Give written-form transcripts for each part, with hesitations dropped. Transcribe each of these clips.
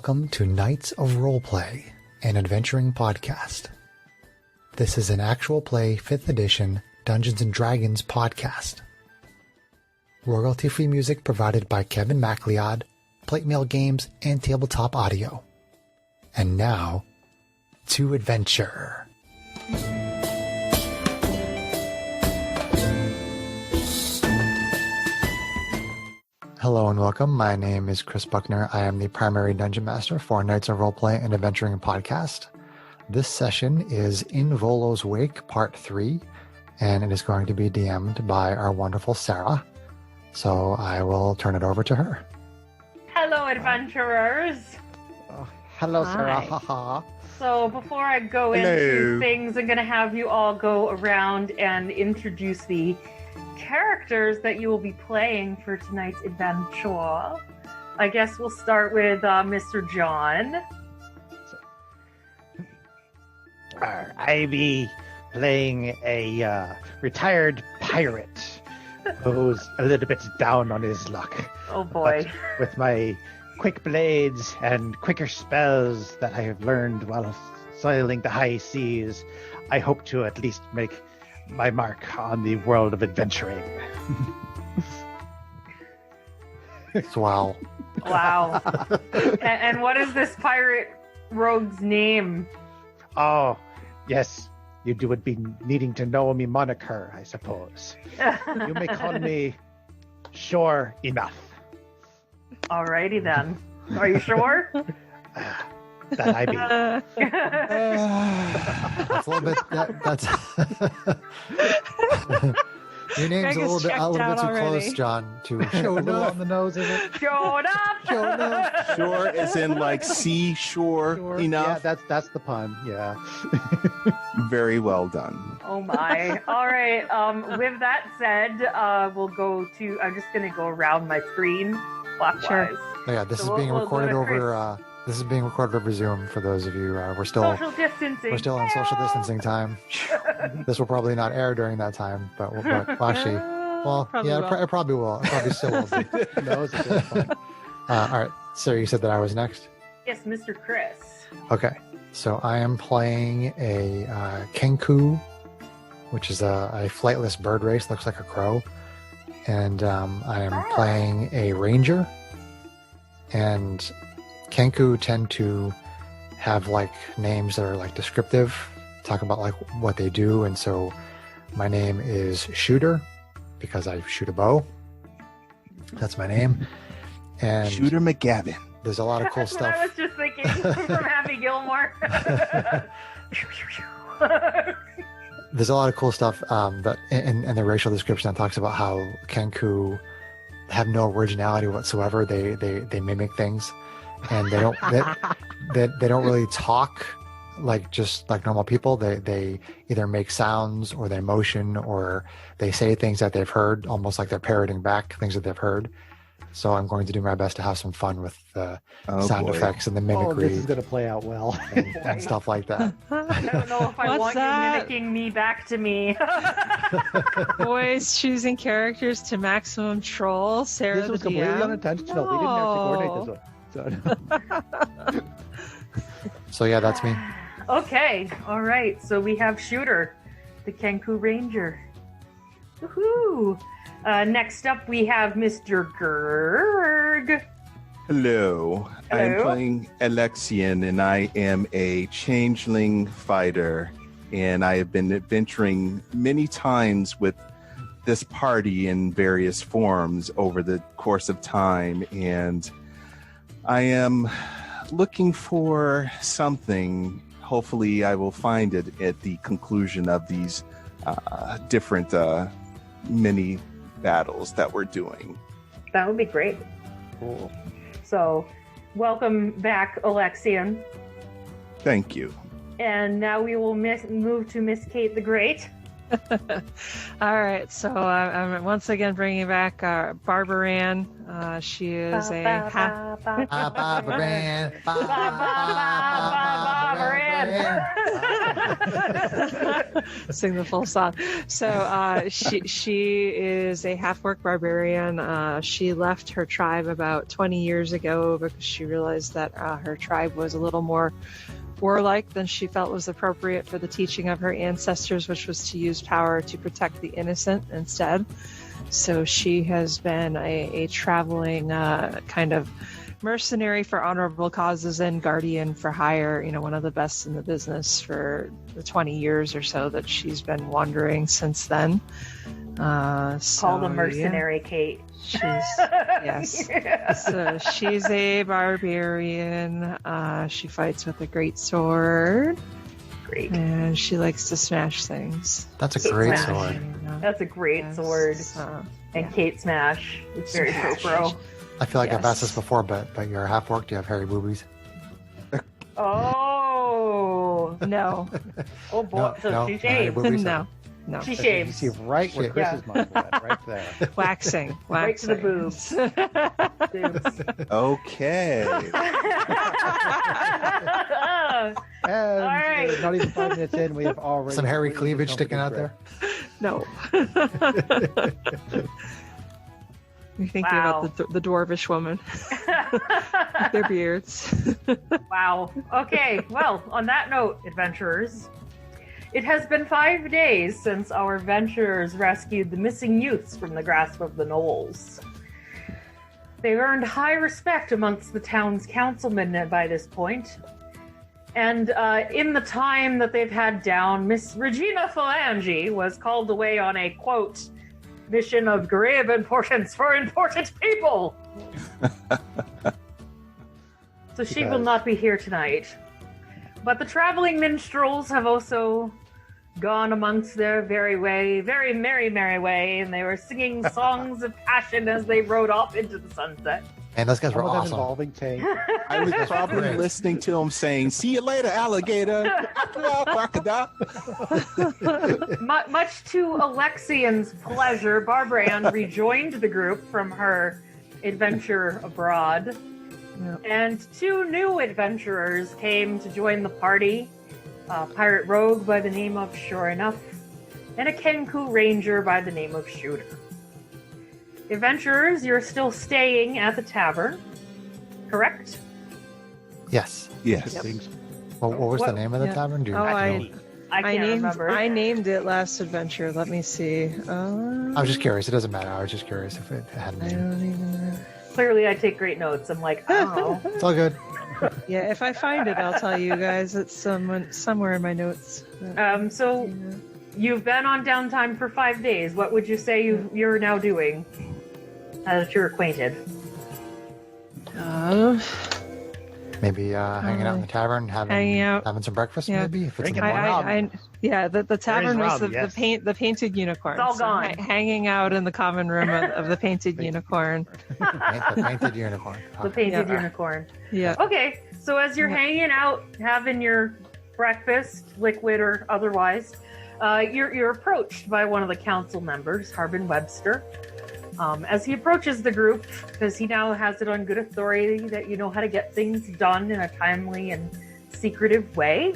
welcome to Knights of Roleplay, an adventuring podcast. This is an actual play 5th edition Dungeons & Dragons podcast. Royalty-free music provided by Kevin MacLeod, Plate Mail Games, and Tabletop Audio. And now, to adventure. Hello and welcome. My name is Chris Buckner. I am the primary dungeon master for Knights of Roleplay and Adventuring podcast. This session is In Volo's Wake, Part 3, and it is going to be DM'd by our wonderful Sarah. So I will turn it over to her. Hello, adventurers. Hello, Sarah. Hi. So before I go into things, I'm going to have you all go around and introduce the characters that you will be playing for tonight's adventure. I guess we'll start with Mr. John. I be playing a retired pirate who's a little bit down on his luck. Oh boy. But with my quick blades and quicker spells that I have learned while sailing the high seas, I hope to at least make my mark on the world of adventuring. Wow. Wow. and what is this pirate rogue's name? Oh, yes. You would be needing to know me moniker, I suppose. You may call me Sure Enough. Alrighty then. Are you sure? That I be. That's a little bit. That's your name's a little bit too close, John. To show enough on the nose, is it? Show enough. Show enough. Sure, as in like seashore enough. Yeah, that's the pun. Yeah. Very well done. Oh my. All right. With that said, we'll go to. I'm just gonna go around my screen clockwise. Sure. Yeah, this is being recorded over. This is being recorded over Zoom for those of you. We're still social distancing. We're still in social distancing time. This will probably not air during that time, but actually, it probably will. It probably still will. No, it's good fun. All right. So you said that I was next? Yes, Mr. Chris. Okay. So I am playing a kenku, which is a flightless bird race. Looks like a crow. And I am playing a ranger. And kenku tend to have like names that are like descriptive, talk about like what they do. And so my name is Shooter because I shoot a bow. That's my name. And Shooter McGavin. There's a lot of cool stuff. I was just thinking from Happy Gilmore. There's a lot of cool stuff that in the racial description that talks about how kenku have no originality whatsoever. They mimic things. And they don't they don't really talk like just like normal people. They either make sounds or they motion or they say things that they've heard, almost like they're parroting back things that they've heard. So I'm going to do my best to have some fun with the sound effects and the mimicry. This is going to play out well. and stuff like that. I don't know if I want you mimicking me back to me. Boys choosing characters to maximum troll. Sarah, this was the completely DM. unintentional. We didn't have to coordinate this one. So yeah, that's me. Okay, all right. So we have Shooter, the Kenku Ranger. Woohoo! Next up, we have Mr. Gerg. Hello. I'm playing Alexian, and I am a changeling fighter. And I have been adventuring many times with this party in various forms over the course of time. And I am looking for something. Hopefully, I will find it at the conclusion of these different mini battles that we're doing. That would be great. Cool. So, welcome back, Alexian. Thank you. And now we will move to Miss Kate the Great. All right, so I'm once again bringing back Barbaran. She is a half. Barbaran. Barbarian. Sing the full song. So she is a half-orc barbarian. She left her tribe about 20 years ago because she realized that her tribe was a little more warlike than she felt was appropriate for the teaching of her ancestors, which was to use power to protect the innocent instead. So she has been a traveling kind of mercenary for honorable causes and guardian for hire, one of the best in the business for the 20 years or so that she's been wandering since then. Called a mercenary, yeah. Kate. Yes. Yeah. So she's a barbarian. She fights with a great sword. Great. And she likes to smash things. That's a great sword. That's a great sword. And Kate Smash. It's very pro. I feel like I've asked this before, but you're a half orc. Do you have hairy boobies? Oh no. Oh boy. So she shaves. No. She shaves. You see right where Chris's mind went, right there. Waxing. Right to the boobs. Okay. And all right. Not even 5 minutes in, we have already some hairy cleavage sticking out there. No. You're thinking about the dwarvish woman. Their beards. Wow. Okay. Well, on that note, adventurers, it has been 5 days since our adventurers rescued the missing youths from the grasp of the gnolls. They've earned high respect amongst the town's councilmen by this point. And in the time that they've had down, Miss Regina Phalange was called away on a, quote, mission of grave importance for important people. So she will not be here tonight. But the traveling minstrels have also gone amongst their very merry way, and they were singing songs of passion as they rode off into the sunset. And those guys were awesome. Involving tank. I was probably listening to him saying, "See you later, alligator." Crocodile. Much to Alexian's pleasure, Barbara Ann rejoined the group from her adventure abroad. Yep. And 2 new adventurers came to join the party. A pirate rogue by the name of Sure Enough, and a Kenku ranger by the name of Shooter. Adventurers, you're still staying at the tavern, correct? Yes. Yes. Yep. Well, what was the name of the tavern? Do you I can't remember. I named it last adventure. Let me see. I was just curious. It doesn't matter. I was just curious if it had a name. I don't even know. Clearly, I take great notes. I'm like, oh. It's all good. Yeah, if I find it, I'll tell you guys. It's somewhere in my notes. So you've been on downtime for 5 days. What would you say you're now doing now that you're acquainted? Maybe hanging out in the tavern, having some breakfast, maybe. If it's the tavern was the painted unicorn. It's all gone. Hanging out in the common room of the painted unicorn. The painted unicorn. The painted unicorn. Yeah. Okay, so as you're hanging out, having your breakfast, liquid or otherwise, you're approached by one of the council members, Harbin Webster. As he approaches the group, because he now has it on good authority that you know how to get things done in a timely and secretive way,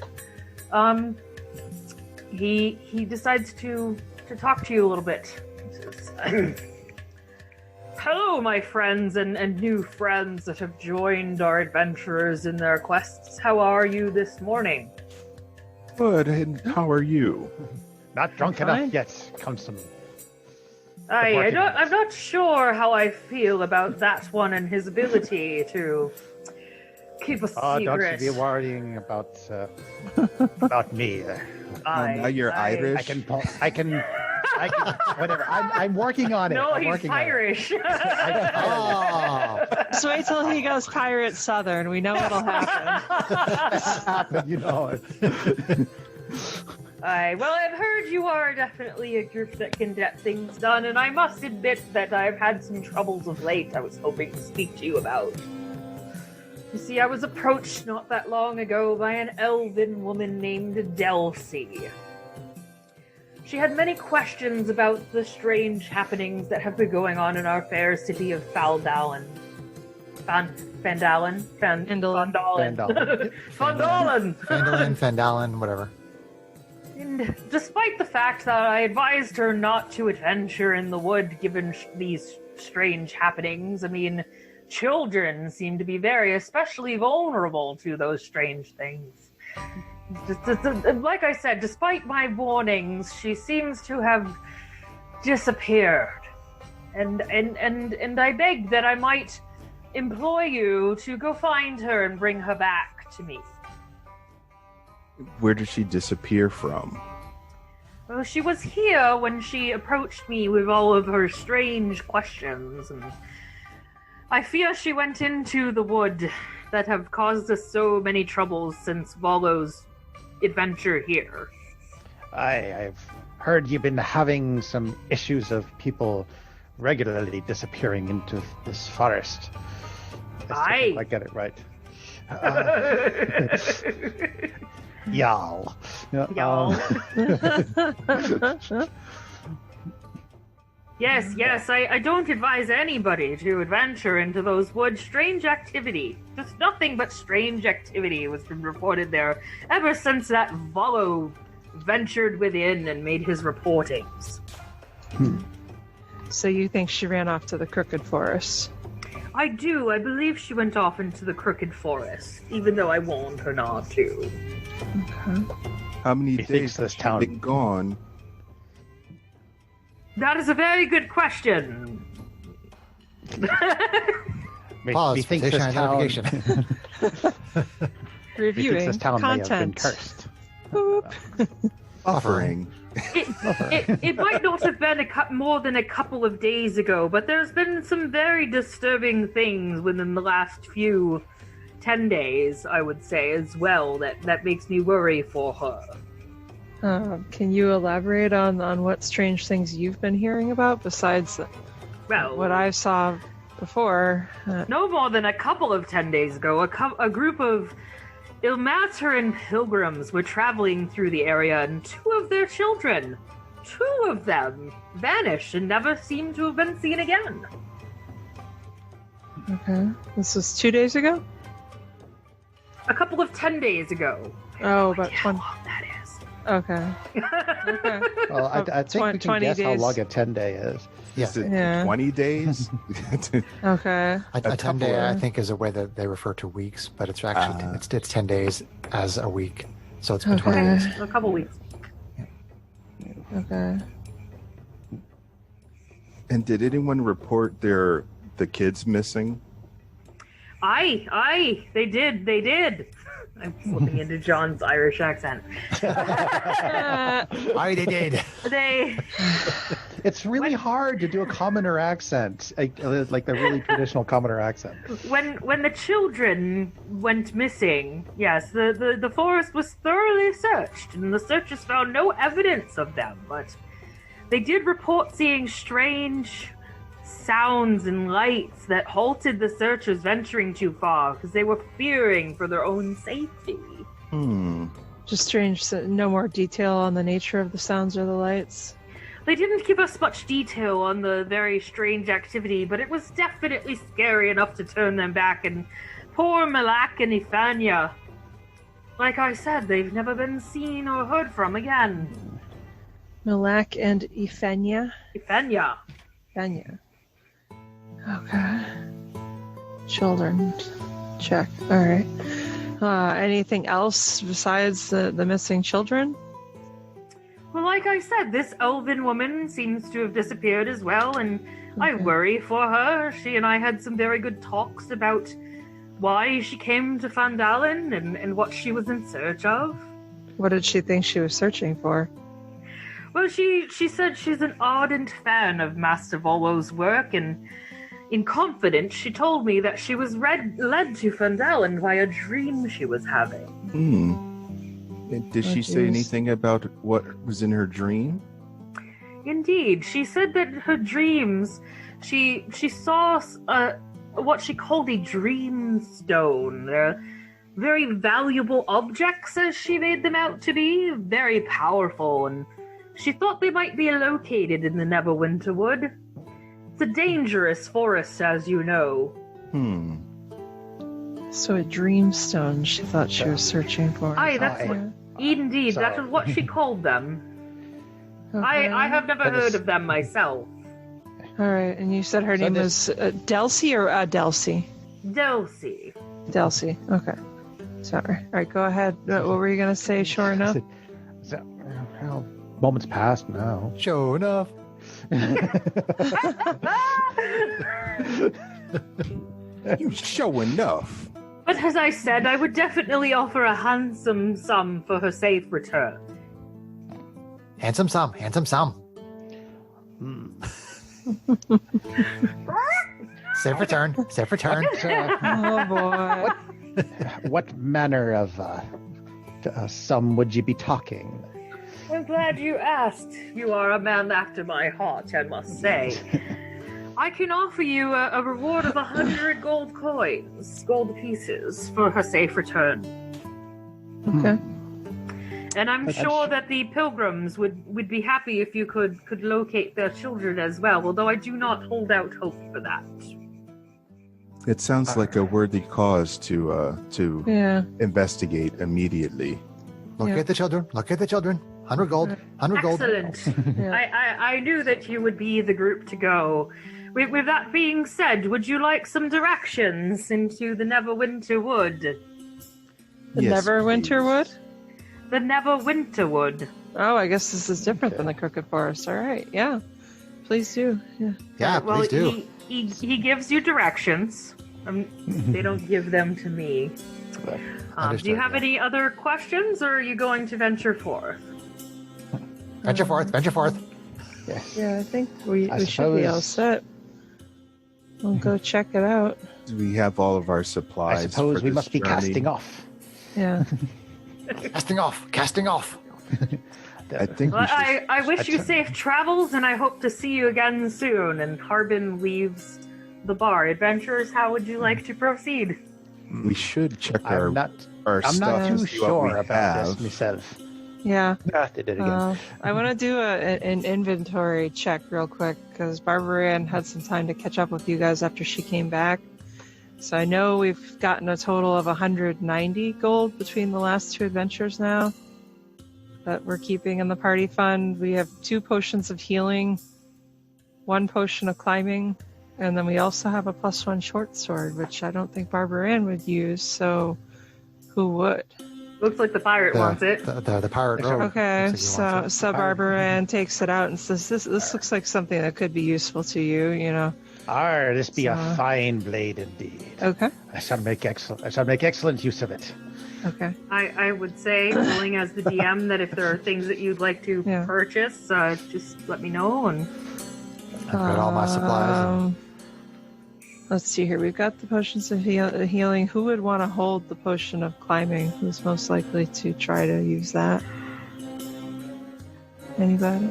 he decides to talk to you a little bit. He says, hello, my friends and new friends that have joined our adventurers in their quests. How are you this morning? Good, and how are you? Not drunk enough yet, Constable. I'm not sure how I feel about that one and his ability to keep a secret. Don't you be worrying about me. Now you're Irish. I can, whatever. I'm working on it. No, he's Irish. Just wait till he goes pirate southern. We know what'll happen. You know it. Well, I've heard you are definitely a group that can get things done, and I must admit that I've had some troubles of late I was hoping to speak to you about. You see, I was approached not that long ago by an elven woman named Delcy. She had many questions about the strange happenings that have been going on in our fair city of Faldalen. Fandalin. Fandalin. Fandalin, Fandalin, whatever. And despite the fact that I advised her not to adventure in the wood given these strange happenings, I mean, children seem to be especially vulnerable to those strange things. Like I said, despite my warnings, she seems to have disappeared. And I begged that I might employ you to go find her and bring her back to me. Where did she disappear from? Well, she was here when she approached me with all of her strange questions, and I fear she went into the wood that have caused us so many troubles since Volo's adventure here. I've heard you've been having some issues of people regularly disappearing into this forest. I get it right. Y'all. Yes, I don't advise anybody to adventure into those woods. Strange activity. Just nothing but strange activity was been reported there ever since that Volo ventured within and made his reportings. So you think she ran off to the Crooked Forest? I do. I believe she went off into the Crooked Forest, even though I warned her not to. Okay. How many days has she been gone? That is a very good question. Pause. We think this town... Reviewing this town content. May have been cursed. Buffering. It might not have been more than a couple of days ago, but there's been some very disturbing things within the last 10 days, I would say, as well, that makes me worry for her. Can you elaborate on what strange things you've been hearing about besides what I saw before? No more than a couple of 10 days ago, a group of Ilmataran pilgrims were traveling through the area, and two of them, vanished and never seemed to have been seen again. Okay. This was 2 days ago? A couple of 10 days ago. Oh, about 20. How long that is. Okay. Okay. Well, I think we can guess how long a 10-day is. Is it 20 days? Okay. A 10 day, I think, is a way that they refer to weeks, but it's actually it's 10 days as a week, so it's been 20 days. A couple weeks. Okay. And did anyone report the kids missing? Aye, they did. I'm slipping into John's Irish accent. Aye, they did. It's really hard to do a commoner accent, like the really traditional commoner accent. When the children went missing, yes, the forest was thoroughly searched, and the searchers found no evidence of them, but they did report seeing strange sounds and lights that halted the searchers venturing too far because they were fearing for their own safety. Just strange. So no more detail on the nature of the sounds or the lights. They didn't give us much detail on the very strange activity, but it was definitely scary enough to turn them back. And poor Malak and Ifania, like I said, they've never been seen or heard from again. Malak and Ifania? Ifania. Okay. Children. Check. All right. Anything else besides the missing children? Well, like I said, this elven woman seems to have disappeared as well, and I worry for her. She and I had some very good talks about why she came to Fandalin and what she was in search of. What did she think she was searching for? Well, she said she's an ardent fan of Master Volo's work, and in confidence, she told me that she was led to Fandalin by a dream she was having. Did she say anything about what was in her dream? Indeed. She said that her dreams, she saw what she called a dream stone. They're very valuable objects, as she made them out to be, very powerful, and she thought they might be located in the Neverwinter Wood. It's a dangerous forest, as you know. So a dreamstone she thought she was searching for. Aye, that's what, indeed, that is what she called them. Okay. I have never heard of them myself. All right, and you said her name was Delcy or Delcy? Delcy. Delcy, okay. Sorry. All right, go ahead. What were you going to say, sure enough? Well, moments past now. Sure enough. You show enough. But as I said, I would definitely offer a handsome sum for her safe return. Handsome sum. Safe return. Oh, boy. What manner of sum would you be talking? I'm glad you asked. You are a man after my heart, I must say. I can offer you a reward of 100 gold coins, gold pieces, for her safe return. Okay. And I'm sure that the pilgrims would be happy if you could locate their children as well, although I do not hold out hope for that. It sounds like a worthy cause to investigate immediately. Look at the children. 100 gold. 100 gold. Excellent. Yeah. I knew that you would be the group to go. With that being said, would you like some directions into the Neverwinter Wood? The Yes, Neverwinter please. Wood? The Neverwinter Wood. Oh, I guess this is different than the Crooked Forest. All right, yeah. Please do. Yeah. Yeah, Well, please do. He gives you directions. They don't give them to me. Do Understood, you have yeah. any other questions, or are you going to venture forth? Venture forth. Yeah, I think we I should be all suppose- set. We'll go check it out. We have all of our supplies. I suppose for we this must be journey. casting off. Yeah. Casting off. I think Well, we should. I wish you safe travels, and I hope to see you again soon. And Harbin leaves the bar. Adventurers, how would you like to proceed? We should check I'm not our I'm stuff not to too see what we sure about have. this myself. Yeah. They did it again. I want to do an inventory check real quick because Barbara Ann had some time to catch up with you guys after she came back. So I know we've gotten a total of 190 gold between the last two adventures now that we're keeping in the party fund. We have 2 potions of healing, 1 potion of climbing, and then we also have a +1 short sword, which I don't think Barbara Ann would use. So who would? Looks like the pirate wants it. The pirate rogue. Okay, looks like he wants so Barbara Ann takes it out and says, "This looks like something that could be useful to you, you know." This be a So- fine blade indeed. Okay, I shall make excellent use of it. okay. I would say, willing as the DM, that if there are things that you'd like to Yeah. purchase, just let me know. And I've got all my supplies. And Let's see here. We've got the potions of healing. Who would want to hold the potion of climbing? Who's most likely to try to use that? Anybody?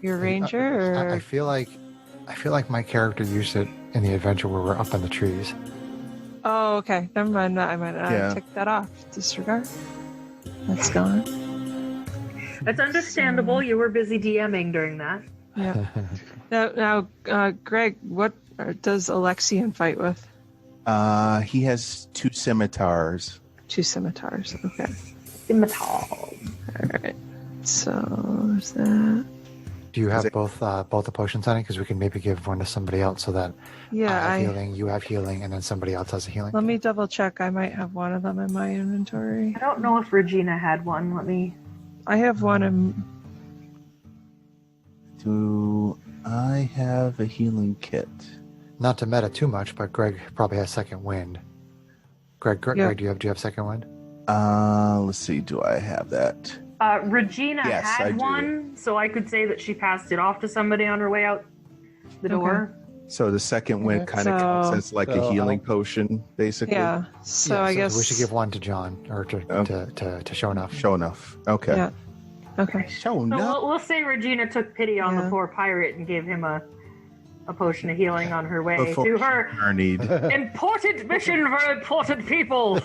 Your ranger? Or... I feel like my character used it in the adventure where we're up in the trees. Oh, okay. Never mind. I might Yeah. take that off. Disregard. That's gone. that's understandable. You were busy DMing during that. Yeah. Now, Greg, what does Alexian fight with? He has 2 scimitars. 2 scimitars. Okay. Scimitar. All right. So there's that. Do you Is have it- both the potions, honey? Because we can maybe give one to somebody else so that Yeah, I have healing, you have healing, and then somebody else has a healing. let me double check. I might have one of them in my inventory. I don't know if Regina had one. Let me. I have one in. Do I have a healing kit? Not to meta too much, but Greg probably has second wind. Greg, Yeah. do you have second wind? Let's see. Do I have that? Regina Yes, I had do. one, so I could say that she passed it off to somebody on her way out the door. So the second wind Okay. kind of counts So- as like So a healing I'll- potion, basically. Yeah. So Yeah, I guess we should give one to John or to show enough. Show enough. Okay. Yeah. Okay. Show So enough. we'll say Regina took pity on Yeah. the poor pirate and gave him a potion of healing on her way Before to she her journeyed. important mission for important people.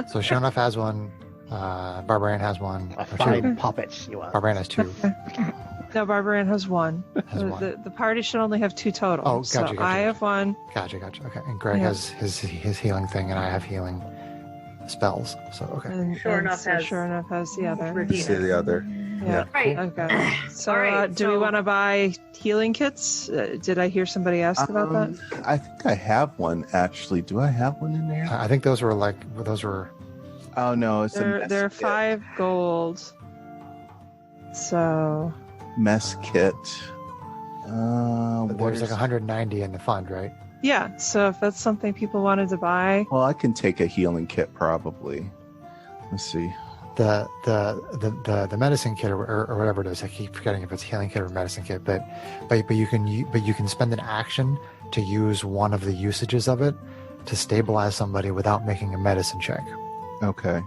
So show enough has one. Barbarian has one. A Or fine two. poppet you are. Barbarian has 2. No, Barbarian has one. Has one. The party should only have 2 total. Oh, so gotcha. I have one. Gotcha. Okay. And Greg has his healing thing, and I have healing spells. So okay. And Sure enough has the other. Regina. See the other. Yeah. Right. Okay. So, All right, do we want to buy healing kits? Did I hear somebody ask about that? I think I have one actually. Do I have one in there? I think those were. Oh no, it's They're 5 gold. So mess kit. There's like 190 in the fund, right? yeah. So if that's something people wanted to buy, Well, I can take a healing kit probably. Let's see. The medicine kit or whatever it is. I keep forgetting if it's healing kit or medicine kit. But you can spend an action to use one of the usages of it to stabilize somebody without making a medicine check. Okay.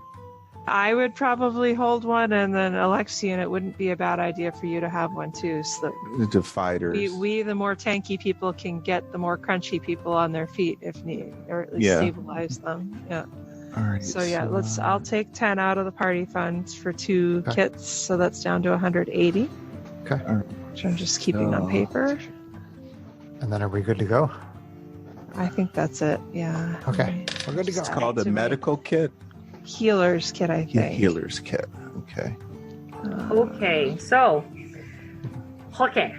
I would probably hold one, and then Alexian, it wouldn't be a bad idea for you to have one too, so that The fighters. we the more tanky people can get the more crunchy people on their feet if need, or at least Yeah. stabilize them. Yeah. All right. So yeah, I'll take 10 out of the party funds for 2 Okay. kits, so that's down to 180. Okay. All right. Which I'm just keeping on paper. And then are we good to go? I think that's it. Yeah. Okay. We're good to go. It's called a To me. medical kit. Healer's kit, I Yeah, think. healer's kit. Okay. Okay, so. Okay.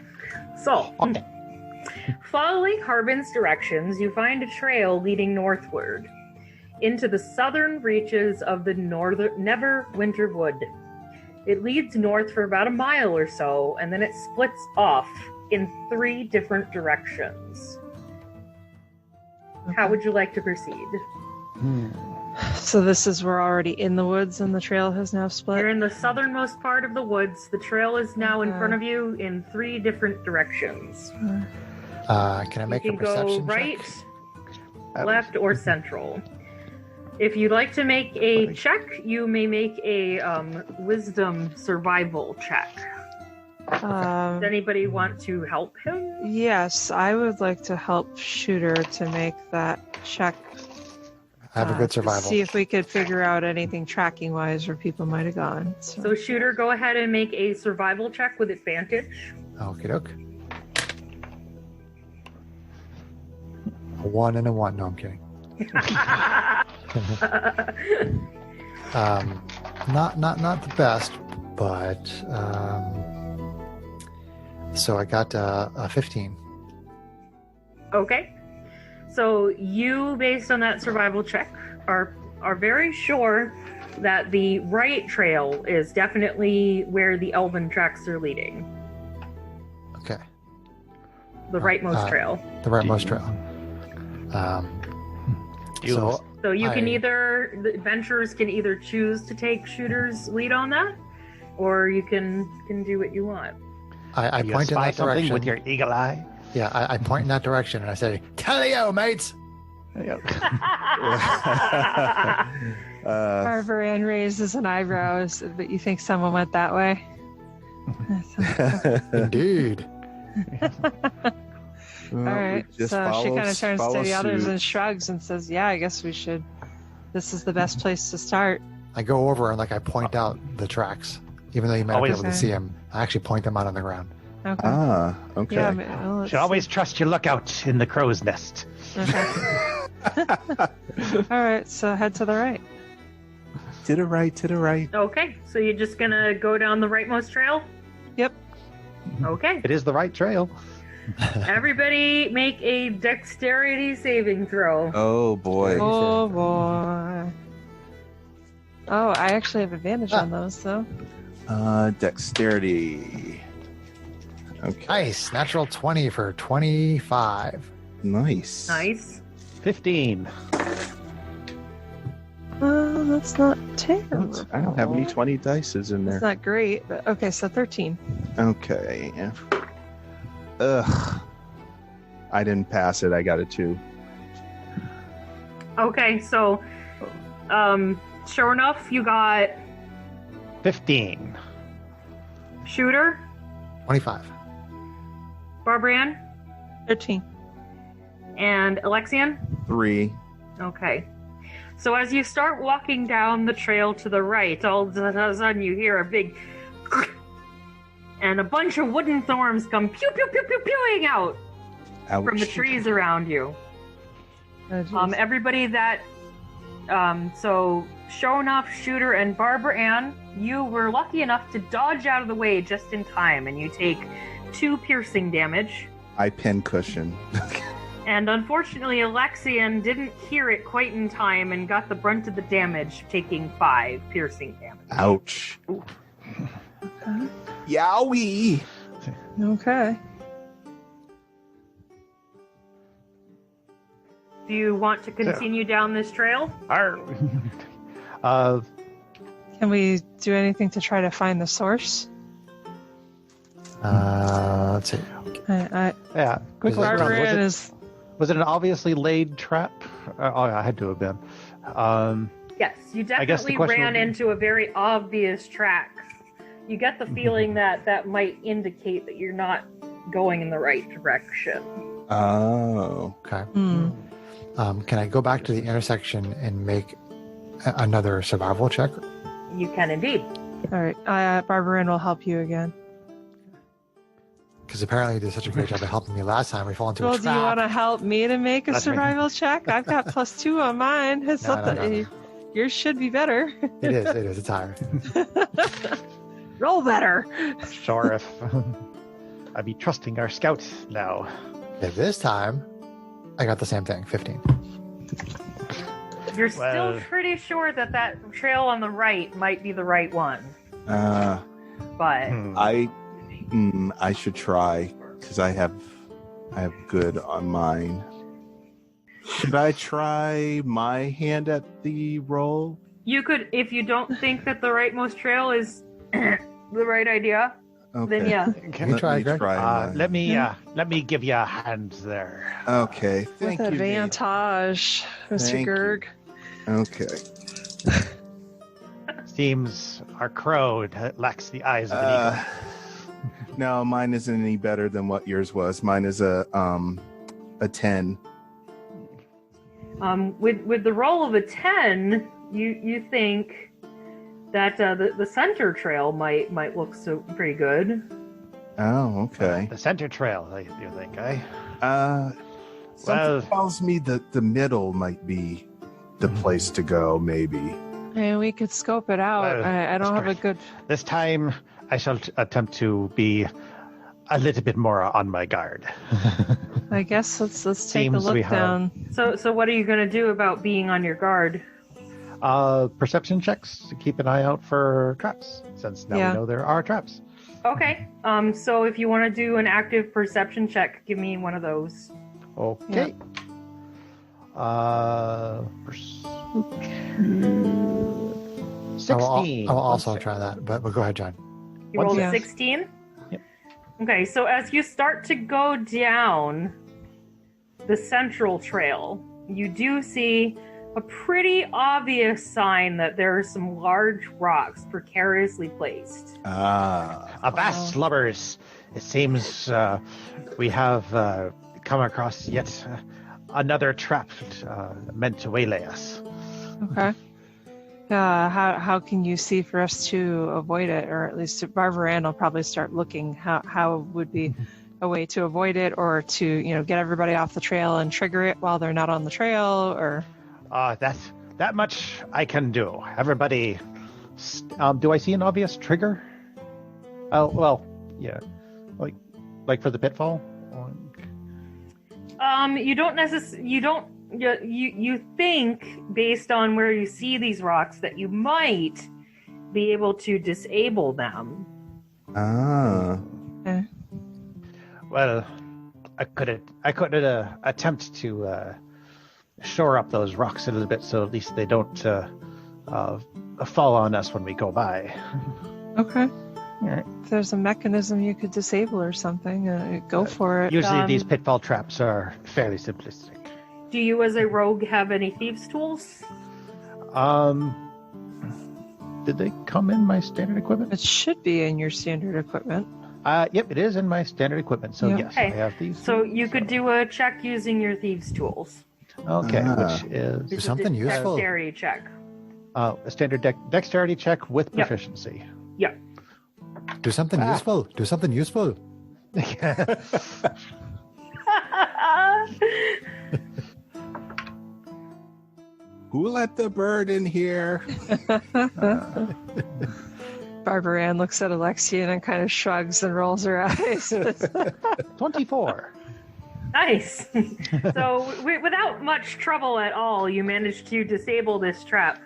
Following Harbin's directions, you find a trail leading northward into the southern reaches of the Neverwinter Wood. It leads north for about a mile or so, and then it splits off in 3 different directions. How would you like to proceed? So this is we're already in the woods and the trail has now split. You're in the southernmost part of the woods. The trail is now in front of you in 3 different directions. Can I make You a can go perception right, check? left, or central. If you'd like to make a check, you may make a wisdom survival check. Does anybody want to help him? Yes, I would like to help Shooter to make that check. I have a good to survival. See if we could figure out anything tracking wise where people might have gone. So, Shooter, go ahead and make a survival check with advantage. Okie doke. A 1 and a 1. No, I'm kidding. Not the best, but so I got a 15. Okay. So you, based on that survival check, are very sure that the right trail is definitely where the elven tracks are leading. Okay. The rightmost trail. The rightmost trail. So you can I- the adventurers can either choose to take Shooter's lead on that, or you can do what you want. I You point in spy that something direction. with your eagle eye. Yeah, I point in that direction and I say, "Tally-o, mates!" Barbarian raises an eyebrow, but you think someone went that way? Indeed. All right. So she kind of turns to the others and shrugs and says, "Yeah, I guess we should. This is the best place to start." I go over and I point out the tracks, even though you might not be Always- able to see them. I actually point them out on the ground. Okay. Okay. Yeah. Well, Should always trust your lookout in the crow's nest. Okay. All right. So head to the right. To the right. Okay, so you're just gonna go down the rightmost trail? Yep. Okay. It is the right trail. Everybody make a dexterity saving throw. Oh boy. Oh boy. Oh, I actually have advantage on those though. Dexterity. Okay. Nice. Natural 20 for 25. Nice. Nice. 15. That's not terrible. I don't have any 20 dices in It's there. not great, but okay. So 13. Okay. Ugh. I didn't pass it. I got a 2. Okay, so sure enough, you got 15. Shooter, 25. Barbarian, 13. and Alexian. 3. Okay. So as you start walking down the trail to the right, all of a sudden you hear a big and a bunch of wooden thorns come pew pew pew pew pewing out Ouch. from the trees around you. Oh, Everybody that so Show Enough, Shooter, and Barbara Ann, you were lucky enough to dodge out of the way just in time, and you take 2 piercing damage. I pin cushion. And unfortunately, Alexian didn't hear it quite in time and got the brunt of the damage, taking 5 piercing damage. Ouch. Ooh. Yowie. Okay. Do you want to continue down this trail? Can we do anything to try to find the source? Let's see. Yeah, quickly. Barbarian is. Was it an obviously laid trap? I had to have been. Yes, you I guess the definitely question ran would be- into a very obvious track. You get the feeling that might indicate that you're not going in the right direction. Oh. Okay. Hmm. Can I go back to the intersection and make another survival check? You can indeed. All right. Barbarian will help you again. Because apparently you did such a great job of helping me last time. We fall into Well, a do you trap. want to help me to make a That's right. survival check? I've got +2 on mine. It's No, not no, that no. yours should be better. It is. It's higher. Roll better. Sure, if I'd be trusting our scout now. Okay, this time, I got the same thing, 15. You're Well- still pretty sure that trail on the right might be the right one, but I should try because I have good on mine. Should I try my hand at the roll? you could, if you don't think that the rightmost trail is the right idea, Okay. then yeah. Can you try, Greg? mine. Let me give you a hand there. Okay. With Thank you. Nate. advantage, Mr. Thank you. Gerg. Okay. Seems our crow lacks the eyes of an eagle. No, mine isn't any better than what yours was. Mine is a 10. With the roll of a 10, you think that the center trail might look so pretty good. Oh, okay. The center trail, you think, eh? Something Well- tells me that the middle might be the place to go, maybe. And we could scope it out. Well, I don't have a good. This time, I shall attempt to be a little bit more on my guard. I guess let's take a Seems look we have- down. So what are you going to do about being on your guard? Perception checks to keep an eye out for traps, since now Yeah. we know there are traps. Okay. So if you want to do an active perception check, give me one of those. Okay. I 16. will also try that, but go ahead, John. You rolled a Yeah. 16? Yep. Okay, so as you start to go down the central trail, you do see a pretty obvious sign that there are some large rocks precariously placed. Avast, lubbers! It seems we have come across yet another trap meant to waylay us. Okay. How can you see for us to avoid it, or at least Barbara Ann will probably start looking how would be a way to avoid it, or to get everybody off the trail and trigger it while they're not on the trail, or That much I can do. Everybody, do I see an obvious trigger? Oh well, yeah, like for the pitfall. You don't necessarily. You think, based on where you see these rocks, that you might be able to disable them. Well, I could attempt to shore up those rocks a little bit, so at least they don't fall on us when we go by. okay. Alright. If there's a mechanism you could disable or something, go for it. Usually, these pitfall traps are fairly simplistic. Do you, as a rogue, have any thieves' tools? Did they come in my standard equipment? It should be in your standard equipment. Yep, it is in my standard equipment. So Yeah. yes, Okay. I have these. So you could do a check using your thieves' tools. Okay, Ah. which is It's something a useful. dexterity check. a standard dexterity check with Yep. proficiency. Yep. Do something useful. Do something useful. Who let the bird in here? Barbara Ann looks at Alexian and kind of shrugs and rolls her eyes. 24. Nice. So without much trouble at all, you managed to disable this trap.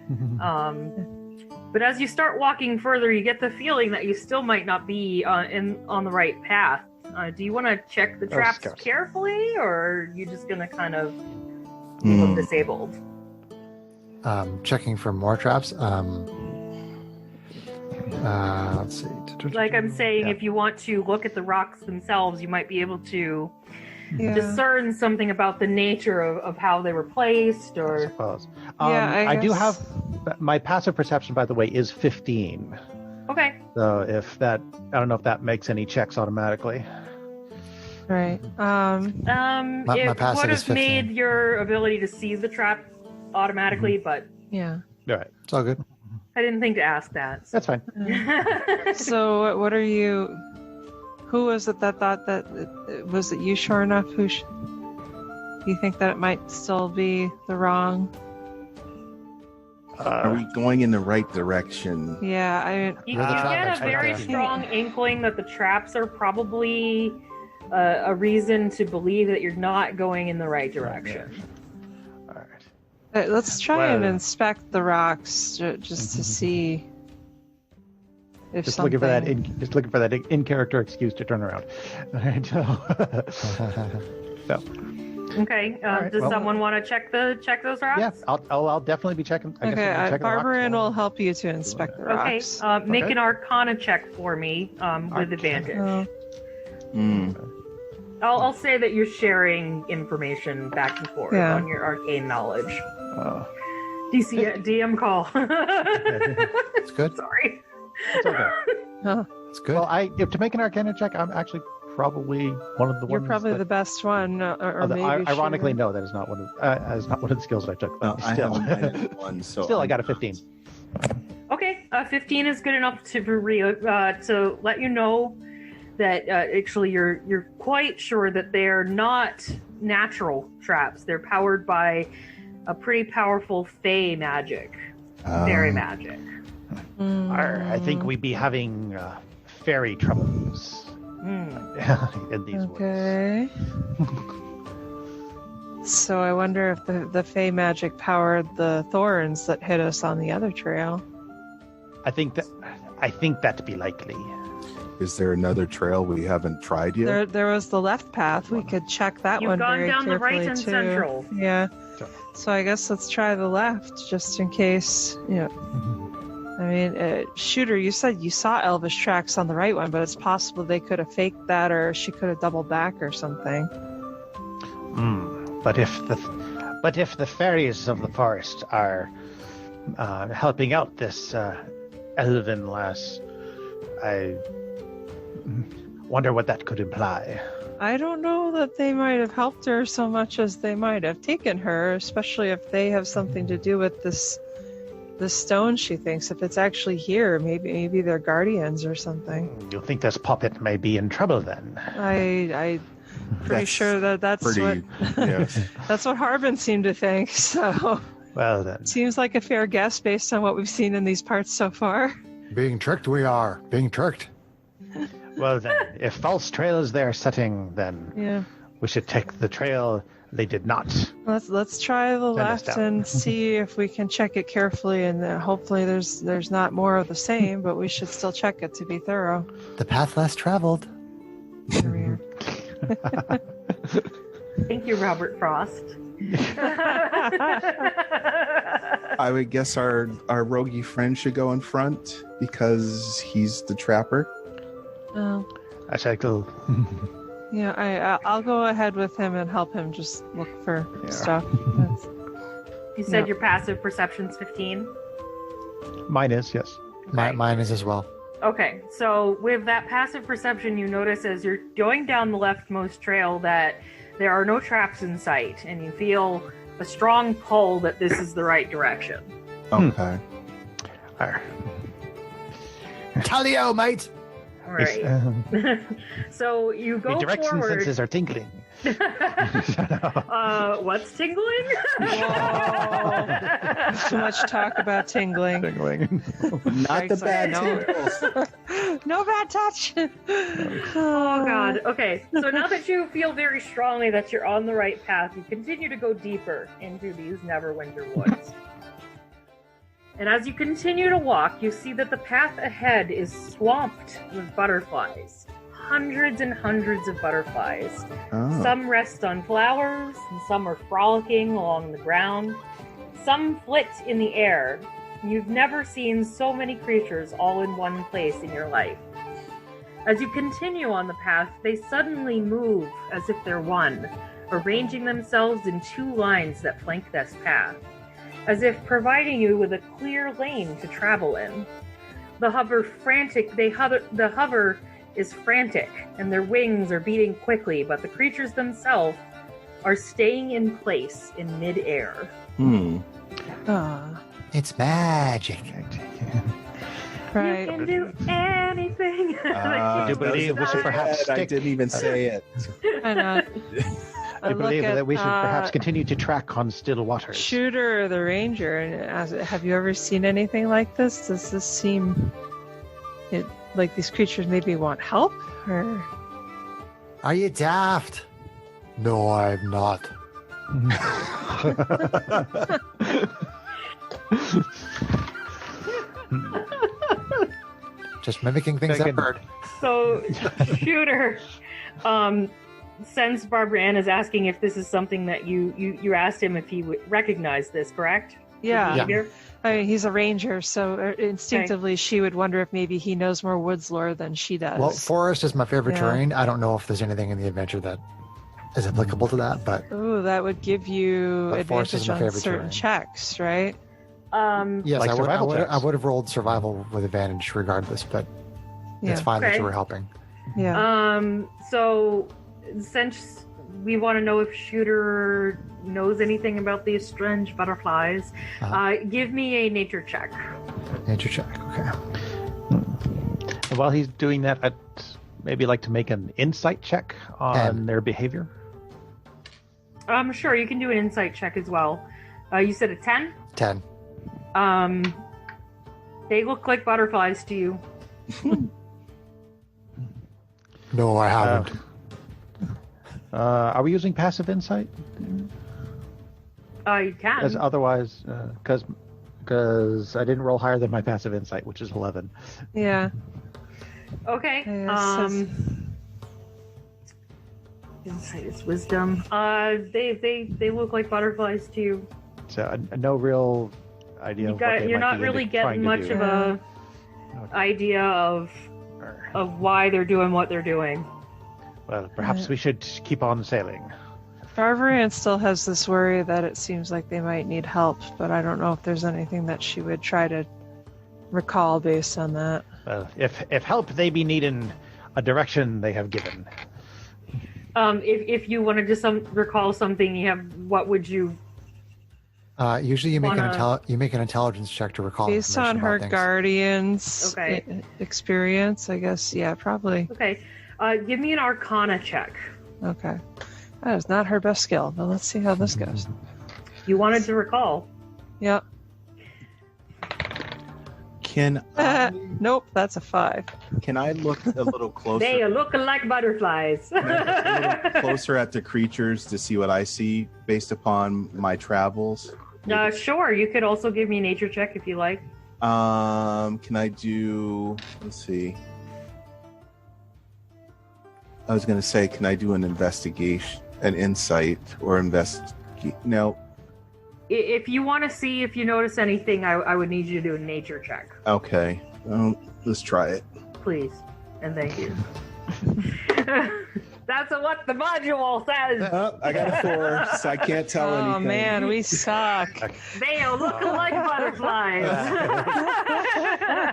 But as you start walking further, you get the feeling that you still might not be on the right path. Do you want to check the traps carefully, or are you just going to kind of leave them disabled? Checking for more traps. Let's see. Like I'm saying, if you want to look at the rocks themselves, you might be able to discern something about the nature of how they were placed, or... I suppose. I do have... My passive perception, by the way, is 15. Okay. So if that... I don't know if that makes any checks automatically. Right. My It passive would is have 15. made your ability to see the trap automatically, but Yeah. All right. It's all good. I didn't think to ask that. That's fine. So what are you... Who was it that thought that... Was it you, sure enough? Do you think that it might still be the wrong... Are we going in the right direction? Yeah, You You're the trap get a expert very there. strong inkling that the traps are probably a reason to believe that you're not going in the right direction. All right. let's try and Well- inspect the rocks just to see if Just something... looking for that in character excuse to turn around. All right. So, Okay. right, Does well- someone want to check those rocks? yeah, I'll definitely be checking. I guess Okay, I'll be checking the rocks. Barbara Ann will help you to inspect the Okay. rocks. Make Okay. an Arcana check for me with advantage. Oh, I'll say that you're sharing information back and forth Yeah. on your arcane knowledge. Oh, DM call. It's good. Sorry. it's okay. It's good. Well, to make an Arcana check, I'm actually probably one of the you're ones. probably that, the best one, or although maybe... ironically, Shooter. no, that is not one of the skills that I took. Well, But I still, have a -1, so still, I I'm got a not. 15. Okay, 15 is good enough to let you know that actually you're quite sure that they're not natural traps. They're powered by a pretty powerful fey magic, fairy magic. I think we'd be having fairy troubles in these woods. Okay. So I wonder if the fey magic powered the thorns that hit us on the other trail. I think that'd be likely. Is there another trail we haven't tried yet? There was the left path. We could check that You've one gone very down the carefully right and too. central. Yeah. Sure. So I guess let's try the left, just in case. I mean, Shooter, you said you saw Elvish tracks on the right one, but it's possible they could have faked that, or she could have doubled back or something. But if the fairies of the forest are helping out this elven lass, I wonder what that could imply. I don't know that they might have helped her so much as they might have taken her, especially if they have something to do with this stone, she thinks. If it's actually here, maybe they're guardians or something. You think this puppet may be in trouble then? I'm pretty sure that's what Yes. that's what Harbin seemed to think. So Well then. seems like a fair guess based on what we've seen in these parts so far. Being tricked, we are. Being tricked. Well then, if false trails they're setting, then Yeah. we should take the trail they did not. Let's try the us left down. and see if we can check it carefully, and hopefully there's not more of the same, but we should still check it to be thorough. The path less traveled. Here Thank you, Robert Frost. I would guess our roguey friend should go in front because he's the trapper. we are. I shall go. Yeah, I'll go ahead with him and help him just look for Yeah. stuff. You said Yeah. your passive perception's 15? Mine is, yes. Mine is as well. Okay, so with that passive perception, you notice as you're going down the leftmost trail that there are no traps in sight, and you feel a strong pull that this is the right direction. Okay. Arr. Talio, mate. right. So you go The direction forward. senses are tingling. What's tingling? Too much talk about tingling. Not the bad no. tingles. No bad touch. Oh God. Okay. So now that you feel very strongly that you're on the right path, you continue to go deeper into these Neverwinter woods. And as you continue to walk, you see that the path ahead is swamped with butterflies. Hundreds and hundreds of butterflies. Oh. Some rest on flowers, and some are frolicking along the ground. Some flit in the air. You've never seen so many creatures all in one place in your life. As you continue on the path, they suddenly move as if they're one, arranging themselves in two lines that flank this path, as if providing you with a clear lane to travel in. The hover is frantic, and their wings are beating quickly, but the creatures themselves are staying in place in mid-air. It's magic. Right. You can do anything. I do believe we should perhaps I stick. didn't even say it. I know. I believe Look at, that we should perhaps continue to track on still waters. Shooter the Ranger, and have you ever seen anything like this? Does this seem like these creatures maybe want help? Or Are you daft? No, I'm not. Just mimicking things I've heard. So, Shooter, since Barbara Ann is asking if this is something that you asked him if he would recognize this, correct? yeah. Yeah. I mean, he's a ranger, so instinctively she would wonder if maybe he knows more woods lore than she does. Well, forest is my favorite Yeah. terrain. I don't know if there's anything in the adventure that is applicable to that, but Ooh, that would give you But forest is advantage my on favorite certain terrain. checks, right? yes, Like survival checks. I would have rolled survival with advantage regardless, but Yeah. it's fine that Okay. you were helping. Yeah. So, since we want to know if Shooter knows anything about these strange butterflies, give me a nature check. Nature check, okay. And while he's doing that, I'd maybe like to make an insight check on their behavior. Sure, you can do an insight check as well. You said a 10? 10. They look like butterflies to you. No, I haven't. Are we using passive insight? You can. Because otherwise, because I didn't roll higher than my passive insight, which is 11. Yeah. Okay. Yeah, Insight is wisdom. They look like butterflies to you. So no real idea. of what they You're might not be really trying getting to much do. of a idea of why they're doing what they're doing. Well, perhaps we should keep on sailing. Barbarian still has this worry that it seems like they might need help, but I don't know if there's anything that she would try to recall based on that. Well, if help they be needing, a direction they have given. If you wanted to recall something, what would you? Usually you make Wanna- you make an intelligence check to recall Based on information her about things. guardian's Okay. experience, I guess, yeah, probably. Okay, give me an Arcana check. Okay. That is not her best skill, but let's see how this goes. You wanted to recall. Yeah. Can I, Nope, that's a 5. can I look a little closer? They are looking like butterflies. Can I look a little closer at the creatures to see what I see based upon my travels? Sure. You could also give me a nature check if you like. Can I do? Let's see. I was gonna say, can I do an investigation, an insight, or No. If you want to see if you notice anything, I would need you to do a nature check, Okay. Let's try it. please, and thank you. That's what the module says. Oh, I got a 4, so I can't tell anything. Oh man, we suck. They are looking like butterflies.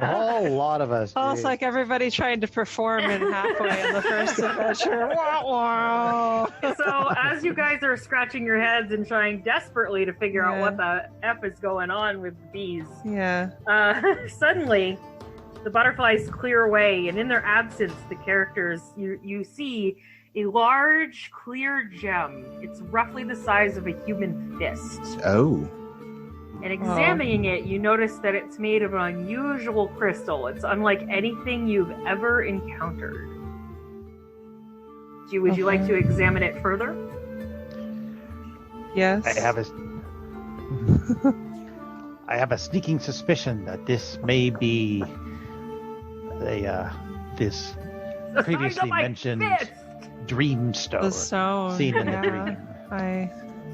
A whole lot of us. Oh, it's like everybody trying to perform in halfway in the first adventure. Wah, wah. So as you guys are scratching your heads and trying desperately to figure out Yeah. what the F is going on with bees, Yeah. suddenly The butterflies clear away, and in their absence, the characters, you see a large, clear gem. It's roughly the size of a human fist. Oh. And examining it, you notice that it's made of an unusual crystal. It's unlike anything you've ever encountered. Would you like to examine it further? Yes. I have a sneaking suspicion that this may be this previously mentioned dream stone. The stone. Seen in a dream.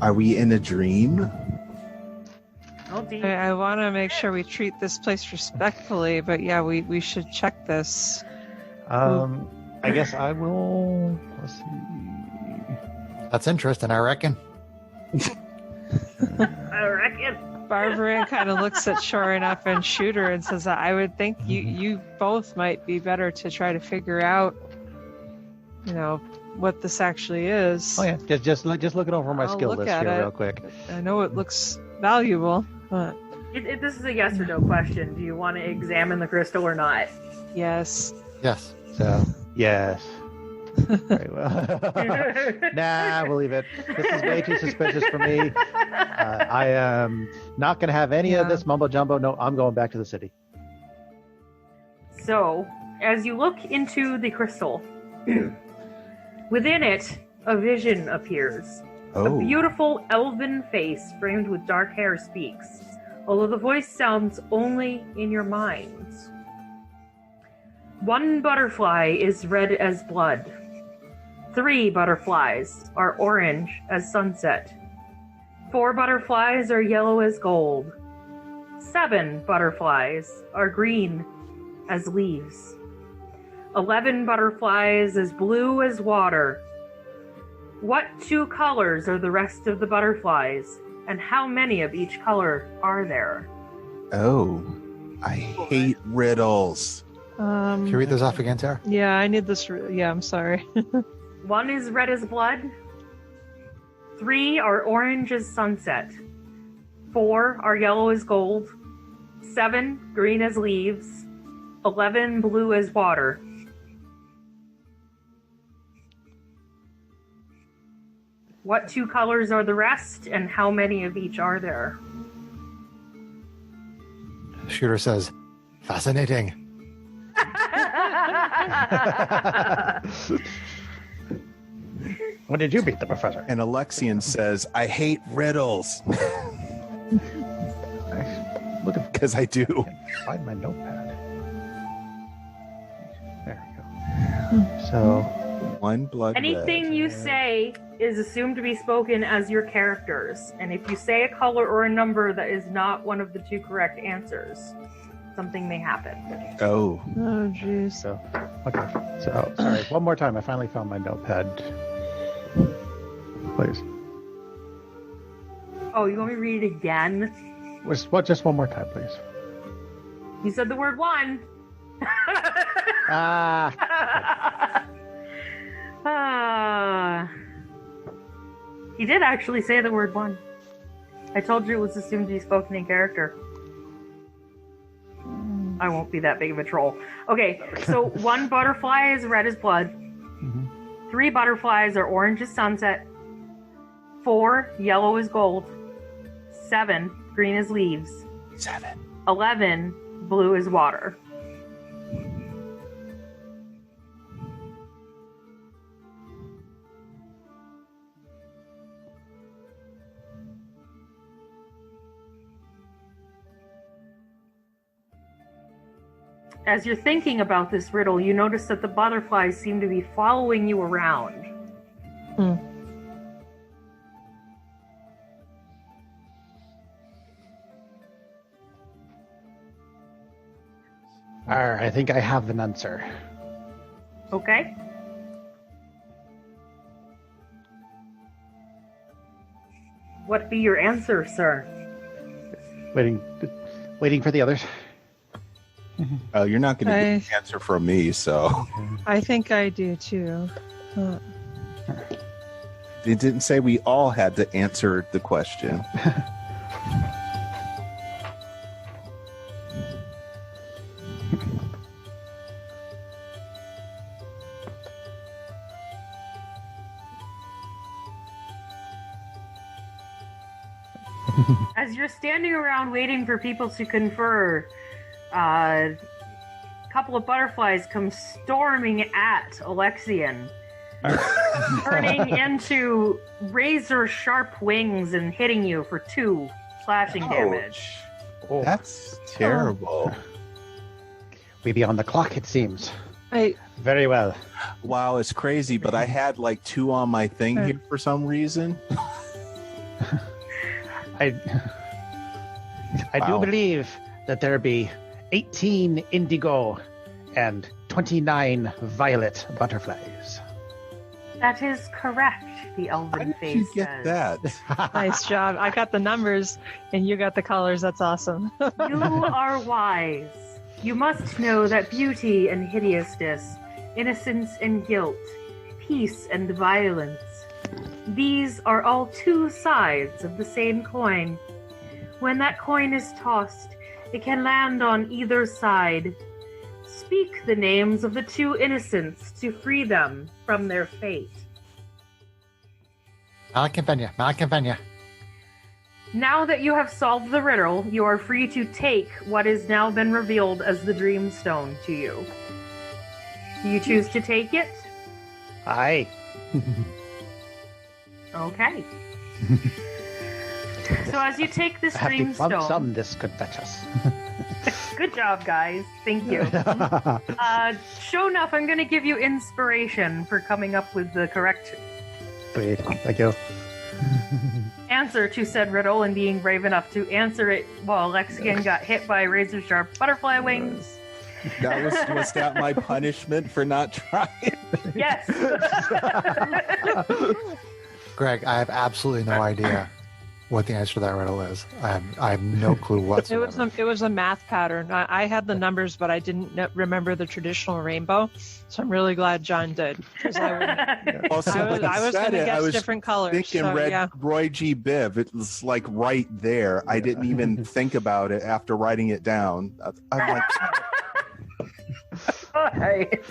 Are we in a dream? I want to make sure we treat this place respectfully, but yeah, we should check this. I guess I will. Let's see. That's interesting, I reckon. I reckon. Barbarian kind of looks at Sure Enough and Shooter and says, I would think you both might be better to try to figure out, what this actually is. Oh yeah, just looking over my skill list here real quick. I know it looks valuable, but this is a yes or no question. Do you want to examine the crystal or not? yes. Yes. So yes. Very well. Nah, we'll leave it. This is way too suspicious for me. I am not going to have any of this mumbo jumbo. No, I'm going back to the city. So, as you look into the crystal, within it, a vision appears. A beautiful elven face framed with dark hair speaks, although the voice sounds only in your minds. One butterfly is red as blood. 3 butterflies are orange as sunset. 4 butterflies are yellow as gold. 7 butterflies are green as leaves. 11 butterflies as blue as water. What 2 colors are the rest of the butterflies, and how many of each color are there? Oh, I hate riddles. Can you read those off again, Sarah? Yeah, I need this. Yeah, I'm sorry. 1 is red as blood. 3 are orange as sunset. 4 are yellow as gold. 7 green as leaves. 11 blue as water. What 2 colors are the rest, and how many of each are there? Shooter says, fascinating. When did you beat the professor? And Alexian says, I hate riddles. Because I do. Find my notepad. There we go. So, 1 blood anything red. you say is assumed to be spoken as your characters, and if you say a color or a number that is not one of the 2 correct answers, something may happen. Oh, jeez. So, okay. So, sorry. One more time. I finally found my notepad. Please. Oh, you want me to read it again? Just one more time, please. You said the word 1. He did actually say the word 1. I told you it was assumed to be spoken in character. I won't be that big of a troll. Okay, so 1 butterfly is red as blood. 3 butterflies are orange as sunset. 4 yellow as gold. 7 green as leaves. 7. 11 blue as water. As you're thinking about this riddle, you notice that the butterflies seem to be following you around. Alright, I think I have an answer. Okay. What be your answer, sir? Waiting for the others. Oh, you're not going to get an answer from me, so. I think I do too. It didn't say we all had to answer the question. As you're standing around waiting for people to confer, a couple of butterflies come storming at Alexian, turning into razor-sharp wings and hitting you for 2 slashing damage. Oh. That's terrible. We be on the clock, it seems. I Very well. Wow, it's crazy, but I had like 2 on my thing here for some reason. I do believe that there be 18 indigo and 29 violet butterflies. That is correct, the How elven did face you get says. that? nice job. I got the numbers, and you got the colors. That's awesome. You are wise. You must know that beauty and hideousness, innocence and guilt, peace and violence, these are all 2 sides of the same coin. When that coin is tossed, it can land on either side. Speak the names of the 2 innocents to free them from their fate. Malconvenia. Now that you have solved the riddle, you are free to take what has now been revealed as the Dreamstone to you. Do you choose to take it? Aye. Okay. So as you take this A hefty lump Dreamstone... sum this could fetch us. Good job, guys. Thank you. Show enough, I'm going to give you inspiration for coming up with the correct Sweet. Thank you. answer to said riddle and being brave enough to answer it while Lexian got hit by razor-sharp butterfly wings. Was that my punishment for not trying? Yes. Greg, I have absolutely no idea what the answer to that riddle is. I have no clue whatsoever. It was a math pattern. I had the numbers, but I didn't remember the traditional rainbow. So I'm really glad John did. 'Cause I was going to guess different colors. Thinking so, red yeah. Roy G. Biv. It was like right there. I didn't even think about it after writing it down. I'm like, Alright.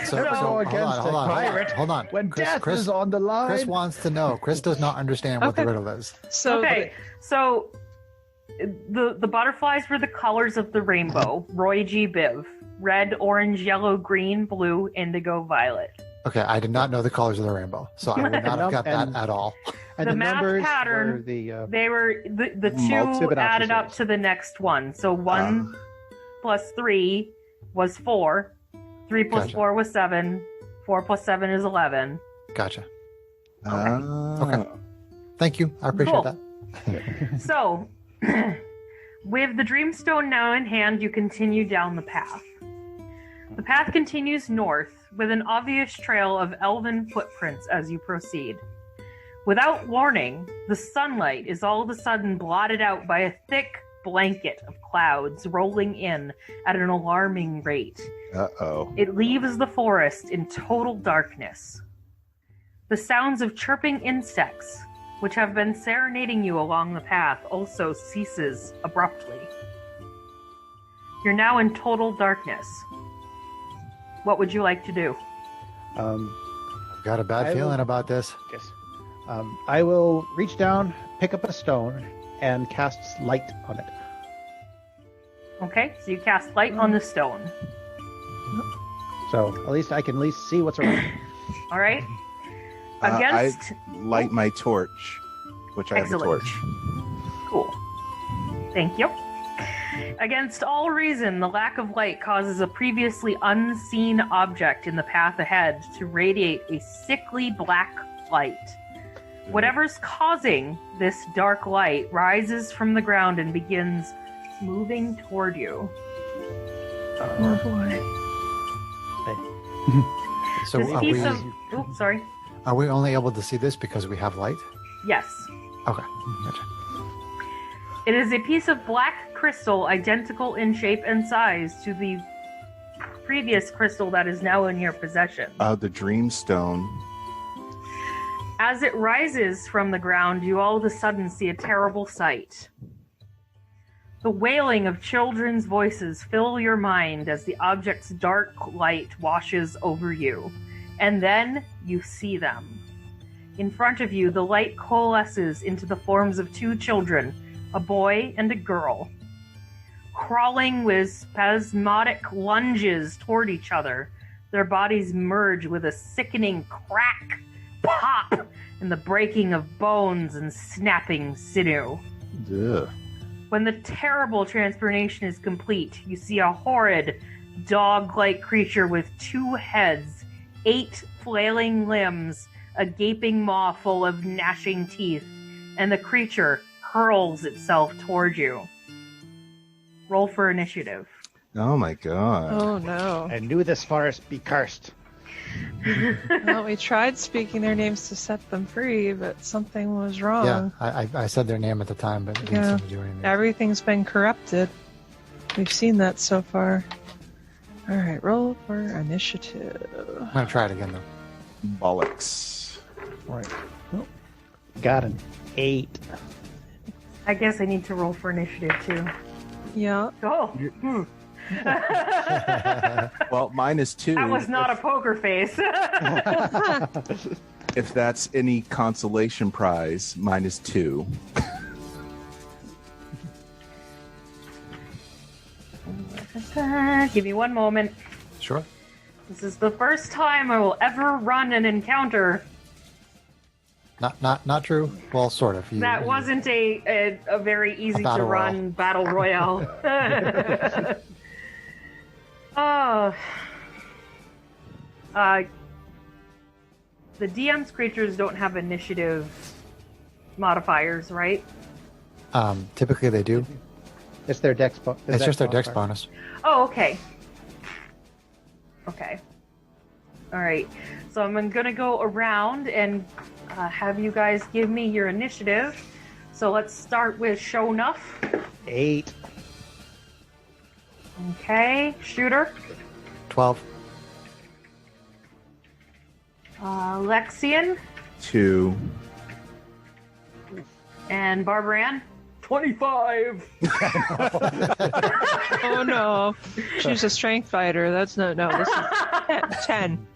So, hold on. When death Chris is on the line. Chris wants to know. Chris does not understand what the riddle is. So Okay, so the butterflies were the colors of the rainbow. Roy G. Biv. Red, orange, yellow, green, blue, indigo, violet. Okay, I did not know the colors of the rainbow, so I would not have got that at all. And The the math numbers pattern, were the They were the 2 Multiple added up opposites. to the next one. So 1 plus 3 was 4. 3 plus Gotcha. 4 was 7. 4 plus 7 is 11. Gotcha. okay. Thank you. I appreciate Cool. that. So, with the Dreamstone now in hand, you continue down the path. The path continues north with an obvious trail of elven footprints as you proceed. Without warning, the sunlight is all of a sudden blotted out by a thick blanket of clouds rolling in at an alarming rate. Uh-oh. It leaves the forest in total darkness. The sounds of chirping insects, which have been serenading you along the path, also ceases abruptly. You're now in total darkness. What would you like to do? Got a bad I feeling will- about this. Yes. I will reach down, pick up a stone, and cast light on it. Okay, so you cast light on the stone. So at least I can see what's around. All right. I Against light my torch, which I have a Excellent. torch. Cool. Thank you. Against all reason, the lack of light causes a previously unseen object in the path ahead to radiate a sickly black light. Whatever's causing this dark light rises from the ground and begins moving toward you. Oh boy. So This are piece we, of... Oops, sorry. are we only able to see this because we have light? Yes. Okay. Gotcha. It is a piece of black crystal identical in shape and size to the previous crystal that is now in your possession. The Dreamstone. As it rises from the ground, you all of a sudden see a terrible sight. The wailing of children's voices fill your mind as the object's dark light washes over you. And then you see them. In front of you, the light coalesces into the forms of two children, a boy and a girl, crawling with spasmodic lunges toward each other. Their bodies merge with a sickening crack, pop, and the breaking of bones and snapping sinew. Ugh. When the terrible transformation is complete, you see a horrid, dog-like creature with 2 heads, 8 flailing limbs, a gaping maw full of gnashing teeth, and the creature hurls itself toward you. Roll for initiative. Oh my god. Oh no. I knew this forest be cursed. Well, we tried speaking their names to set them free, but something was wrong. Yeah, I said their name at the time, but it didn't seem to do anything. Everything's been corrupted. We've seen that so far. All right, roll for initiative. I'm going to try it again, though. Bollocks. All right. Oh, got an 8. I guess I need to roll for initiative, too. Yeah. Oh, Well, mine is 2. that was not a poker face. If that's any consolation prize, mine is 2. Give me one moment. Sure. This is the first time I will ever run an encounter. Not true. Well, sort of. That wasn't a very easy to run battle royale. The DM's creatures don't have initiative modifiers, right? Typically they do. It's their dex bonus. It's just their dex bonus. Oh, okay. Okay. All right. So I'm going to go around and have you guys give me your initiative. So let's start with Show Enough. 8. Okay. Shooter. 12. Lexian. 2. And Barbara 25. Oh no. She's a strength fighter. That's no. This is 10.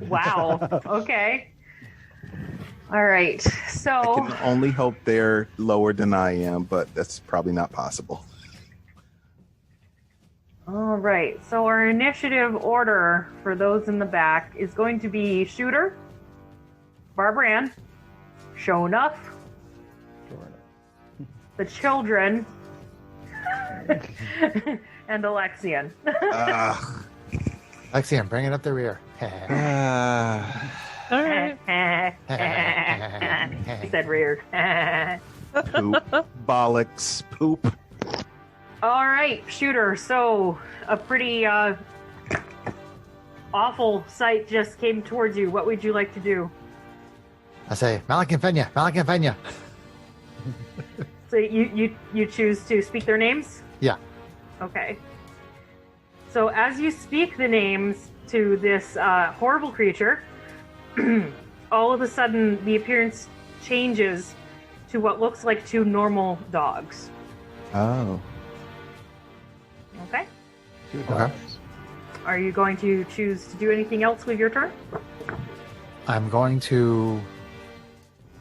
Wow. Okay. All right. I So can only hope they're lower than I am, but that's probably not possible. all right. So our initiative order for those in the back is going to be Shooter, Barbara Show Enough, the children, and Alexian. Lexian, bring it up the rear. All right. He said rear. Poop. Bollocks. Poop. All right, Shooter. So a pretty awful sight just came towards you. What would you like to do? I say, Malik and Fenya, Malik and Fenya. So you choose to speak their names? Yeah. Okay. So as you speak the names to this horrible creature, all of a sudden the appearance changes to what looks like 2 normal dogs. Oh. Okay. 2 Okay. dogs. Are you going to choose to do anything else with your turn? I'm going to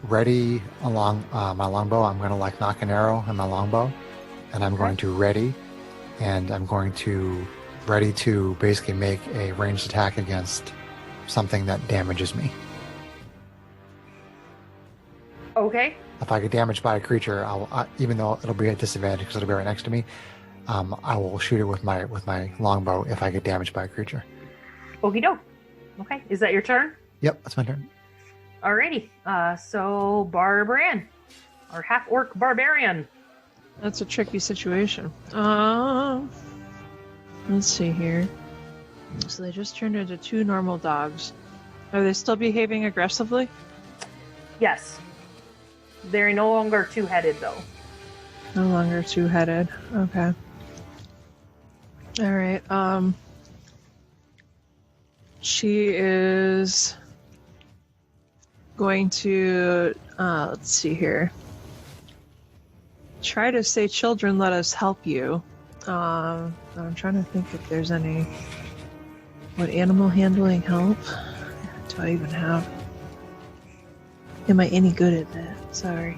ready along my longbow. I'm going to like knock an arrow in my longbow, and I'm going to ready, and I'm going to ready to basically make a ranged attack against something that damages me. Okay. If I get damaged by a creature, even though it'll be at disadvantage because it'll be right next to me, I will shoot it with my longbow if I get damaged by a creature. Okie doke. Okay. Is that your turn? Yep, that's my turn. Alrighty. So Barbarian, or half-orc barbarian. That's a tricky situation. Let's see here. So they just turned into 2 normal dogs. Are they still behaving aggressively? Yes. They're no longer 2-headed, though. No longer 2-headed. Okay. All right. She is going to let's see here. try to say, children, let us help you. I'm trying to think if there's any... Would animal handling help? Do I even have... Am I any good at that? Sorry.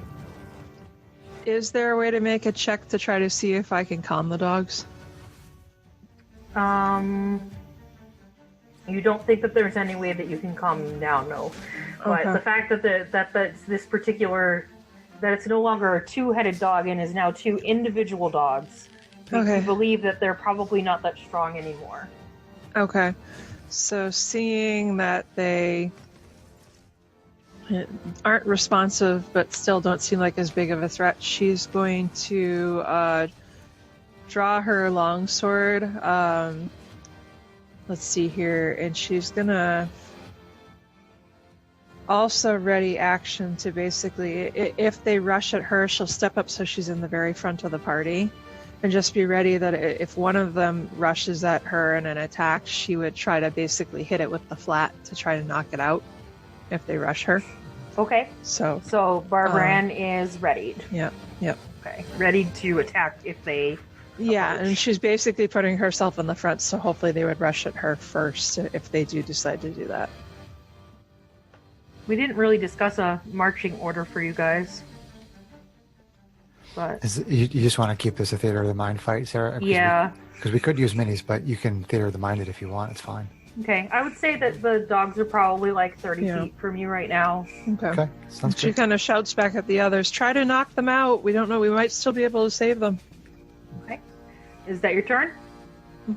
Is there a way to make a check to try to see if I can calm the dogs? You don't think that there's any way that you can calm them down, no. But Okay. the fact that this particular, that it's no longer a two-headed dog and is now two individual dogs, makes Okay. you believe that they're probably not that strong anymore. Okay. So seeing that they aren't responsive but still don't seem like as big of a threat, she's going to draw her longsword. Let's see here. And she's going to also ready action to basically, if they rush at her, she'll step up so she's in the very front of the party. And just be ready that if one of them rushes at her in an attack, she would try to basically hit it with the flat to try to knock it out if they rush her. Okay. So Barbara is readied. Yep. Okay. Ready to attack if they... Yeah, approach. and she's basically putting herself in the front, so hopefully they would rush at her first if they do decide to do that. We didn't really discuss a marching order for you guys. But You just want to keep this a theater of the mind fight, Sarah? yeah. Because we could use minis, but you can theater of the mind it if you want. It's fine. Okay. I would say that the dogs are probably like 30 Yeah. feet from you right now. Okay, sounds She good. kind of shouts back at the others, try to knock them out. We don't know. We might still be able to save them. Okay. Is that your turn? All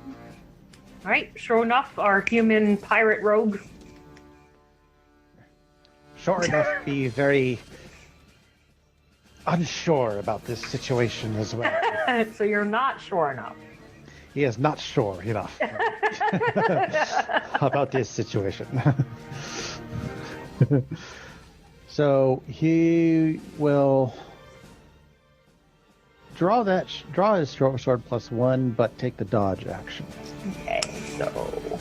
right. Sure enough, our human pirate rogue. Sure enough, be very unsure about this situation as well. So you're not sure enough. He is not sure enough about this situation. So he will draw his short sword +1, but take the dodge action. Okay. So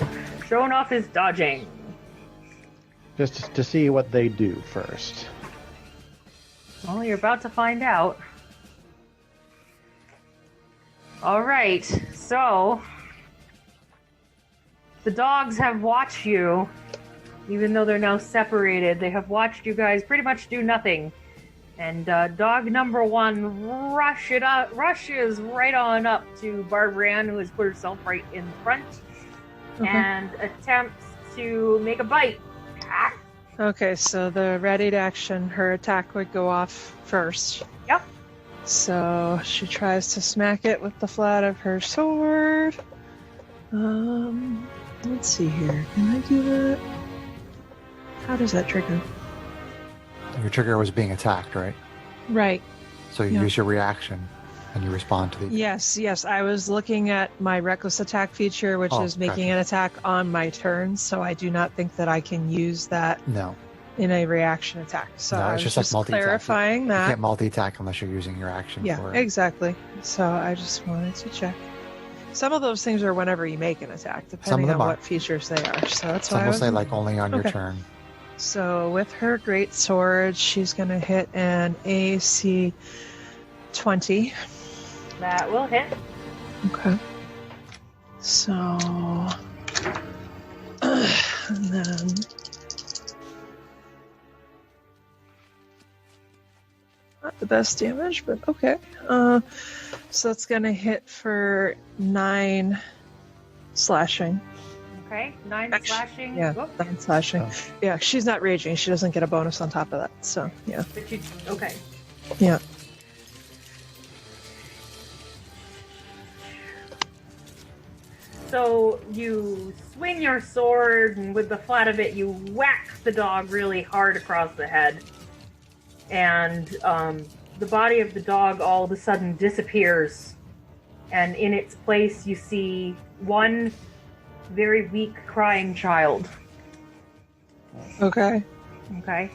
sure enough is dodging. Just to see what they do first. Well, you're about to find out. All right, so the dogs have watched you, even though they're now separated. They have watched you guys pretty much do nothing. And dog number 1 rushes right on up to Barbara, who has put herself right in front, and attempts to make a bite. Ah. Okay, so the readied action, her attack would go off first. Yep. So she tries to smack it with the flat of her sword. Let's see here. Can I do that? How does that trigger? Your trigger was being attacked, right? Right. So you Yeah. use your reaction and you respond to the... Yes. I was looking at my reckless attack feature, which is making gotcha. an attack on my turn, so I do not think that I can use that No. in a reaction attack. So No, I it's was just like multi-attack. clarifying You that. can't multi-attack unless you're using your action Yeah, for it. exactly. So I just wanted to check. Some of those things are whenever you make an attack, depending them on are. what features they are. So that's Some why I will was... say like only on your Okay. turn. So with her great sword, she's going to hit an AC 20. That will hit. Okay. So... and then... Not the best damage, but okay. So it's going to hit for 9 slashing. Okay, 9 Actually, slashing. Yeah, Oh, 9 slashing. Oh. Yeah, she's not raging. She doesn't get a bonus on top of that. So, yeah. but you, okay. Yeah. So you swing your sword, and with the flat of it, you whack the dog really hard across the head. And the body of the dog all of a sudden disappears. And in its place, you see one very weak, crying child. Okay. Okay?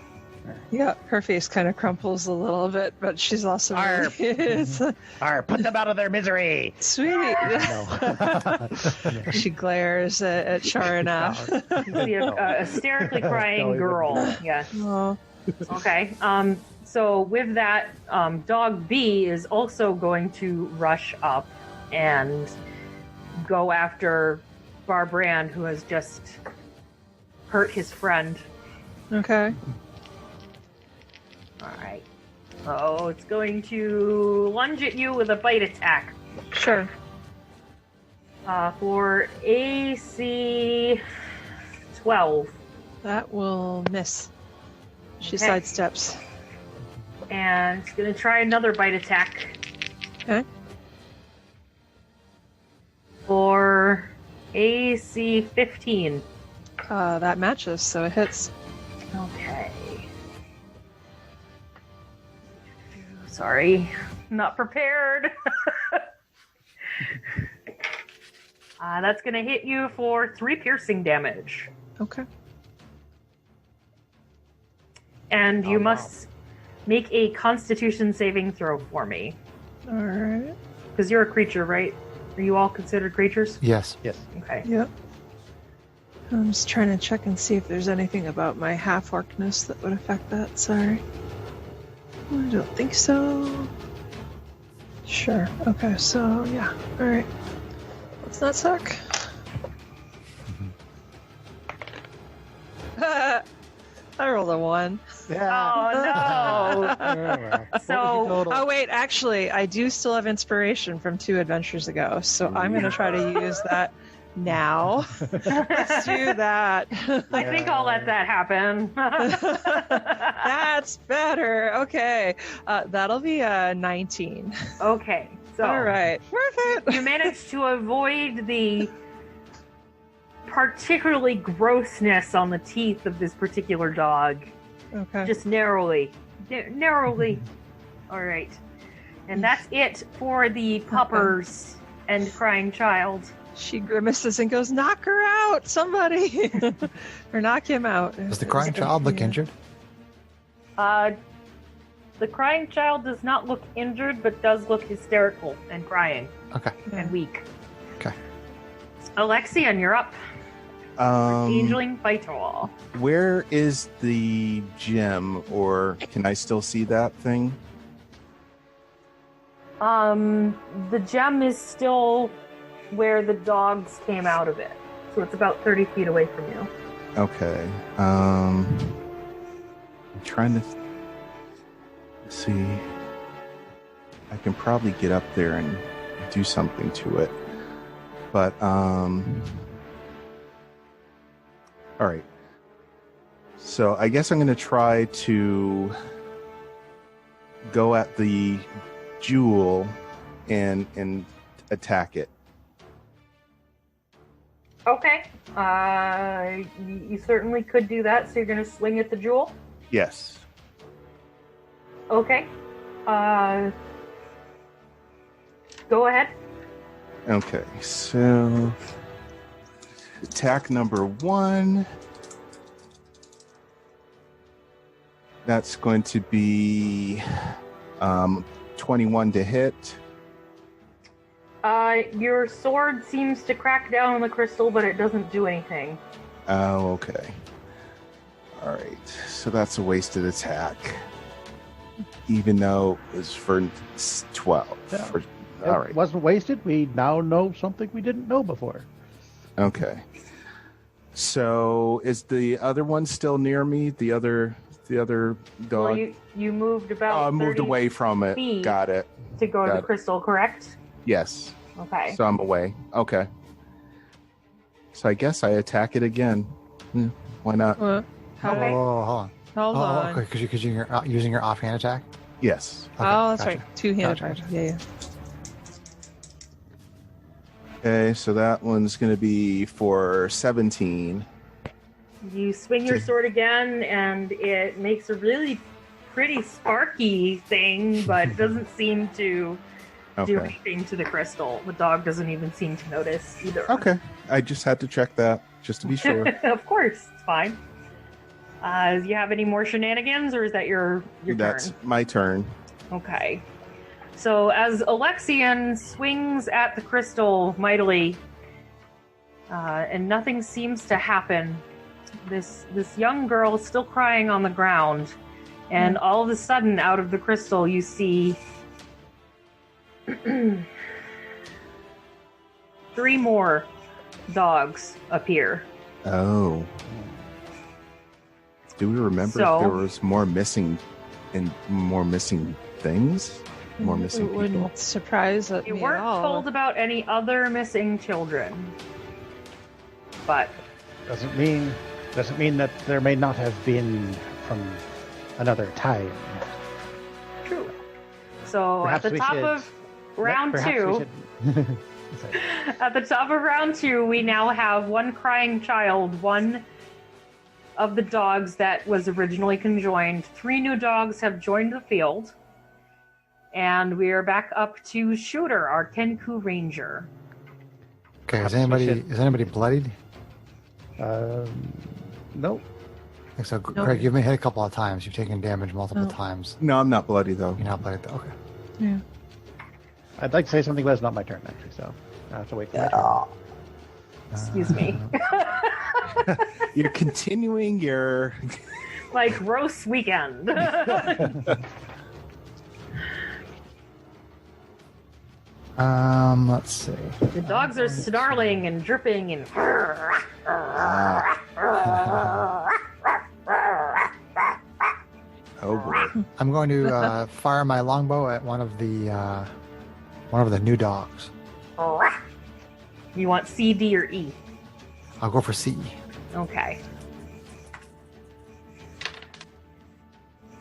Yeah, her face kind of crumples a little bit, but she's also Arr. it's Arr, put them out of their misery! sweet. No. She glares at Sharanath. You see a hysterically crying No, he girl. wouldn't. Yeah. Oh, Okay. So with that, Dog B is also going to rush up and go after Barbrand, who has just hurt his friend. Okay. All right. So it's going to lunge at you with a bite attack. Sure. For AC 12. That will miss. She Okay. sidesteps. And it's going to try another bite attack. Okay. For AC 15. That matches, so it hits. Okay. Sorry, not prepared. That's going to hit you for 3 piercing damage. Okay. And you must make a Constitution saving throw for me. All right. Because you're a creature, right? Are you all considered creatures? Yes. Yes. Okay. Yep. I'm just trying to check and see if there's anything about my half-orcness that would affect that. Sorry. I don't think so. Sure. Okay, so yeah. Alright. Let's not suck. I rolled a 1. Yeah. Oh, no. So- Oh, wait, actually, I do still have inspiration from 2 adventures ago, so I'm going to try to use that now. Let's do that. I think I'll let that happen. That's better. Okay. That'll be a 19. Okay. So All right. Perfect. you managed to avoid the particularly grossness on the teeth of this particular dog. Okay. Just narrowly. Narrowly. All right. And that's it for the puppers and crying child. She grimaces and goes, knock her out, somebody. Or knock him out. Does the crying child look injured? The crying child does not look injured, but does look hysterical and crying Okay. and weak. Okay. Alexian, you're up. Changeling Vital. Where is the gem, or can I still see that thing? The gem is still where the dogs came out of it. So it's about 30 feet away from you. Okay. I'm trying to see. I can probably get up there and do something to it. But, all right. So I guess I'm going to try to go at the jewel and attack it. Okay. You certainly could do that. So you're going to swing at the jewel? Yes. Okay. Go ahead. Okay, so attack number 1. That's going to be 21 to hit. Your sword seems to crack down on the crystal, but it doesn't do anything. Oh, okay. All right, so that's a wasted attack. Even though it was for 12. Yeah. All It right. wasn't wasted. We now know something we didn't know before. Okay. So is the other one still near me? The other dog? Well, you moved about Oh, I moved 30 away from it. feet Got it. to go to Got the it. crystal, correct? Yes. Okay. So I'm away. Okay. So I guess I attack it again. Why not? What? How Okay. Oh, hold on. Hold on. Because you're using your offhand attack? Yes. Okay, Oh, that's gotcha. right. Two-handed Gotcha. attack. Yeah. Okay, so that one's going to be for 17. You swing your sword again, and it makes a really pretty sparky thing, but it doesn't seem to do Okay. anything to the crystal. The dog doesn't even seem to notice either. Okay. I just had to check that just to be sure. Of course, it's fine. Do you have any more shenanigans, or is that your That's turn? my turn. Okay. So as Alexian swings at the crystal mightily, and nothing seems to happen, this young girl is still crying on the ground, And all of a sudden, out of the crystal, you see 3 more dogs appear. Oh. Do we remember if there was more missing things? More missing It wouldn't people? surprise me You at weren't all. told about any other missing children. But Doesn't mean that there may not have been from another time. true. So Perhaps at the we top should- of round Perhaps we 2, should- Sorry. at the top of round 2, we now have one crying child, one of the dogs that was originally conjoined. 3 new dogs have joined the field. And we are back up to Shooter, our Kenku Ranger. Okay, is Perhaps we anybody bloodied? Nope. I think so. Craig, you've been hit a couple of times. You've taken damage multiple times. No, I'm not bloody though. You're not bloodied though. Okay. Yeah. I'd like to say something, but it's not my turn actually, so I have to wait for my turn. Excuse me. You're continuing your. Like roast weekend. Let's see. The dogs are snarling and dripping and. Oh boy. I'm going to fire my longbow at one of the new dogs. You want C, D, or E? I'll go for C. Okay.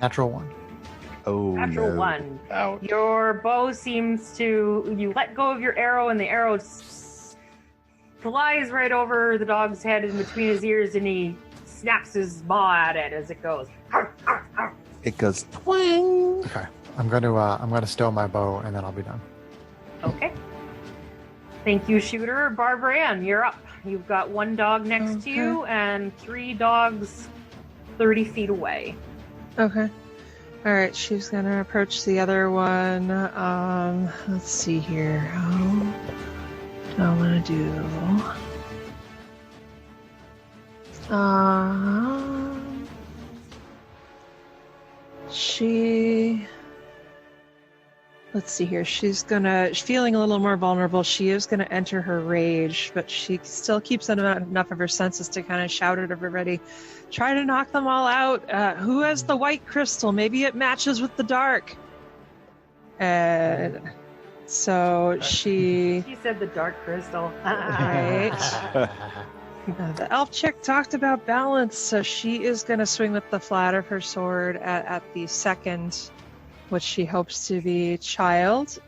Natural 1. Oh Natural no. 1. Ouch. Your bow seems to. You let go of your arrow, and the arrow flies right over the dog's head in between his ears, and he snaps his maw at it as it goes. It goes twang. Okay. I'm going to stow my bow and then I'll be done. Okay. Thank you, Shooter. Barbara, you're up. You've got 1 dog next to you and 3 dogs 30 feet away. Okay. All right, she's gonna approach the other one. Let's see here. How do I want to do? Let's see here. She's feeling a little more vulnerable. She is gonna enter her rage, but she still keeps enough of her senses to kind of shout at everybody. Try to knock them all out. Who has the white crystal? Maybe it matches with the dark. And so she... She said the dark crystal. Right. The elf chick talked about balance, so she is going to swing with the flat of her sword at the second, which she hopes to be child.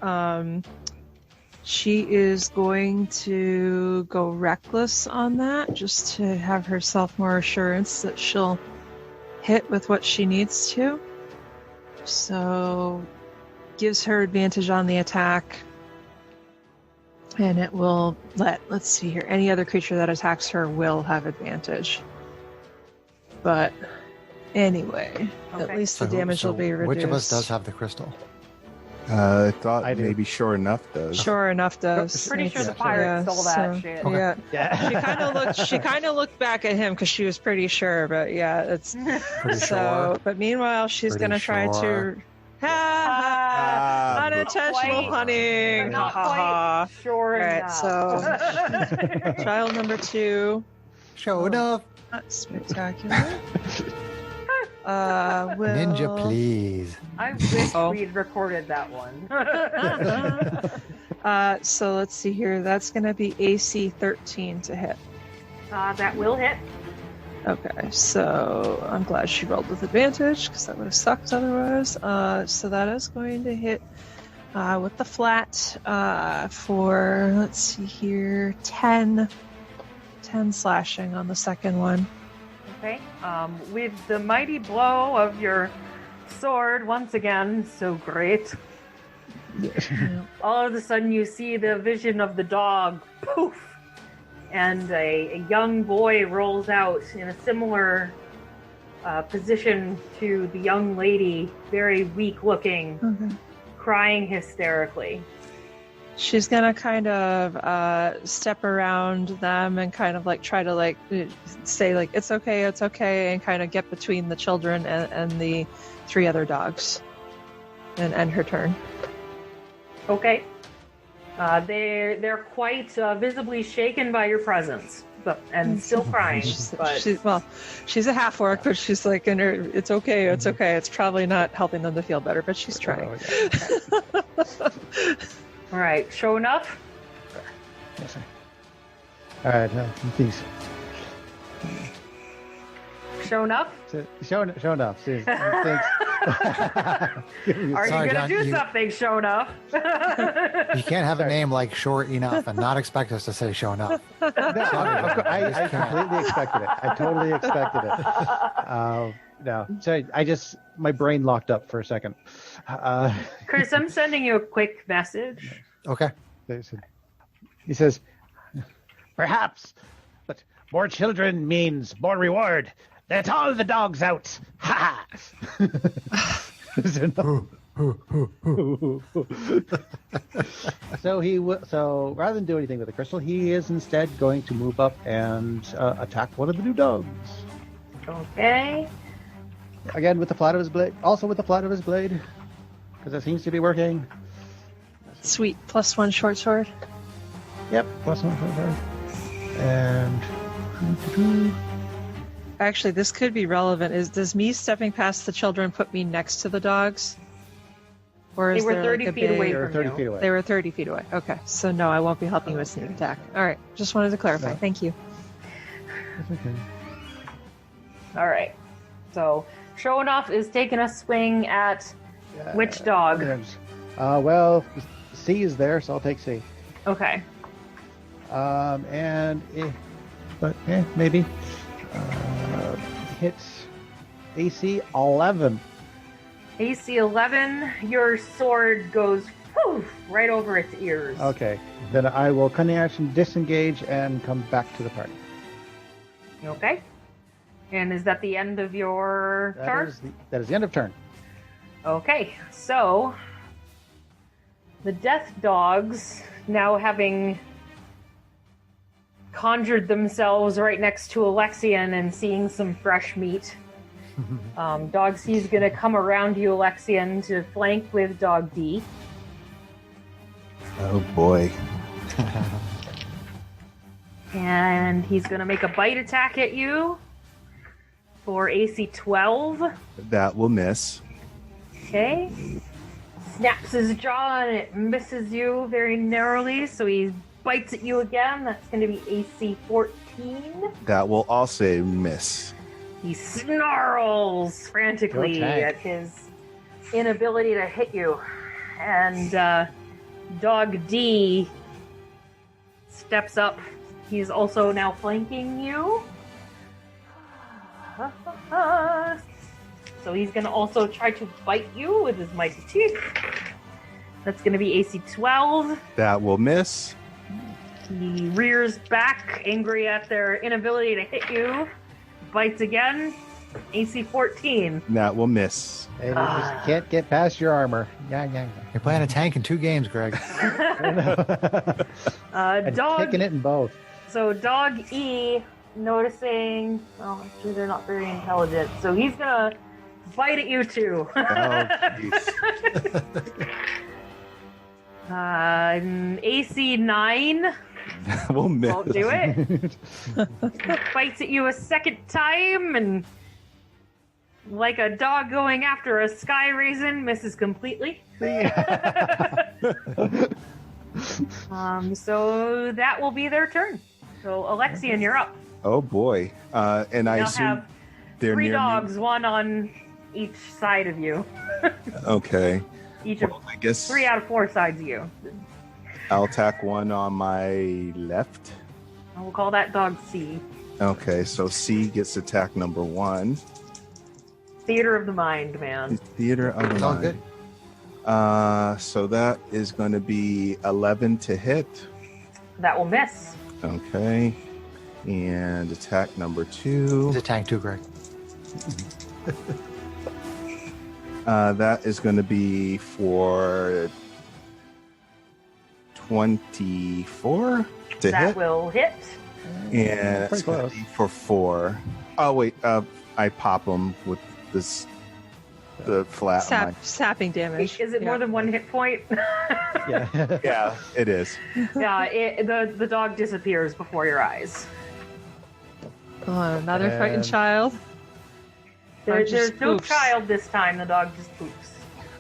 She is going to go reckless on that, just to have herself more assurance that she'll hit with what she needs to. So, gives her advantage on the attack. And it will let's see here, any other creature that attacks her will have advantage. But, anyway, at least the damage will be reduced. Which of us does have the crystal? I thought I do. maybe Sure Enough does. Sure enough does. Pretty sure the Yeah, pirate stole that so- shit. Okay. Yeah. Yeah. She kind of looked back at him because she was pretty sure, but yeah, it's Pretty so. sure. But meanwhile, she's Pretty gonna try sure. to. Ha, Ah, unintentional quite- hunting. Not Ha ha quite sure Alright, enough. ha. Child number 2. Show enough. Not spectacular. Will... Ninja, please. I wish Oh. we'd recorded that one. So let's see here. That's gonna be AC 13 to hit. That will hit. Okay, so I'm glad she rolled with advantage because that would have sucked otherwise. So that is going to hit with the flat for, let's see here, 10 slashing on the second one. Okay. With the mighty blow of your sword, once again, so great. All of a sudden, you see the vision of the dog. Poof! And a young boy rolls out in a similar position to the young lady, very weak looking, Okay. crying hysterically. She's gonna kind of step around them and kind of like try to like say like it's okay, and kind of get between the children and the 3 other dogs, and end her turn. Okay. They're quite visibly shaken by your presence, and still crying. She's a half orc, but she's like in her. It's okay. It's probably not helping them to feel better, but she's trying. All right, show enough. Yes, sir. All right, please. Show enough. Show enough. Thanks. Are you gonna do something? Show enough. You can't have a name like Short Enough and not expect us to say show enough. No, I completely expected it. I totally expected it. No, so my brain locked up for a second. Chris, I'm sending you a quick message. Okay. He says, perhaps, but more children means more reward. Let all the dogs out. Ha ha. So rather than do anything with the crystal, he is instead going to move up and attack one of the new dogs. Okay. Again with the flat of his blade. Also with the flat of his blade, because it seems to be working. Sweet. +1 short sword. Yep. +1 short sword. And actually, this could be relevant. Does me stepping past the children put me next to the dogs? Or is they were there 30 like feet away from 30 you. feet away. They were 30 feet away. Okay. So no, I won't be helping you with sneak attack. All right. Just wanted to clarify. No. Thank you. That's okay. All right. So, show enough is taking a swing at which dog? Well, C is there, so I'll take C. Okay. Maybe. Hits AC 11. AC 11, your sword goes poof, right over its ears. Okay. Then I will cunning action disengage and come back to the party. Okay. And is that the end of your turn? That is the end of turn. Okay, so the death dogs, now having conjured themselves right next to Alexian and seeing some fresh meat, Dog C is going to come around you, Alexian, to flank with Dog D. Oh boy. And he's going to make a bite attack at you for AC 12. That will miss. Okay. Snaps his jaw and it misses you very narrowly, so he bites at you again. That's going to be AC 14. That will also miss. He snarls frantically at his inability to hit you. And Dog D steps up. He's also now flanking you. So he's going to also try to bite you with his mighty teeth. That's going to be AC 12. That will miss. He rears back, angry at their inability to hit you. Bites again. AC 14. That will miss. And you just can't get past your armor. Yeah. You're playing a tank in 2 games, Greg. Dog. Taking it in both. So Dog E, noticing. Oh, actually, they're not very intelligent. So he's gonna bite at you too. AC 9. That will miss. Won't do it. Bites at you a second time, and like a dog going after a sky raisin, misses completely. So that will be their turn. So Alexian, you're up. Oh boy. And I assume have they're 3 near dogs, me. one on each side of you. Okay. Each Well, of I guess 3 out of 4 sides of you. I'll attack one on my left. And we'll call that dog C. Okay, so C gets attack number 1. Theater of the mind, man. Theater of the It's all mind. good. So that is going to be 11 to hit. That will miss. Okay. And attack number 2. He's a tank too, Greg. That is going to be for 24 to That hit. will hit. And Pretty it's gonna close. be for 4. Oh wait, I pop him with this the flat. on Sapping damage. Is it more than one hit point? Yeah. yeah, it is. Yeah, the dog disappears before your eyes. Oh, another fighting And- child. There's just no poops. child this time. The dog just poops.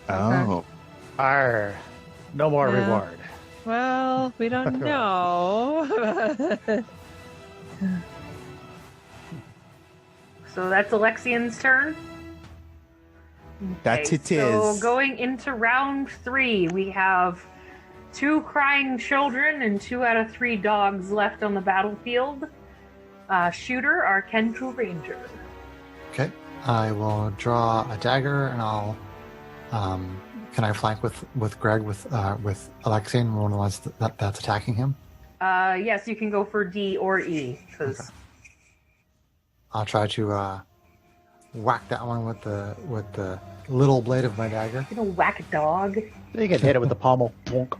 Oh, Arr. No more Yeah. reward. Well, we don't know. So that's Alexian's turn. that it So is. going into round 3, we have 2 crying children and 2 out of 3 dogs left on the battlefield. Shooter, our Kenku Ranger. Okay. I will draw a dagger, and I'll. Can I flank with Greg with Alexian, one of the ones that's attacking him? Yes, you can go for D or E. Because I'll try to whack that one with the little blade of my dagger. you know, whack a dog. You can hit it with the pommel. Bonk.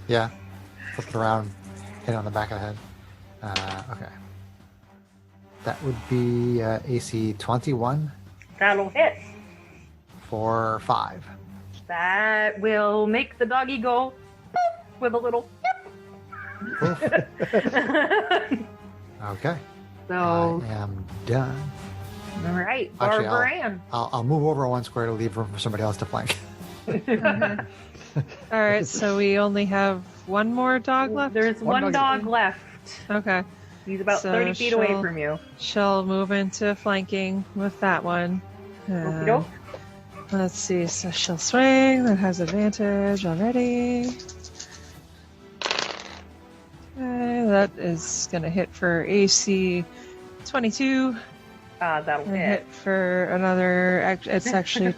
Yeah. Flip it around, hit it on the back of the head. Okay. That would be AC 21 That'll hit. for 5. That will make the doggy go boop, with a little. Okay. So, I am done. all right, Actually, Barbara I'll move over one square to leave room for somebody else to flank. Ann. All right, so we only have one more dog left. There's One one dog- dog left. Okay, He's about So 30 feet away she'll- from you. she'll move into flanking with that one. Okey-doke. Let's see. So she'll swing. That has advantage already. Okay, that is going to hit for AC 22. That'll And hit. hit for another. It's actually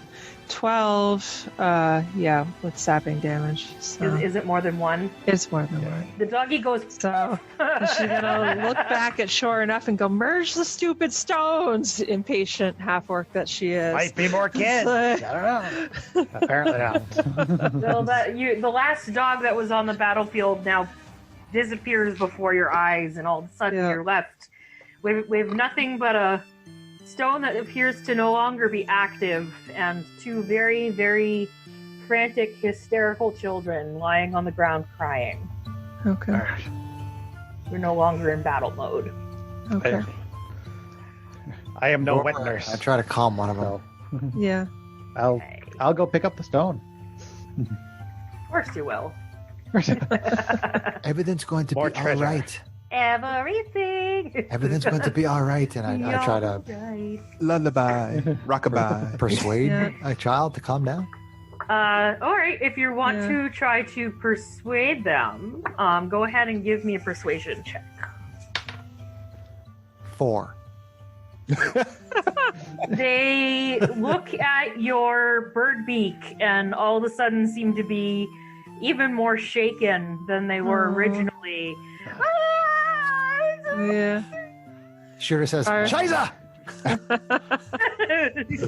12. Yeah, with sapping damage. So Is it more than one? it's more than one. The doggy goes. So she's gonna look back at Sure Enough and go, "Merge the stupid stones!" Impatient half orc that she is. Might be more kids. I don't know. Apparently not. So the last dog that was on the battlefield now disappears before your eyes, and all of a sudden Yeah. you're left with nothing but a stone that appears to no longer be active, and 2 very, very frantic, hysterical children lying on the ground crying. Okay. We're no longer in battle mode. Okay. I am no Or wet nurse. I try to calm one of them. So Yeah. I'll go pick up the stone. Of course you will. Everything's going to More be all treasure. right. Everything. Everything's going to be all right. And I try to Right. Lullaby, rockabye. persuade Yeah. a child to calm down. All right. If you want Yeah. to try to persuade them, go ahead and give me a persuasion check. 4. They look at your bird beak and all of a sudden seem to be even more shaken than they were Aw. originally. Yeah. Shooter says, Are- Shiza!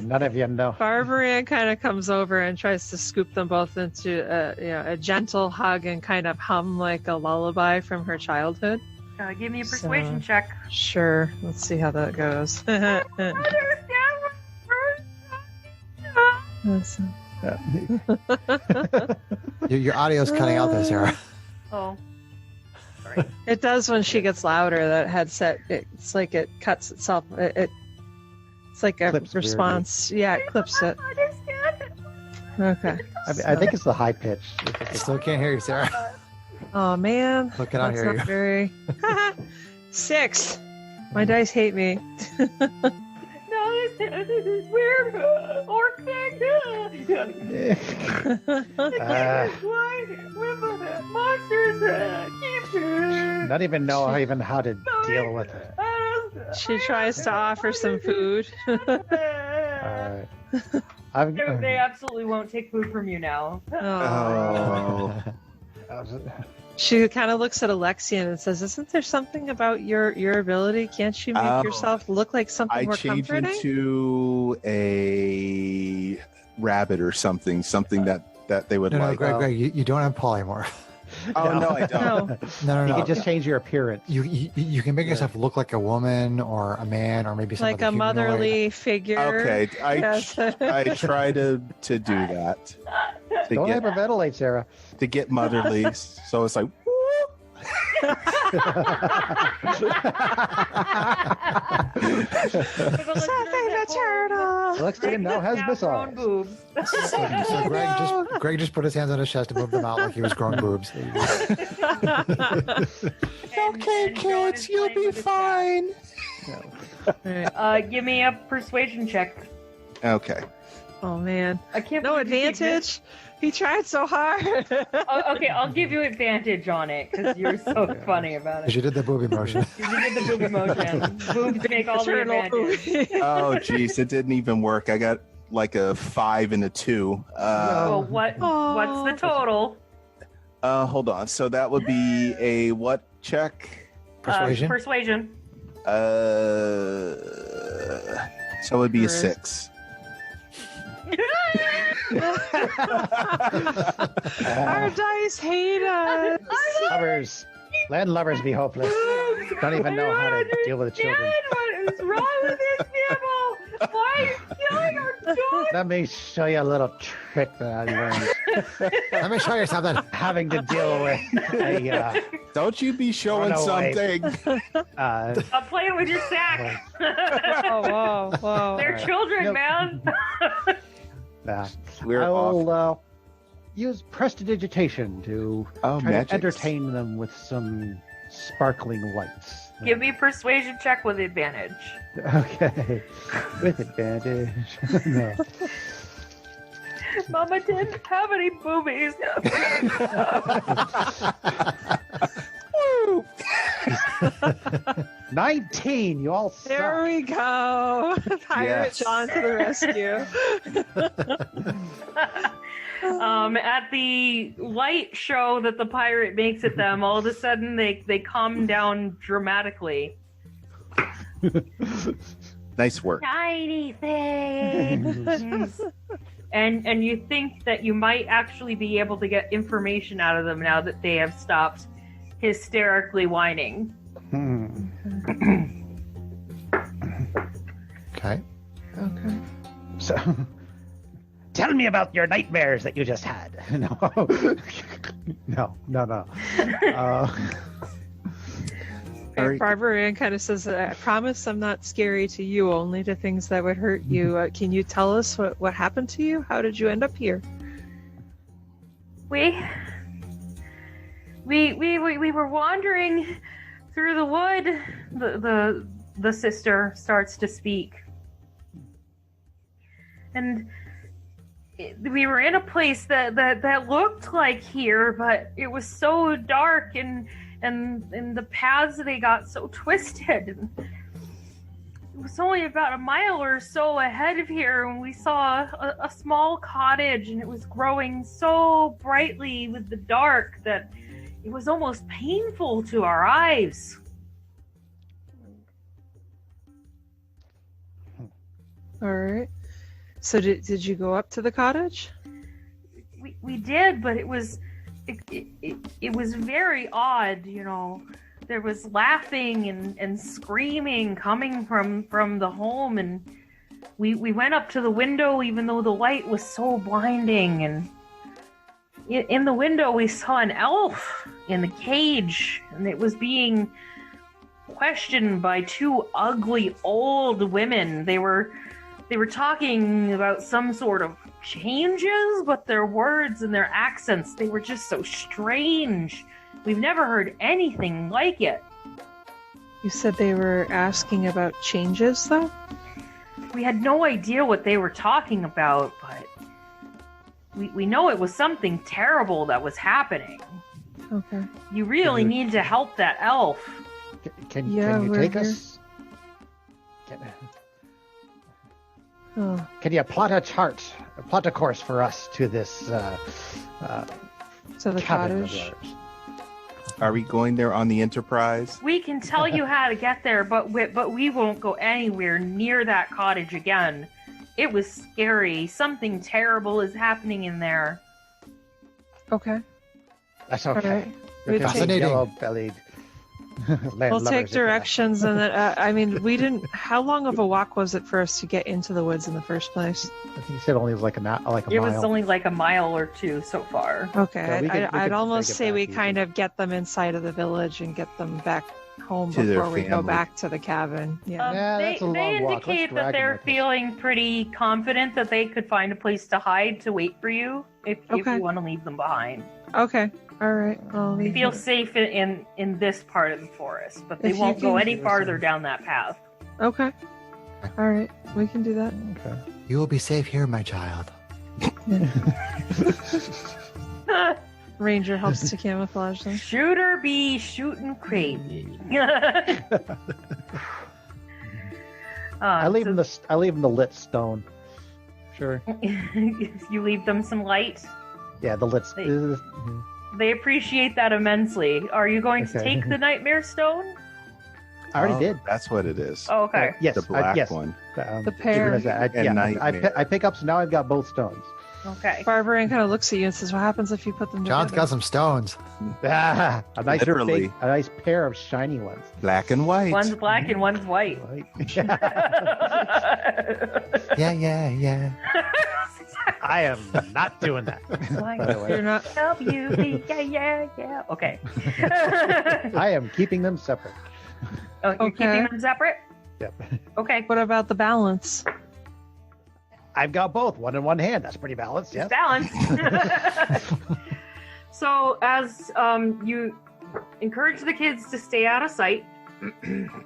None of you know. Barbarian kind of comes over and tries to scoop them both into a gentle hug and kind of hum like a lullaby from her childhood. Give me a persuasion So- check. Sure. Let's see how that goes. That's- Your audio's cutting out there, Sarah. Oh, It does when she gets louder. That headset, it's like it cuts itself. It's like a Clips response. Yeah, it clips it. Okay. I think it's the high pitch. Still can't hear you, Sarah. Oh man, Look at out that's here. not very. 6. My dice hate me. No, this is weird. Orc thing. Why with the monsters keep Not even know how to deal with it. She tries to offer some food. Alright. I'm, They absolutely won't take food from you now. Oh. Oh, She kind of looks at Alexian and says, "Isn't there something about your ability? Can't you make Oh. yourself look like something I more changed comforting?" into a rabbit or something that that they would like. Greg, you don't have polymorph. Oh no, I don't. No. You can just change your appearance. You can make yourself look like a woman or a man or maybe some like other a motherly figure. Okay, Yes. I try to do that. Don't hyperventilate, Sarah. To get motherly, so it's like. Something the turtle. Alexian now has missiles. boobs. So Greg just put his hands on his chest to move them out like he was growing boobs. Okay, kids, you'll be fine. Give me a persuasion check. Okay. Oh man. I can't. No believe you keep advantage. He tried so hard. Okay, I'll give you advantage on it because you're so funny about it. You did the booby motion. You did the boob emotion. Boobs make all the advantage. Oh, geez, it didn't even work. I got like a 5 and a 2. Well, what's the total? Hold on. So that would be a what check? Persuasion. Persuasion. So it would be a 6. Our dice hate us. Lovers. Land lovers be hopeless. Don't even know how to deal with children. What is wrong with these people? Why are you killing our daughter? Let me show you a little trick that I learned. Let me show you something. Having to deal with a, Don't you be showing Run away. something. I'm playing with your sack. Oh, whoa. They're children, Nope. man. We're I off. will use prestidigitation to try magic. to entertain them with some sparkling lights. Give me a persuasion check with advantage. Okay. With advantage. No. Mama didn't have any boobies. 19, you all suck. There we go. Pirate Yes. John to the rescue. At the light show that the pirate makes at them, all of a sudden they calm down dramatically. Nice work. Tiny things. And you think that you might actually be able to get information out of them now that they have stopped hysterically whining. Okay. Okay. So, tell me about your nightmares that you just had. No. No. Barbarian kind of says, I promise I'm not scary to you, only to things that would hurt you. Can you tell us what happened to you? How did you end up here? We were wandering through the wood. The sister starts to speak. And we were in a place that looked like here, but it was so dark and the paths, they got so twisted. And it was only about a mile or so ahead of here when we saw a small cottage, and it was growing so brightly with the dark that it was almost painful to our eyes. All right. So did you go up to the cottage? We did, but it was very odd, you know. There was laughing and screaming coming from the home, and we went up to the window even though the light was so blinding, and in the window we saw an elf in the cage, and it was being questioned by two ugly old women. They were talking about some sort of changes, but their words and their accents, they were just so strange. We've never heard anything like it. You said they were asking about changes, though? We had no idea what they were talking about, but we know it was something terrible that was happening. Okay. You really need to help that elf. Can Yeah, you we're take here. us? Oh. Can you plot a course for us to this So the cabin of cottage. yours? Are we going there on the Enterprise? We can tell you how to get there, but we won't go anywhere near that cottage again. It was scary. Something terrible is happening in there. Okay. That's All okay. right. There can be Fascinating. yellow-bellied We'll lovers take if directions, and then, I mean, we didn't. How long of a walk was it for us to get into the woods in the first place? I think you said only was like a It was mile. only like a mile or two so far. Okay, Yeah, we could I'd take almost it say back we easy. kind of get them inside of the village and get them back home To their before we go family. back to the cabin. Yeah. Yeah, they that's a long they walk. Let's indicate drag that 'em they're with us. feeling pretty confident that they could find a place to hide to wait for you if Okay. you want to leave them behind. Okay. All right. I'll They leave feel it. safe in this part of the forest, but they If you won't go can- any farther down that path. Okay. All right. We can do that. Okay. You will be safe here, my child. Ranger helps to camouflage them. Shooter be shooting crazy. I leave them the lit stone. Sure. You leave them some light. Yeah, the lit. They appreciate that immensely. Are you going to Okay. take the nightmare stone? I already Oh, did. That's what it is. Oh, okay. Yes, The black yes. one. The pair. And nightmare. I pick up. So now I've got both stones. Okay. Barbarian kind of looks at you and says, "What happens if you put them John's together?" got some stones. A nice Literally. a nice pair of shiny ones. Black and white. One's black and one's white. Right? Yeah. I am not doing that. Like, By the way. You're not. help you be, yeah. Okay. I am keeping them separate. Oh, you're Okay. keeping them separate? Yep. Okay. What about the balance? I've got both, one in one hand. That's pretty balanced. Yes. Balance. So as you encourage the kids to stay out of sight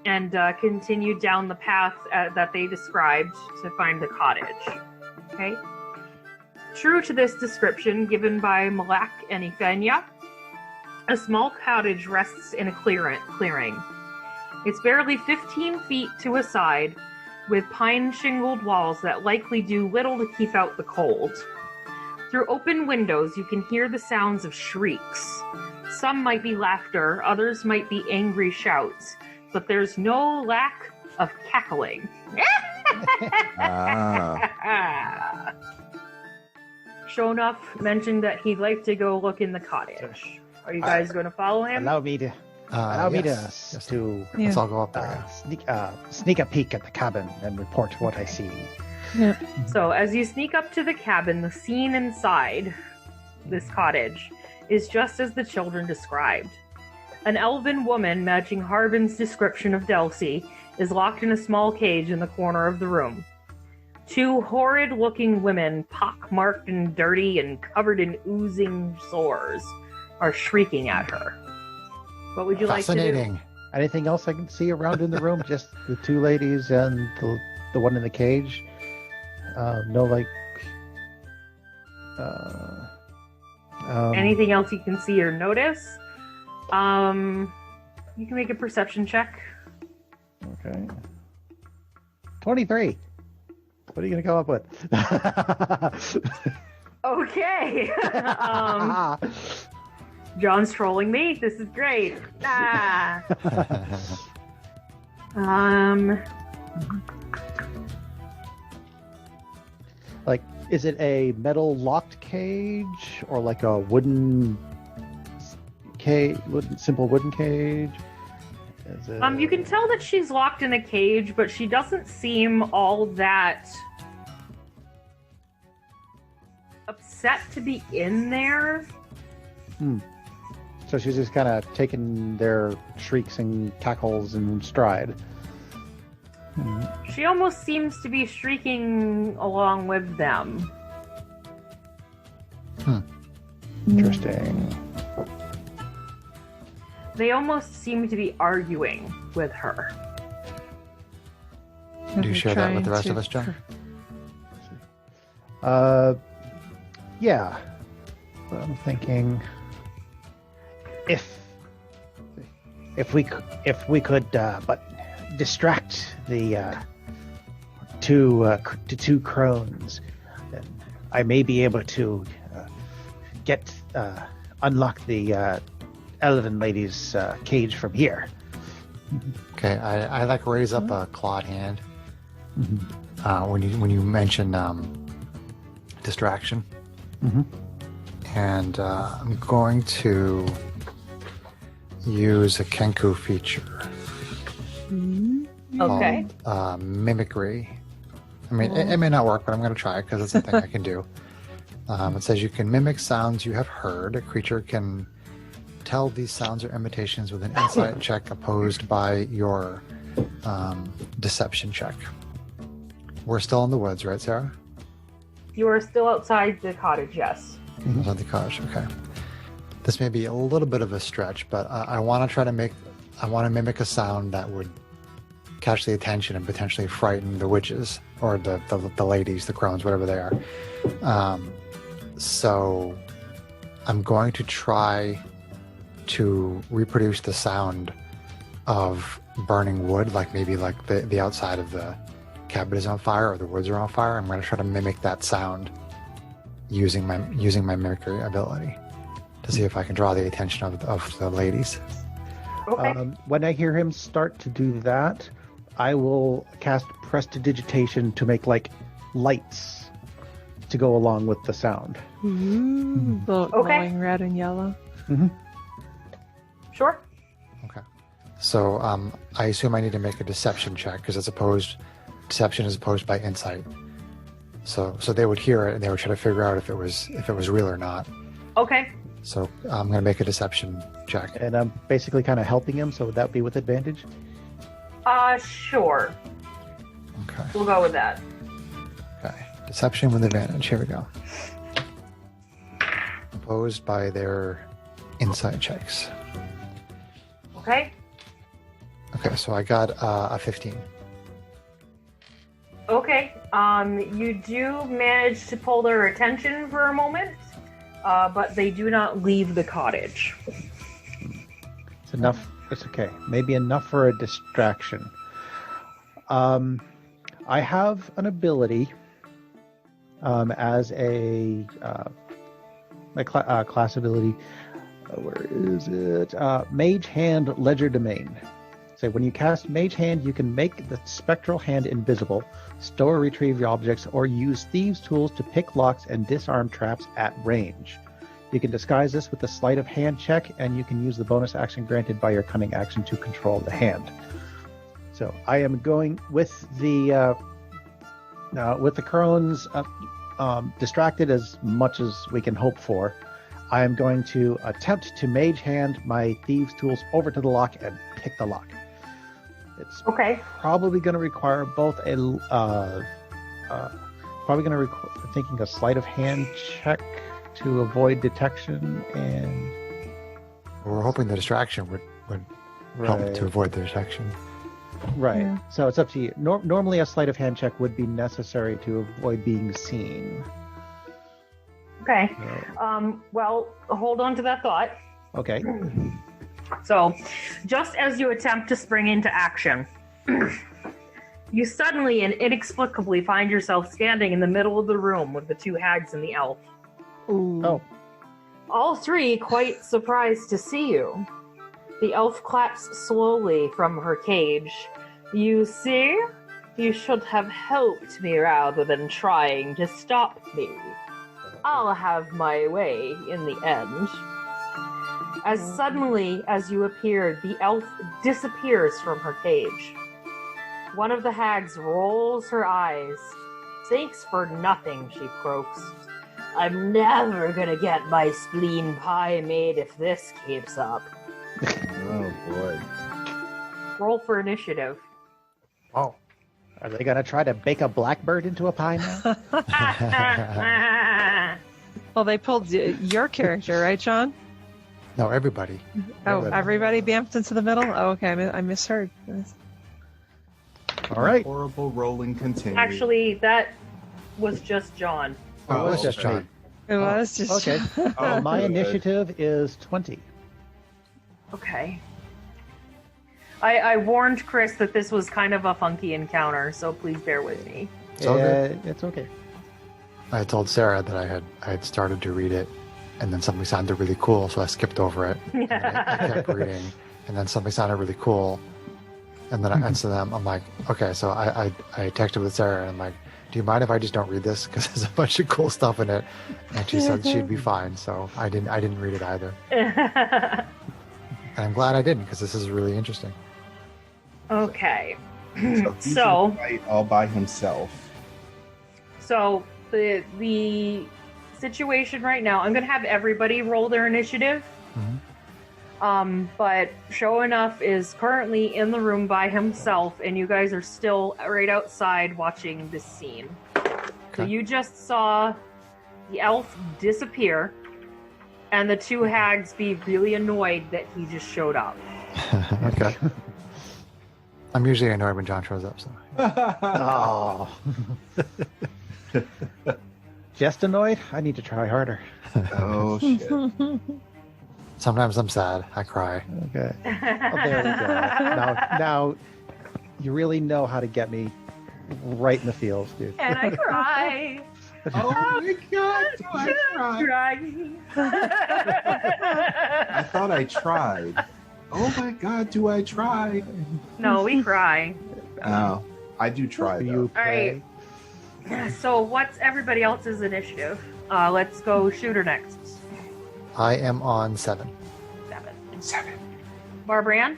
and continue down the path that they described to find the cottage. Okay. True to this description given by Malak and Ifenya, a small cottage rests in a clearing. It's barely 15 feet to a side, with pine-shingled walls that likely do little to keep out the cold. Through open windows, you can hear the sounds of shrieks. Some might be laughter, others might be angry shouts, but there's no lack of cackling. Ah. Shonuff mentioned that he'd like to go look in the cottage. Are you guys going to follow him? Allow me to Yes. to Yeah. Let's all go up there. sneak a peek at the cabin and report what I see. So, as you sneak up to the cabin, the scene inside this cottage is just as the children described. An elven woman, matching Harbin's description of Delcy, is locked in a small cage in the corner of the room. Two horrid-looking women, pock-marked and dirty and covered in oozing sores, are shrieking at her. What would you like to do? Fascinating. Anything else I can see around in the room? Just the two ladies and the one in the cage. No, like. Anything else you can see or notice? You can make a perception check. Okay. 23. What are you gonna come up with? Okay. John's trolling me. This is great. Ah. Like, is it a metal locked cage or like a wooden cage? Simple wooden cage? Is it... You can tell that she's locked in a cage, but she doesn't seem all that upset to be in there. So she's just kind of taking their shrieks and cackles in stride. She almost seems to be shrieking along with them. Interesting. They almost seem to be arguing with her. Do you share that with the rest of us, John? Yeah. But I'm thinking if we could but distract the two crones, then I may be able to unlock the elven lady's cage from here. Okay, I like raise up a clawed hand when you mention distraction, And I'm going to use a Kenku feature. Okay. Called, mimicry. I mean, it may not work, but I'm going to try it because it's a thing I can do. It says you can mimic sounds you have heard. A creature can tell these sounds or imitations with an insight check opposed by your deception check. We're still in the woods, right, Sarah? You are still outside the cottage, yes. Outside the cottage, okay. This may be a little bit of a stretch, but I want to try to mimic a sound that would catch the attention and potentially frighten the witches or the ladies, the crones, whatever they are. So I'm going to try to reproduce the sound of burning wood, like maybe like the outside of the cabin is on fire or the woods are on fire. I'm going to try to mimic that sound using my mimicry ability to see if I can draw the attention of the ladies. Okay. When I hear him start to do that, I will cast Prestidigitation to make like lights to go along with the sound. Glowing red and yellow. Mm-hmm. Sure. Okay. So I assume I need to make a deception check because deception is opposed by insight. So they would hear it and they would try to figure out if it was real or not. Okay. So I'm going to make a deception check. And I'm basically kind of helping him, so would that be with advantage? Sure. Okay. We'll go with that. Okay. Deception with advantage. Here we go. Opposed by their insight checks. Okay. Okay, so I got a 15. Okay. You do manage to pull their attention for a moment, but they do not leave the cottage. It's enough. It's okay. Maybe enough for a distraction. I have an ability as a my class ability. Where is it? Mage Hand Ledger Domain. So when you cast Mage Hand, you can make the spectral hand invisible, store or retrieve your objects, or use thieves' tools to pick locks and disarm traps at range. You can disguise this with a sleight of hand check, and you can use the bonus action granted by your cunning action to control the hand. So I am going with the crones distracted as much as we can hope for. I am going to attempt to mage hand my thieves' tools over to the lock and pick the lock. It's probably going to require both thinking a sleight of hand check to avoid detection, and We're hoping the distraction would help to avoid the detection. Right. Yeah. So it's up to you. Normally, a sleight of hand check would be necessary to avoid being seen. Okay. Well, hold on to that thought. Okay. So, just as you attempt to spring into action, you suddenly and inexplicably find yourself standing in the middle of the room with the two hags and the elf. Ooh. Oh. All three quite surprised to see you. The elf claps slowly from her cage. You see? You should have helped me rather than trying to stop me. I'll have my way in the end. As suddenly as you appeared, the elf disappears from her cage. One of the hags rolls her eyes. Thanks for nothing, she croaks. I'm never gonna get my spleen pie made if this keeps up. Oh boy. Roll for initiative. Oh. Are they going to try to bake a blackbird into a pie now? Well, they pulled your character, right, Sean? No, everybody. Oh, everybody bamfed into the middle? Oh, okay, I misheard. All right. Horrible rolling continues. Actually, that was just John. Oh, Oh, it's just John. It was just... Okay. Oh, My good. initiative is 20. Okay. I warned Chris that this was kind of a funky encounter, so please bear with me. It's all good. It's okay. I told Sarah that I had started to read it, and then something sounded really cool, so I skipped over it. And I kept reading, and then something sounded really cool, and then and so then I'm like, okay, so I texted with Sarah, and I'm like, do you mind if I just don't read this? Because there's a bunch of cool stuff in it. And she said she'd be fine. So I didn't read it either. And I'm glad I didn't, because this is really interesting. Okay. He's So in a fight all by himself. So the situation right now, I'm gonna have everybody roll their initiative. But Show Enough is currently in the room by himself, and you guys are still right outside watching this scene. So you just saw the elf disappear, and the two hags be really annoyed that he just showed up. Okay. I'm usually annoyed when John shows up. So. Oh. Just annoyed? I need to try harder. Oh, shit. Sometimes I'm sad. I cry. Okay. Oh, there we go. Now, you really know how to get me right in the feels, dude. And I cry. Oh my god, do I try? I thought I tried. Oh my god, do I try? No, we cry. Oh, I do try though. You All right. So what's everybody else's initiative? Let's go Shooter next. I am on 7. 7. Barbarian?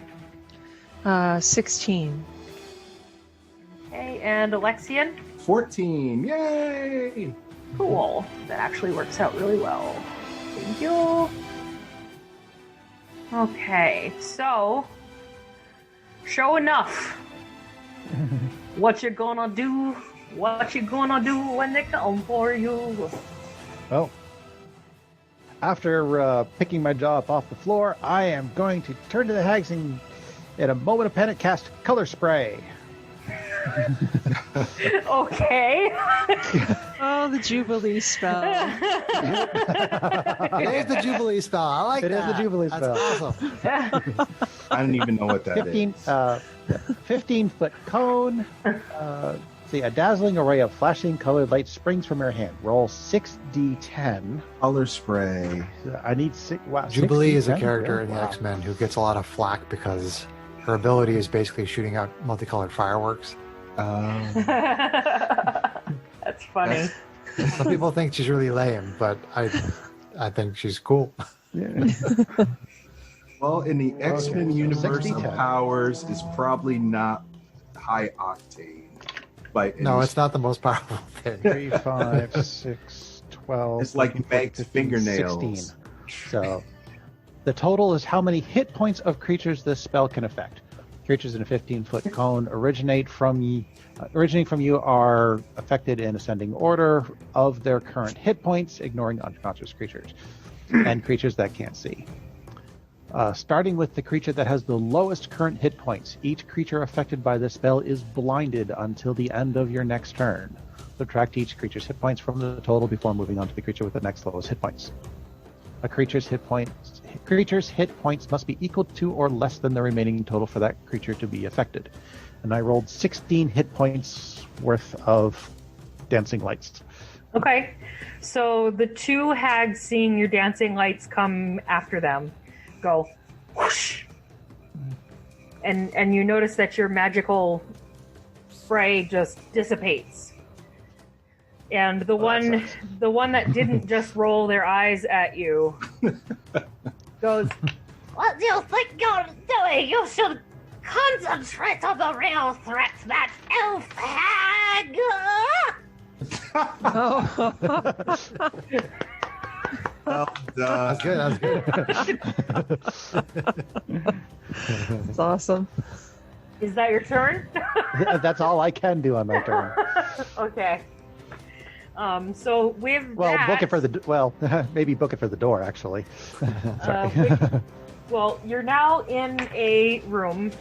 16. Okay, and Alexian? 14. Yay! Cool. That actually works out really well. Thank you. Okay, so Show Enough. What you gonna do? What you gonna do when they come for you? Well, after picking my jaw up off the floor, I am going to turn to the hags and, in a moment of panic, cast Color Spray. Okay. Oh, the Jubilee spell. There's the Jubilee spell. I like It that. is the Jubilee spell. That's awesome. I don't even know what that 15, is. 15-foot cone. See, a dazzling array of flashing colored light springs from your hand. Roll 6d10. Color spray. I need six. Wow, Jubilee is a 6d10? character in the Wow. X-Men who gets a lot of flack because her ability is basically shooting out multicolored fireworks. That's funny. Some people think she's really lame, but I think she's cool. Yeah. Well, in the X-Men so universe, 60-10. of powers is probably not high octane. But No, it's not the most powerful thing. 3, 5, 6, 12. It's like 14, Meg's 15, fingernails. 16. So the total is how many hit points of creatures this spell can affect. Creatures in a 15-foot cone originating from you are affected in ascending order of their current hit points, ignoring unconscious creatures and creatures that can't see. Starting with the creature that has the lowest current hit points, each creature affected by this spell is blinded until the end of your next turn. Subtract each creature's hit points from the total before moving on to the creature with the next lowest hit points. A creature's hit points must be equal to or less than the remaining total for that creature to be affected. And I rolled 16 hit points worth of dancing lights. Okay. So the two hags, seeing your dancing lights come after them, go whoosh. And you notice that your magical spray just dissipates. And the one that didn't just roll their eyes at you goes, "What do you think you're doing? You should concentrate on the real threat, that elf hag!" Oh. Well done. That's good. That's awesome. Is that your turn? That's all I can do on my turn. Okay. So with Well, that, book it for maybe book it for the door, actually. Sorry. well, you're now in a room.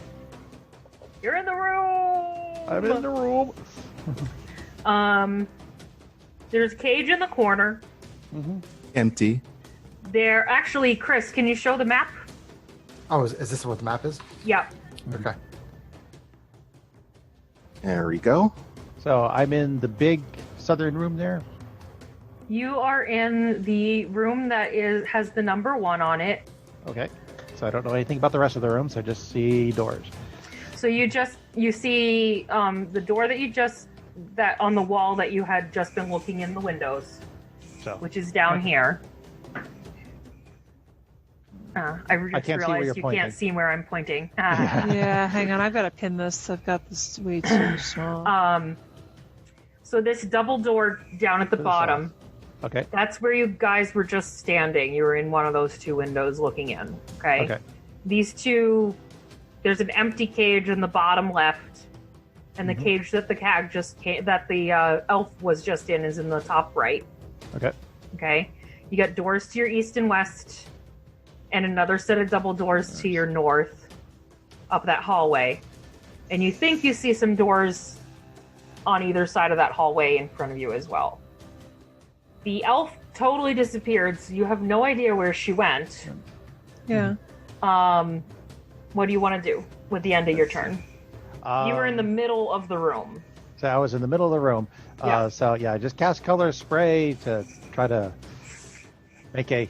You're in the room. I'm in the room. There's a cage in the corner. Empty. There, actually, Chris, can you show the map? Oh, is this what the map is? Yeah. Okay. There we go. So I'm in the big southern room there. You are in the room that has the number 1 on it. Okay. So I don't know anything about the rest of the rooms. I just see doors. So you see the door that you just that on the wall that you had just been looking in the windows, So which is down here. I just can't see where realized you're you pointing. can't see where I'm pointing. Yeah, hang on. I've got to pin this. I've got this way too small. So this double door down at the To the bottom, okay. that's where you guys were just standing. You were in one of those two windows looking in. Okay. Okay. These two, there's an empty cage in the bottom left, and the cage that the elf was just in is in the top right. Okay. Okay. You got doors to your east and west, and another set of double doors to your north up that hallway. And you think you see some doors on either side of that hallway in front of you as well. The elf totally disappeared, so you have no idea where she went. Yeah. What do you want to do with the end of your turn? You were in the middle of the room. So I was in the middle of the room. Yeah. So yeah, I just cast color spray to try to make a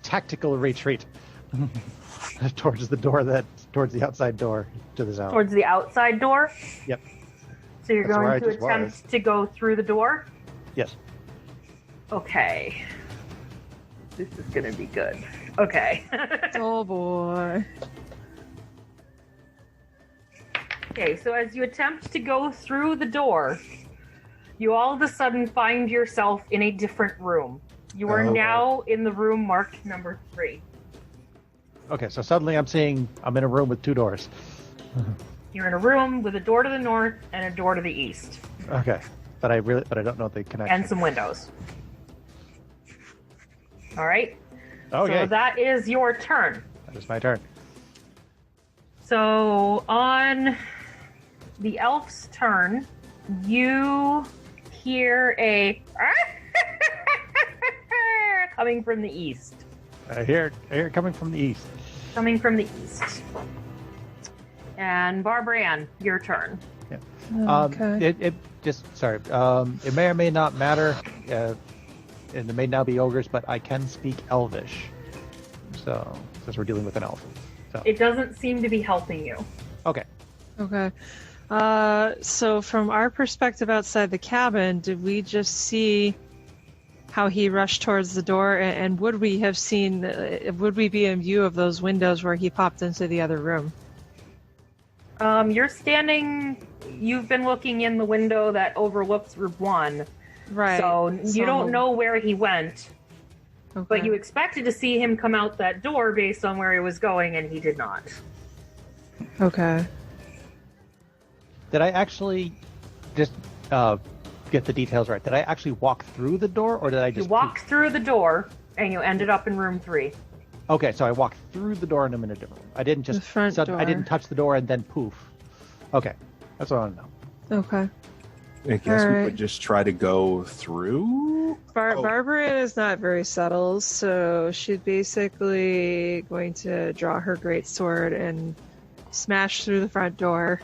tactical retreat towards the outside door to the zone. Towards the outside door? Yep. So you're That's where I going to just attempt to go through the door? Yes. Okay. This is going to be good. Okay. Oh boy. Okay, so as you attempt to go through the door, you all of a sudden find yourself in a different room. You are Oh, now in the room marked number 3. Okay, so suddenly I'm in a room with 2 doors. You're in a room with a door to the north and a door to the east, Okay, but I don't know the connection. and some windows. All right. Okay, So that is your turn. that is my turn. So on the elf's turn, you hear a coming from the east. I hear it coming from the east. Coming from the east. And Barbara Ann, your turn. Okay. It may or may not matter, and it may now be ogres, but I can speak Elvish. So, since we're dealing with an elf. So, It doesn't seem to be helping you. okay. Okay. So from our perspective outside the cabin, did we just see how he rushed towards the door, and would we have seen? Would we be in view of those windows where he popped into the other room? You're standing. You've been looking in the window that overlooks Room 1. Right. So you don't know where he went, Okay. but you expected to see him come out that door based on where he was going, and he did not. Okay. Did I actually just get the details right? Did I actually walk through the door, or did I You just walked through the door, and you ended up in Room 3. Okay, so I walked through the door and I'm in a different room. I didn't just The front I door. didn't touch the door and then poof. Okay, that's what I want to know. Okay. I guess we Alright. would just try to go through. Oh. Barbara is not very subtle, so she's basically going to draw her great sword and smash through the front door.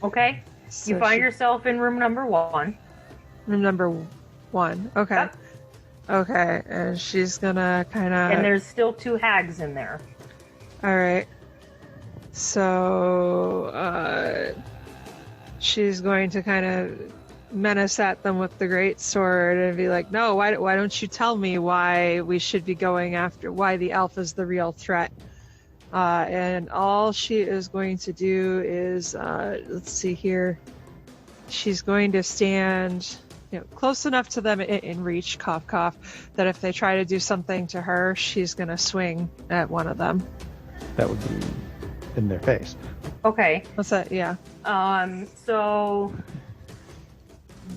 Okay? So You find she- yourself in room number 1. room number 1. Okay. Yep. Okay, and she's gonna kind of. And there's still 2 hags in there. All right. So she's going to kind of menace at them with the great sword and be like, "No, why don't you tell me why we should be going after? Why the elf is the real threat?" And all she is going to do is, let's see here. She's going to stand, close enough to them in reach, cough, cough, that if they try to do something to her, she's going to swing at one of them. That would be in their face. Okay. What's that? Yeah. So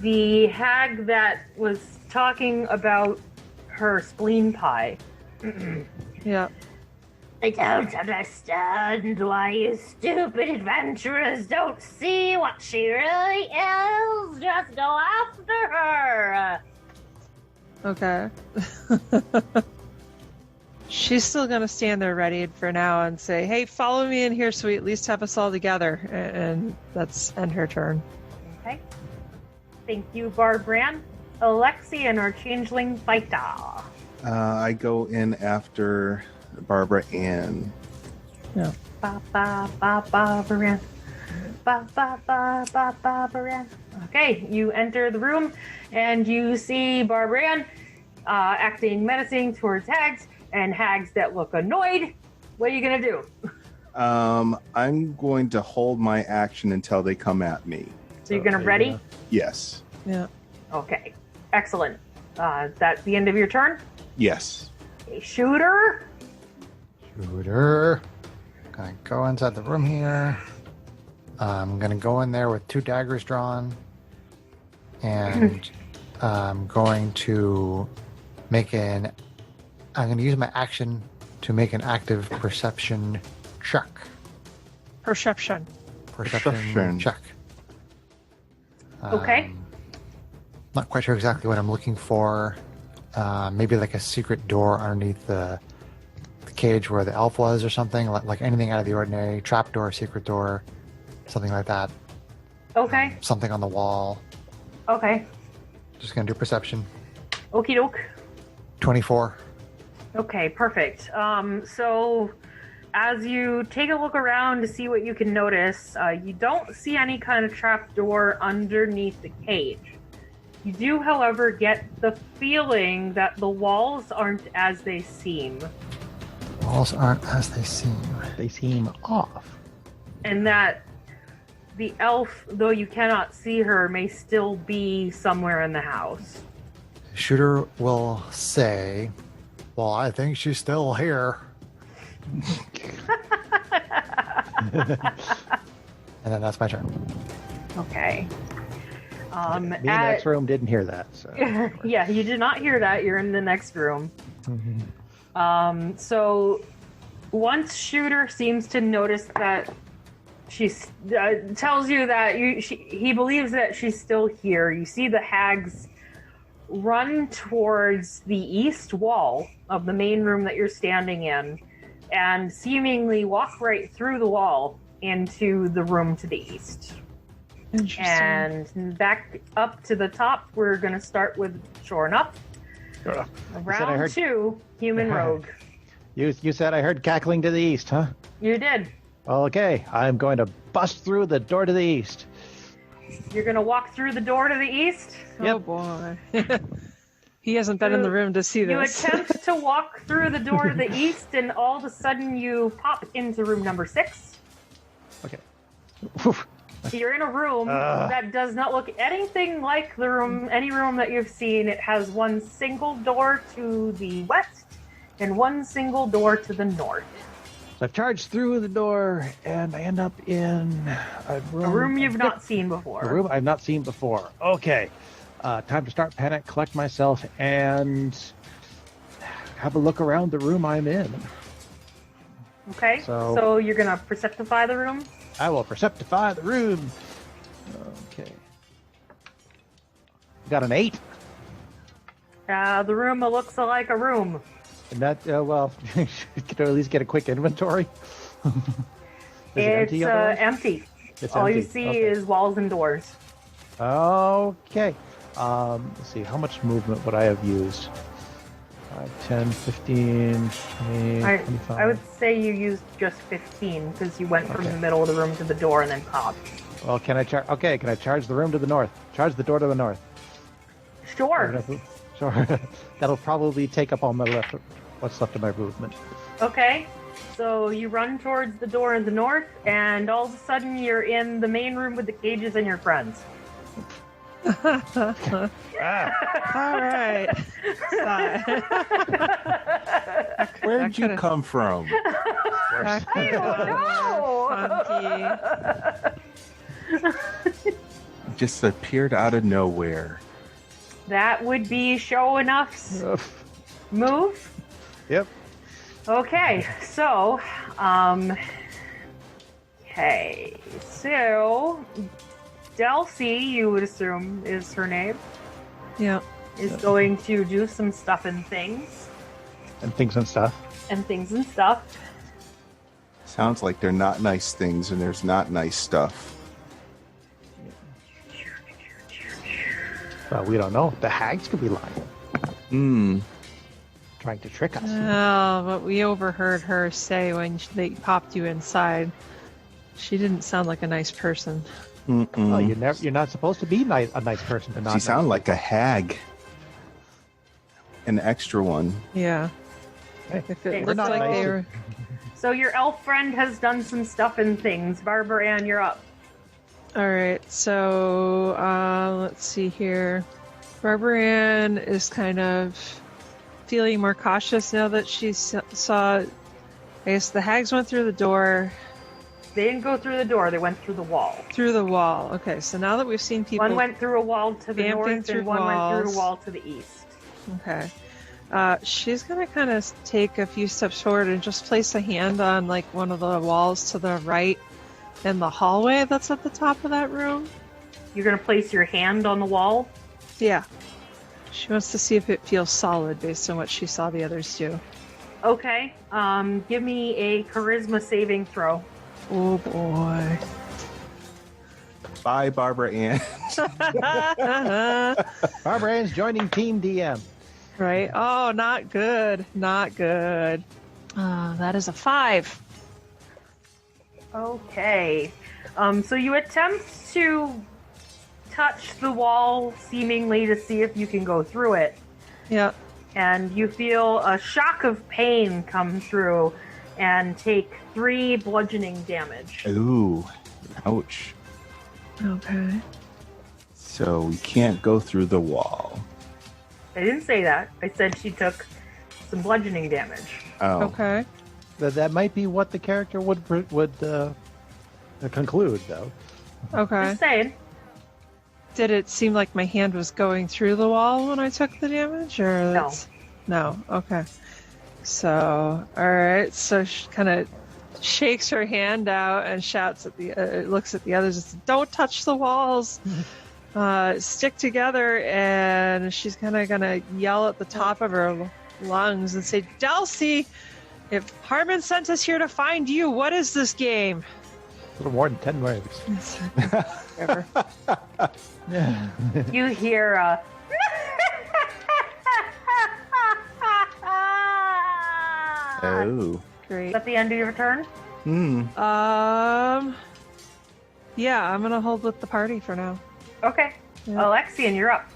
the hag that was talking about her spleen pie. Yeah. I don't understand why you stupid adventurers don't see what she really is. Just go after her. Okay. She's still going to stand there ready for now and say, "Hey, follow me in here so we at least have us all together." And that's end her turn. Okay. Thank you, Barbran. Alexian, our changeling fighter. I go in after Barbara Ann. Barbran. Barbarian. Okay, you enter the room and you see Barbarian acting menacing towards hags and hags that look annoyed. What are you gonna do? I'm going to hold my action until they come at me. So you're gonna ready? Yes. Yeah. Okay, excellent. That's the end of your turn? Yes. Okay, shooter. Shooter. Gonna go inside the room here. I'm gonna go in there with 2 daggers drawn. And I'm going to I'm gonna use my action to make an active perception check. Perception. Perception. Check. Okay. Not quite sure exactly what I'm looking for. Maybe like a secret door underneath the cage where the elf was or something. Like anything out of the ordinary. Trap door, secret door, something like that. Okay. Something on the wall. Okay. Just gonna do perception. Okie doke. 24. Okay, perfect. So as you take a look around to see what you can notice, you don't see any kind of trap door underneath the cage. You do, however, get the feeling that the walls aren't as they seem. Walls aren't as they seem. They seem off. And that the elf, though you cannot see her, may still be somewhere in the house. Shooter will say, well, I think she's still here. And then that's my turn. Okay. Me in the next room didn't hear that. So. Yeah, you did not hear that. You're in the next room. Mm-hmm. So once Shooter seems to notice that she's tells you that he believes that she's still here. You see the hags run towards the east wall of the main room that you're standing in and seemingly walk right through the wall into the room to the east. Interesting. And back up to the top, we're going to start with Sure Enough. Round 2, Human Rogue. You said I heard cackling to the east, huh? You did. Okay, I'm going to bust through the door to the east. You're going to walk through the door to the east? Oh boy. He hasn't been in the room to see You this. attempt to walk through the door to the east, and all of a sudden you pop into room number 6. Okay. You're in a room that does not look anything like any room that you've seen. It has one single door to the west and one single door to the north. So I've charged through the door, and I end up in a room you've not seen before. A room I've not seen before. Okay. Time to start panic, collect myself, and have a look around the room I'm in. Okay, so you're going to perceptify the room? I will perceptify the room. Okay. Got an 8. The room looks like a room. And that, well, you could at least get a quick inventory. It's empty. It's all empty. you see is walls and doors. Okay. Let's see, how much movement would I have used? 10, 15, 20, 25. I would say you used just 15 because you went from the middle of the room to the door and then popped. Well, can I charge the room to the north? Charge the door to the north. Sure. Sure. That'll probably take up all what's left of my movement. Okay. So you run towards the door in the north, and all of a sudden you're in the main room with the cages and your friends. All right. Where'd you come from? I don't know. Just appeared out of nowhere. That would be Show Enough's move. Yep. Okay, so, so Delcy, you would assume is her name. Yeah. Is going to do some stuff and things. And things and stuff. Sounds like they're not nice things and there's not nice stuff. Well, we don't know. The hags could be lying. Trying to trick us. Oh, but we overheard her say when they popped you inside She didn't sound like a nice person. Oh, you're not supposed to be a nice person. To not She sounded like a hag. An extra one. Yeah. Hey, If it we're looked not like nice. they were. So your elf friend has done some stuff and things. Barbara Ann, you're up. All right, so let's see here. Barbara Ann is kind of feeling more cautious now that she saw. I guess the hags went through the door. They didn't go through the door. They went through the wall. Through the wall. Okay, so now that we've seen people. One went through a wall to the vamping north, through and one went through walls. a wall to the east. Okay. She's gonna kind of take a few steps forward and just place a hand on like one of the walls to the right in the hallway that's at the top of that room. You're going to place your hand on the wall? Yeah. She wants to see if it feels solid based on what she saw the others do. Okay. Give me a charisma saving throw. Oh boy. Bye, Barbara Ann. Barbara Ann's joining Team DM. Right? Oh, not good. Not good. That is a 5. Okay. So you attempt to touch the wall seemingly to see if you can go through it. Yep. And you feel a shock of pain come through and take 3 bludgeoning damage. Ooh. Ouch. Okay. So we can't go through the wall. I didn't say that. I said she took some bludgeoning damage. Oh. Okay. That might be what the character would conclude, though. Okay. Just saying. Did it seem like my hand was going through the wall when I took the damage, or No. that's... No. Okay. So, all right. So she kind of shakes her hand out and shouts at the, looks at the others and says, "Don't touch the walls. Stick together." And she's kind of gonna yell at the top of her lungs and say, "Dulcie, if Harmon sent us here to find you, what is this game?" A little more than 10 words. Whatever. Yeah. You hear Oh. Great. Is that the end of your turn? Yeah, I'm gonna hold with the party for now. Okay. Yeah. Alexian, you're up.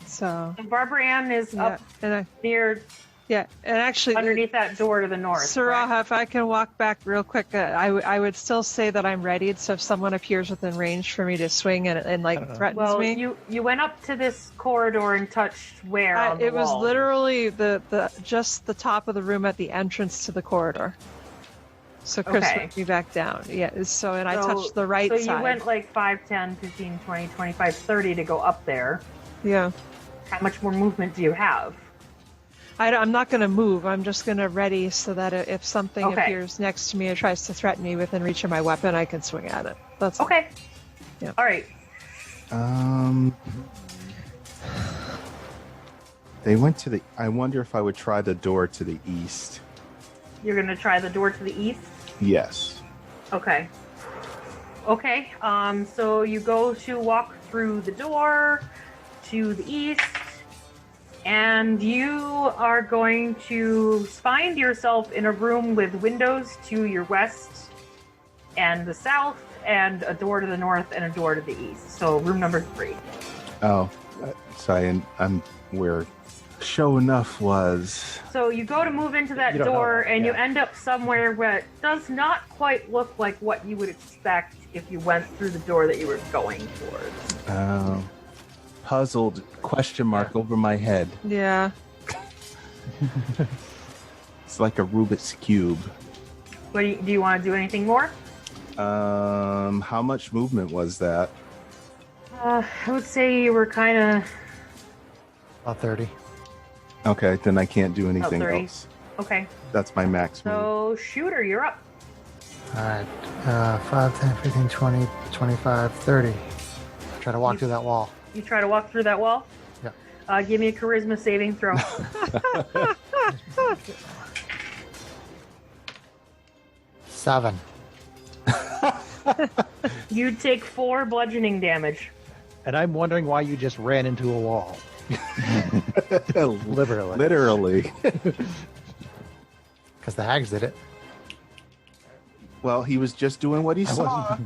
So Barbara Ann is yeah, up and near actually underneath that door to the north. Saraha, if I can walk back real quick, I would still say that I'm readied. So if someone appears within range for me to swing and like threatens Well, me, you went up to this corridor and touched where on the it was wall? literally the just the top of the room at the entrance to the corridor. So Chris Okay. went me back down. Yeah. So I touched the right so side. you went like 5, 10, 15, 20, 25, 30 to go up there. Yeah. How much more movement do you have? I'm not going to move. I'm just going to ready so that if something Okay. appears next to me or tries to threaten me within reach of my weapon, I can swing at it. That's all. Okay. Yeah. All right. They went to the. I wonder if I would try the door to the east. You're going to try the door to the east? Yes. Okay. Okay. So you go to walk through the door to the east, and you are going to find yourself in a room with windows to your west and the south, and a door to the north and a door to the east. So room number 3. Oh, so I'm where Show Enough was. So you go to move into that You don't know door, that, and you yeah. end up somewhere where it does not quite look like what you would expect if you went through the door that you were going towards. Puzzled question mark over my head. Yeah. It's like a Rubik's Cube. What do you want to do anything more? How much movement was that? I would say you were kind of... About 30. Okay, then I can't do anything 30. else. Okay. That's my maximum. So, Shooter, you're up. All right. 5, 10, 15, 20, 25, 30. Try to walk through that wall. You try to walk through that wall? Yeah. Give me a charisma saving throw. 7. You take 4 bludgeoning damage. And I'm wondering why you just ran into a wall. Literally. Literally. Because the hags did it. Well, he was just doing what he saw.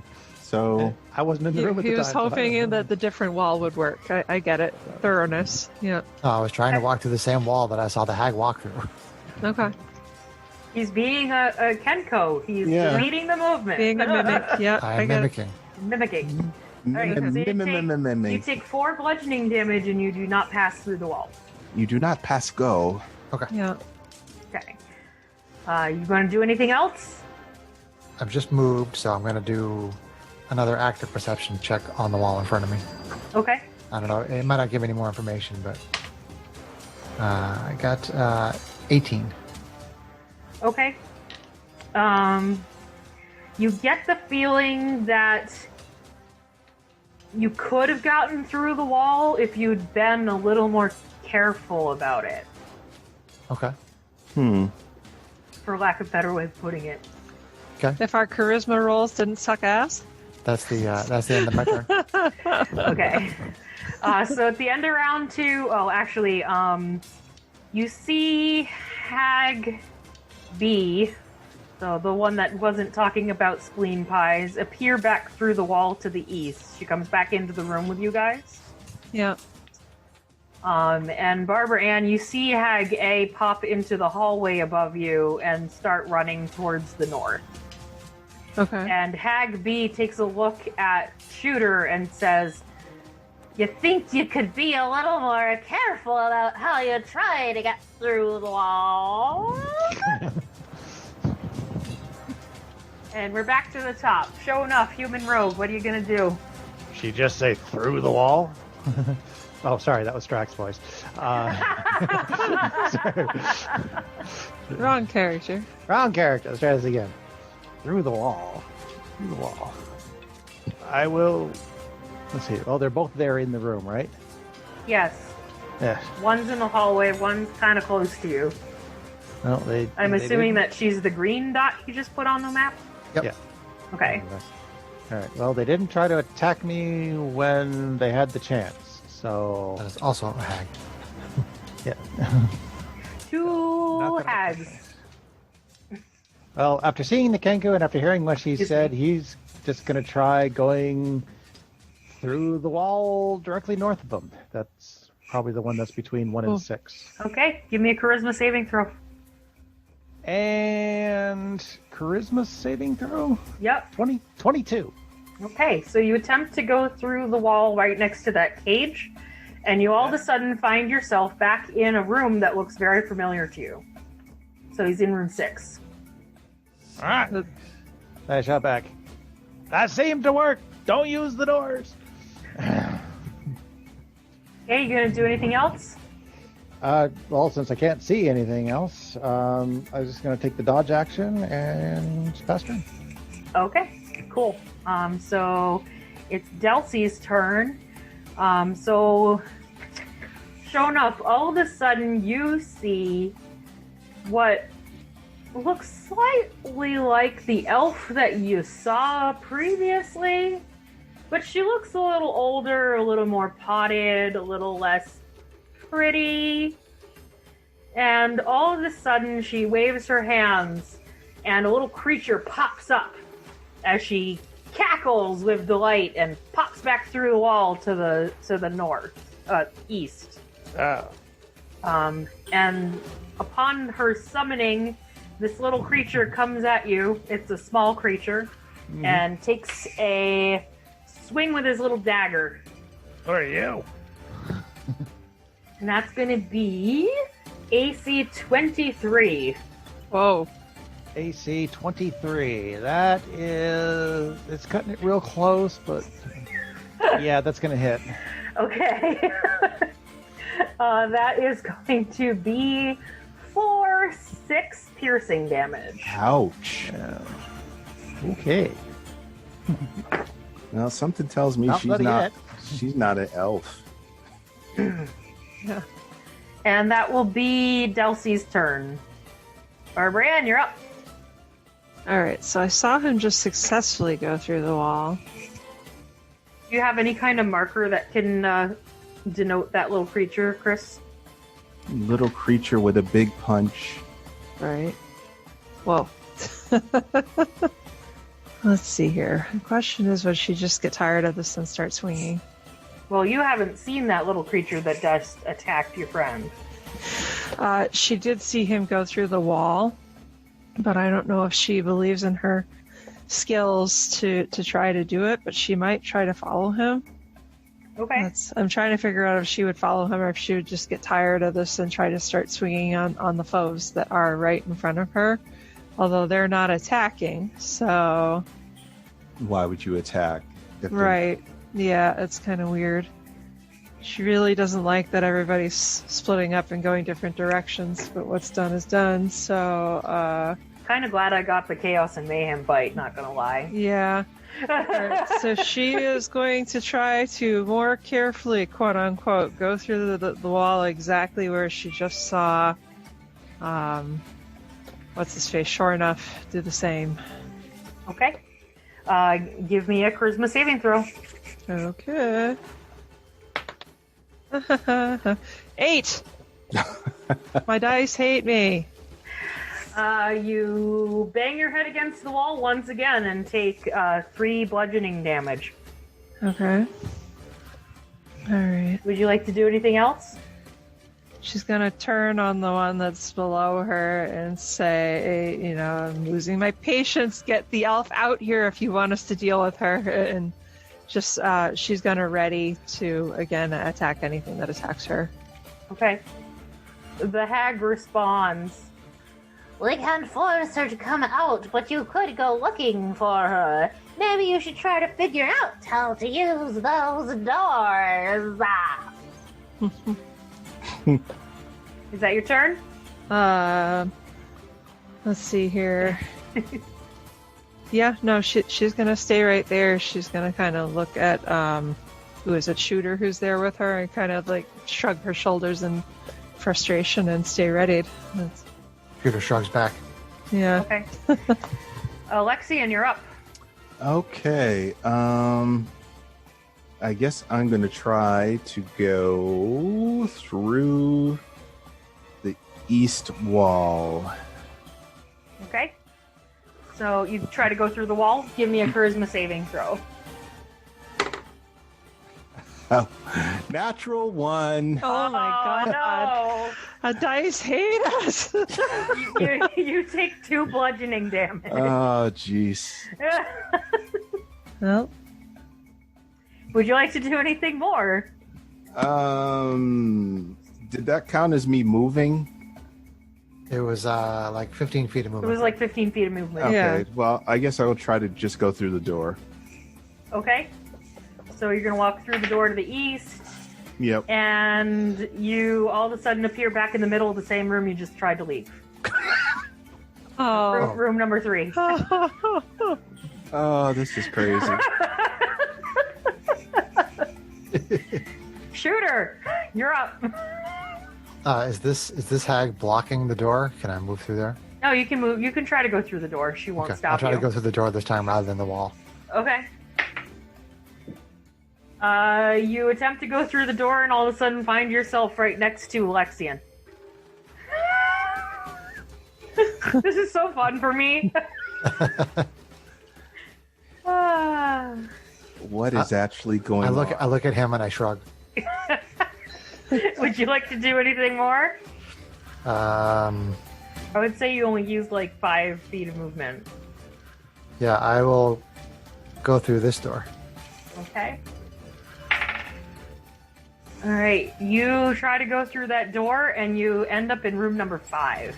So I wasn't in the room at the He time. was hoping that the different wall would work. I get it. Thoroughness. Yeah. Oh, I was trying to walk through the same wall that I saw the hag walk through. Okay. He's being a Kenko. He's reading the movement. Being a mimic. Yeah. I am mimicking. Mimicking. All right, so you take 4 bludgeoning damage and you do not pass through the wall. You do not pass go. Okay. Yeah. Okay. You going to do anything else? I've just moved, so I'm going to do another active perception check on the wall in front of me. Okay. I don't know. It might not give any more information, but I got 18. Okay. You get the feeling that you could have gotten through the wall if you'd been a little more careful about it. Okay. For lack of a better way of putting it. Okay. If our charisma rolls didn't suck ass. That's the end of my turn. Okay. So at the end of round 2, you see Hag B, so the one that wasn't talking about spleen pies, appear back through the wall to the east. She comes back into the room with you guys. Yeah. And Barbara Ann, you see Hag A pop into the hallway above you and start running towards the north. Okay. And Hag B takes a look at Shooter and says, "You think you could be a little more careful about how you try to get through the wall?" And we're back to the top. Show enough, human rogue. What are you gonna do? She just say through the wall? Oh, sorry, that was Strax's voice. Wrong character. Wrong character. Let's try this again. Through the wall. Through the wall. I will... Let's see. Oh, they're both there in the room, right? Yes. Yeah. One's in the hallway. One's kind of close to you. Well, I'm assuming that she's the green dot you just put on the map. Yep. Yeah. Okay. All right. Well, they didn't try to attack me when they had the chance, so... That is also a hag. Yeah. 2 hags. Well, after seeing the Kenku and after hearing what she said, he's just going to try going through the wall directly north of them. That's probably the one that's between 1 and 6. Okay, give me a charisma saving throw. And charisma saving throw? Yep. 22. Okay, so you attempt to go through the wall right next to that cage, and you all of a sudden find yourself back in a room that looks very familiar to you. So he's in room 6. All right. I shout back. That seemed to work. Don't use the doors. Okay, you gonna do anything else? Well, since I can't see anything else, I was just going to take the dodge action and pass turn. Okay, cool. So it's Delsey's turn. So shown up, all of a sudden you see what looks slightly like the elf that you saw previously, but she looks a little older, a little more potted, a little less pretty. And all of a sudden she waves her hands and a little creature pops up as she cackles with delight and pops back through the wall to the east. And upon her summoning, this little creature comes at you. It's a small creature, and takes a swing with his little dagger. Who are you? And that's going to be AC 23. Whoa. AC 23. That is... It's cutting it real close, but... Yeah, that's going to hit. Okay. That is going to be 6 piercing damage. Ouch. Okay. Now something tells me she's not an elf. Yeah. And that will be Delsey's turn. Barbara Ann, you're up. All right, so I saw him just successfully go through the wall. Do you have any kind of marker that can denote that little creature, Chris? Little creature with a big punch. Right. Whoa. Let's see here. The question is, would she just get tired of this and start swinging? Well, you haven't seen that little creature that just attacked your friend. She did see him go through the wall, but I don't know if she believes in her skills to try to do it, but she might try to follow him. Okay. I'm trying to figure out if she would follow him or if she would just get tired of this and try to start swinging on the foes that are right in front of her. Although they're not attacking, so... Why would you attack? Right. Yeah, it's kind of weird. She really doesn't like that everybody's splitting up and going different directions, but what's done is done, so... Kind of glad I got the Chaos and Mayhem bite, not gonna lie. Yeah. Right, so she is going to try to more carefully, quote-unquote, go through the wall exactly where she just saw... what's his face? Sure enough, do the same. Okay. Give me a charisma saving throw. Okay. 8! My dice hate me. You bang your head against the wall once again and take 3 bludgeoning damage. Okay. Alright. Would you like to do anything else? She's gonna turn on the one that's below her and say, I'm losing my patience. Get the elf out here if you want us to deal with her. And just, she's gonna ready to, again, attack anything that attacks her. Okay. The hag responds. We can't force her to come out, but you could go looking for her. Maybe you should try to figure out how to use those doors. Is that your turn? Let's see here. Yeah, no, she's gonna stay right there. She's gonna kind of look at, who is it, Shooter, who's there with her, and kind of like shrug her shoulders in frustration and stay ready. Shooter shrugs back. Yeah. Okay. Alexian, you're up. Okay. I guess I'm going to try to go through the east wall. Okay. So you try to go through the wall. Give me a charisma saving throw. Oh, natural 1. Oh my god. No. A dice hate us. you take 2 bludgeoning damage. Oh, jeez. Well, Would you like to do anything more? Did that count as me moving? It was like 15 feet of It movement. was like 15 feet of movement. Okay, Yeah. well, I guess I will try to just go through the door. Okay. So you're going to walk through the door to the east, Yep. and you all of a sudden appear back in the middle of the same room you just tried to leave. oh. Room number 3. Oh, this is crazy. Shooter, you're up. Is this hag blocking the door? Can I move through there? No, you can move. You can try to go through the door. She won't Okay, stop I'll try you. to go through the door this time rather than the wall. Okay. You attempt to go through the door and all of a sudden find yourself right next to Alexian. This is so fun for me. What is actually going on? I look at him and I shrug. Would you like to do anything more? I would say you only used like 5 feet of movement. Yeah, I will go through this door. Okay. All right. You try to go through that door and you end up in room number 5.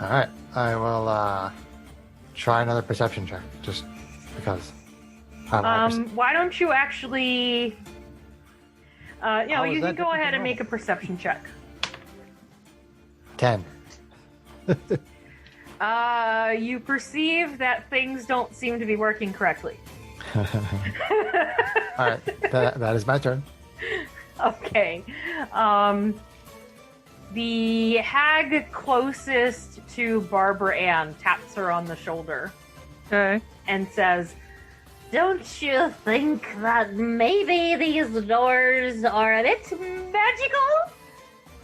All right, I will try another perception check just because. Why don't you actually? How You is can that go ahead different and make a perception check. 10. You perceive that things don't seem to be working correctly. All right, that is my turn. Okay. The hag closest to Barbara Ann taps her on the shoulder Okay. and says, Don't you think that maybe these doors are a bit magical?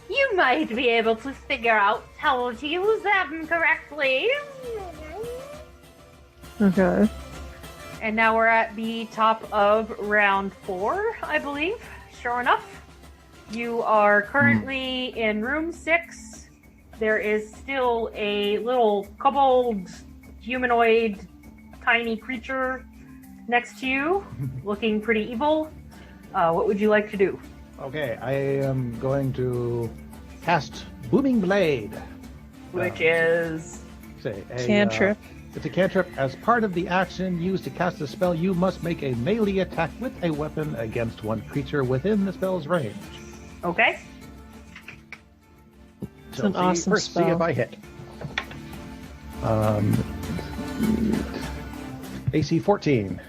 You might be able to figure out how to use them correctly. Okay. And now we're at the top of round 4, I believe. Sure enough. You are currently in room 6. There is still a little kobold humanoid tiny creature next to you, looking pretty evil. What would you like to do? Okay, I am going to cast Booming Blade. Which is... Say, Cantrip. It's a cantrip. As part of the action used to cast the spell, you must make a melee attack with a weapon against one creature within the spell's range. Okay. It's an awesome first, spell. see if I hit. AC 14.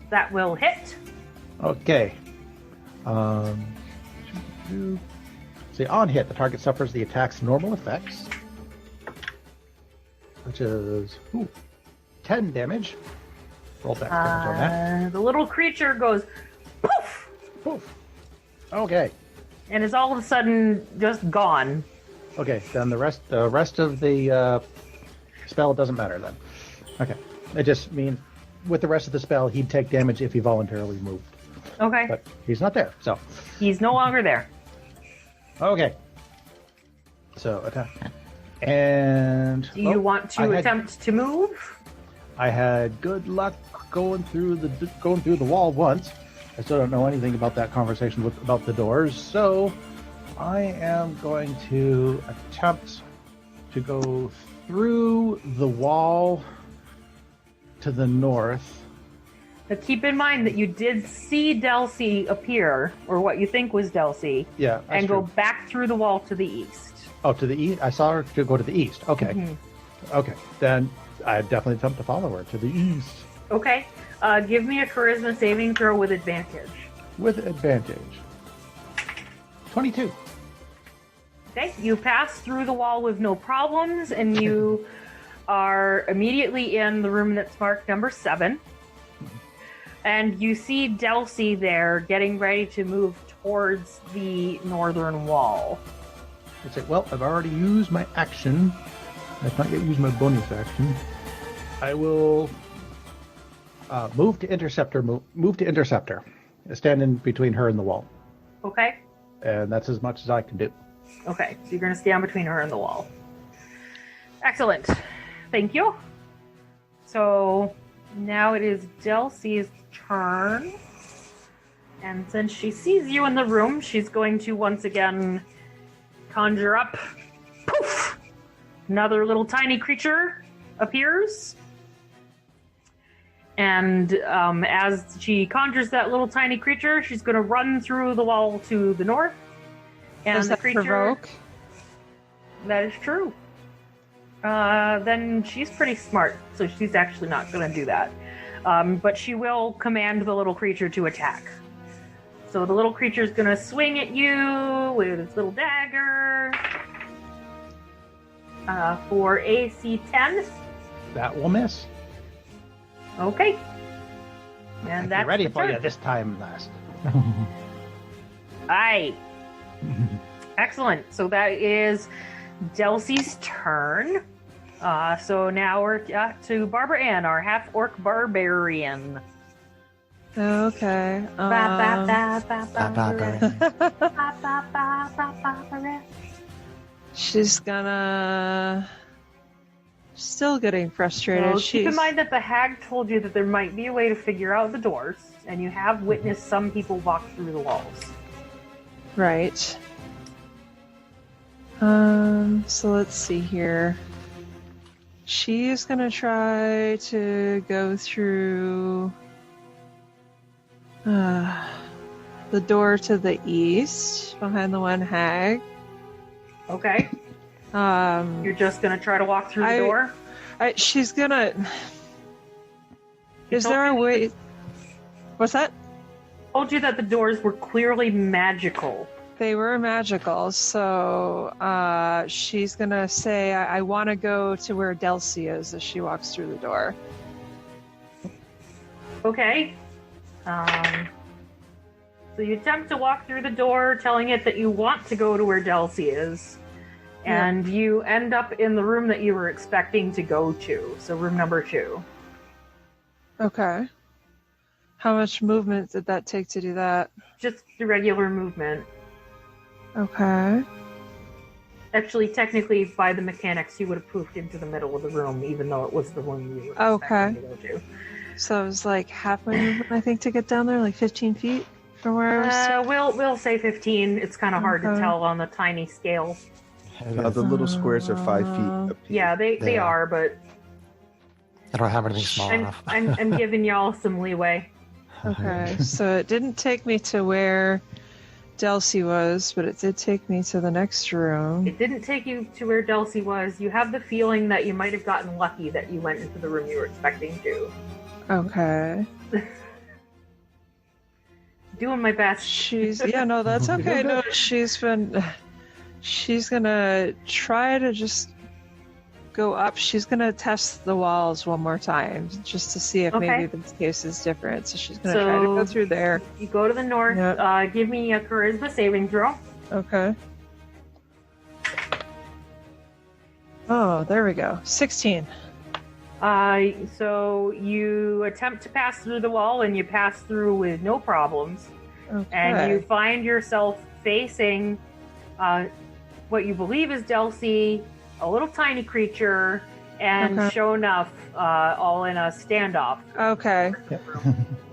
That will hit. Okay. See, on hit, the target suffers the attack's normal effects, which is 10 damage. Roll back damage on that. The little creature goes poof! Poof. Okay. And is all of a sudden just gone. Okay, then the rest of the spell doesn't matter then. Okay. It just means with the rest of the spell, he'd take damage if he voluntarily moved. Okay. But he's not there, so. He's no longer there. Okay. So, attack. And... Do you want to attempt to move? I had good luck going through the wall once. I still don't know anything about that conversation about the doors, so I am going to attempt to go through the wall to the north. But keep in mind that you did see Delcy appear, or what you think was Delcy, Yeah, and true. go back through the wall to the east. Oh, to the east? I saw her to go to the east. Okay. Mm-hmm. Okay. Then I definitely attempt to follow her to the east. Okay. Give me a charisma saving throw with advantage. With advantage. 22. Okay. You pass through the wall with no problems, and you are immediately in the room that's marked number 7. And you see Delcy there getting ready to move towards the northern wall. I say, well, I've already used my action. I've not yet used my bonus action. I will move to interceptor. Move to interceptor. Stand in between her and the wall, Okay? and that's as much as I can do. Okay, so you're going to stand between her and the wall. Excellent. Thank you. So now it is Delcy's turn. And since she sees you in the room, she's going to once again conjure up. Poof! Another little tiny creature appears. And as she conjures that little tiny creature, she's going to run through the wall to the north. And Does the that creature... provoke? That is true. Then she's pretty smart, so she's actually not going to do that. But she will command the little creature to attack. So the little creature is going to swing at you with its little dagger for AC 10. That will miss. Okay. And I'll that's be ready the for turn. you this time last. Aye. Excellent. So that is Delcy's turn. So now we're to Barbara Ann, our half-orc barbarian. Okay. She's gonna. Still getting frustrated. So keep in mind that the hag told you that there might be a way to figure out the doors, and you have witnessed some people walk through the walls. Right. So let's see here. She's gonna try to go through the door to the east behind the one hag. Okay. You're just gonna try to walk through the door? She's gonna. Is there a way? What's that? I told you that the doors were clearly magical. They were magical, so she's gonna say, I want to go to where Delcy is as she walks through the door. Okay. So you attempt to walk through the door, telling it that you want to go to where Delcy is. And you end up in the room that you were expecting to go to. So room number 2. Okay. How much movement did that take to do that? Just the regular movement. Okay. Actually, technically, by the mechanics, you would have poofed into the middle of the room, even though it was the room you were expecting to go to. So it was like half my movement, I think, to get down there, like 15 feet from where I was. We'll say 15. It's kind of hard to tell on the tiny scale. The little squares are 5 feet apiece. Yeah, they are, but I don't have anything small enough. I'm giving y'all some leeway. Okay, so it didn't take me to where Delcy was, but it did take me to the next room. It didn't take you to where Delcy was. You have the feeling that you might have gotten lucky that you went into the room you were expecting to. Okay. Doing my best. That's okay. No, she's gonna try to just go up. She's gonna test the walls one more time just to see if maybe this case is different. So she's gonna try to go through there. You go to the north. Yep. Give me a charisma saving throw. Okay. Oh, there we go. 16. So you attempt to pass through the wall, and you pass through with no problems. Okay. And you find yourself facing what you believe is Delcy, a little tiny creature, and sure enough, all in a standoff. Okay.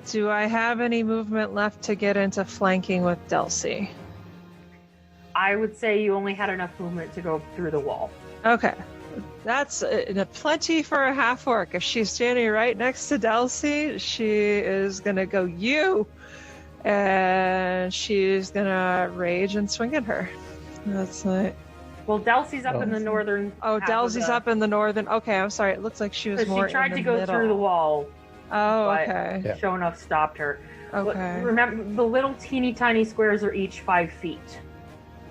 Do I have any movement left to get into flanking with Delcy? I would say you only had enough movement to go through the wall. Okay. That's plenty for a half orc. If she's standing right next to Delcy, she is going to go, you! And she's going to rage and swing at her. That's like... Well, Delcy's up in the northern... Oh, Delcy's up in the northern... Okay, I'm sorry. It looks like she was more in the middle. She tried to go through the wall. Oh, okay. But sure enough, stopped her. Okay. But remember, the little teeny tiny squares are each 5 feet.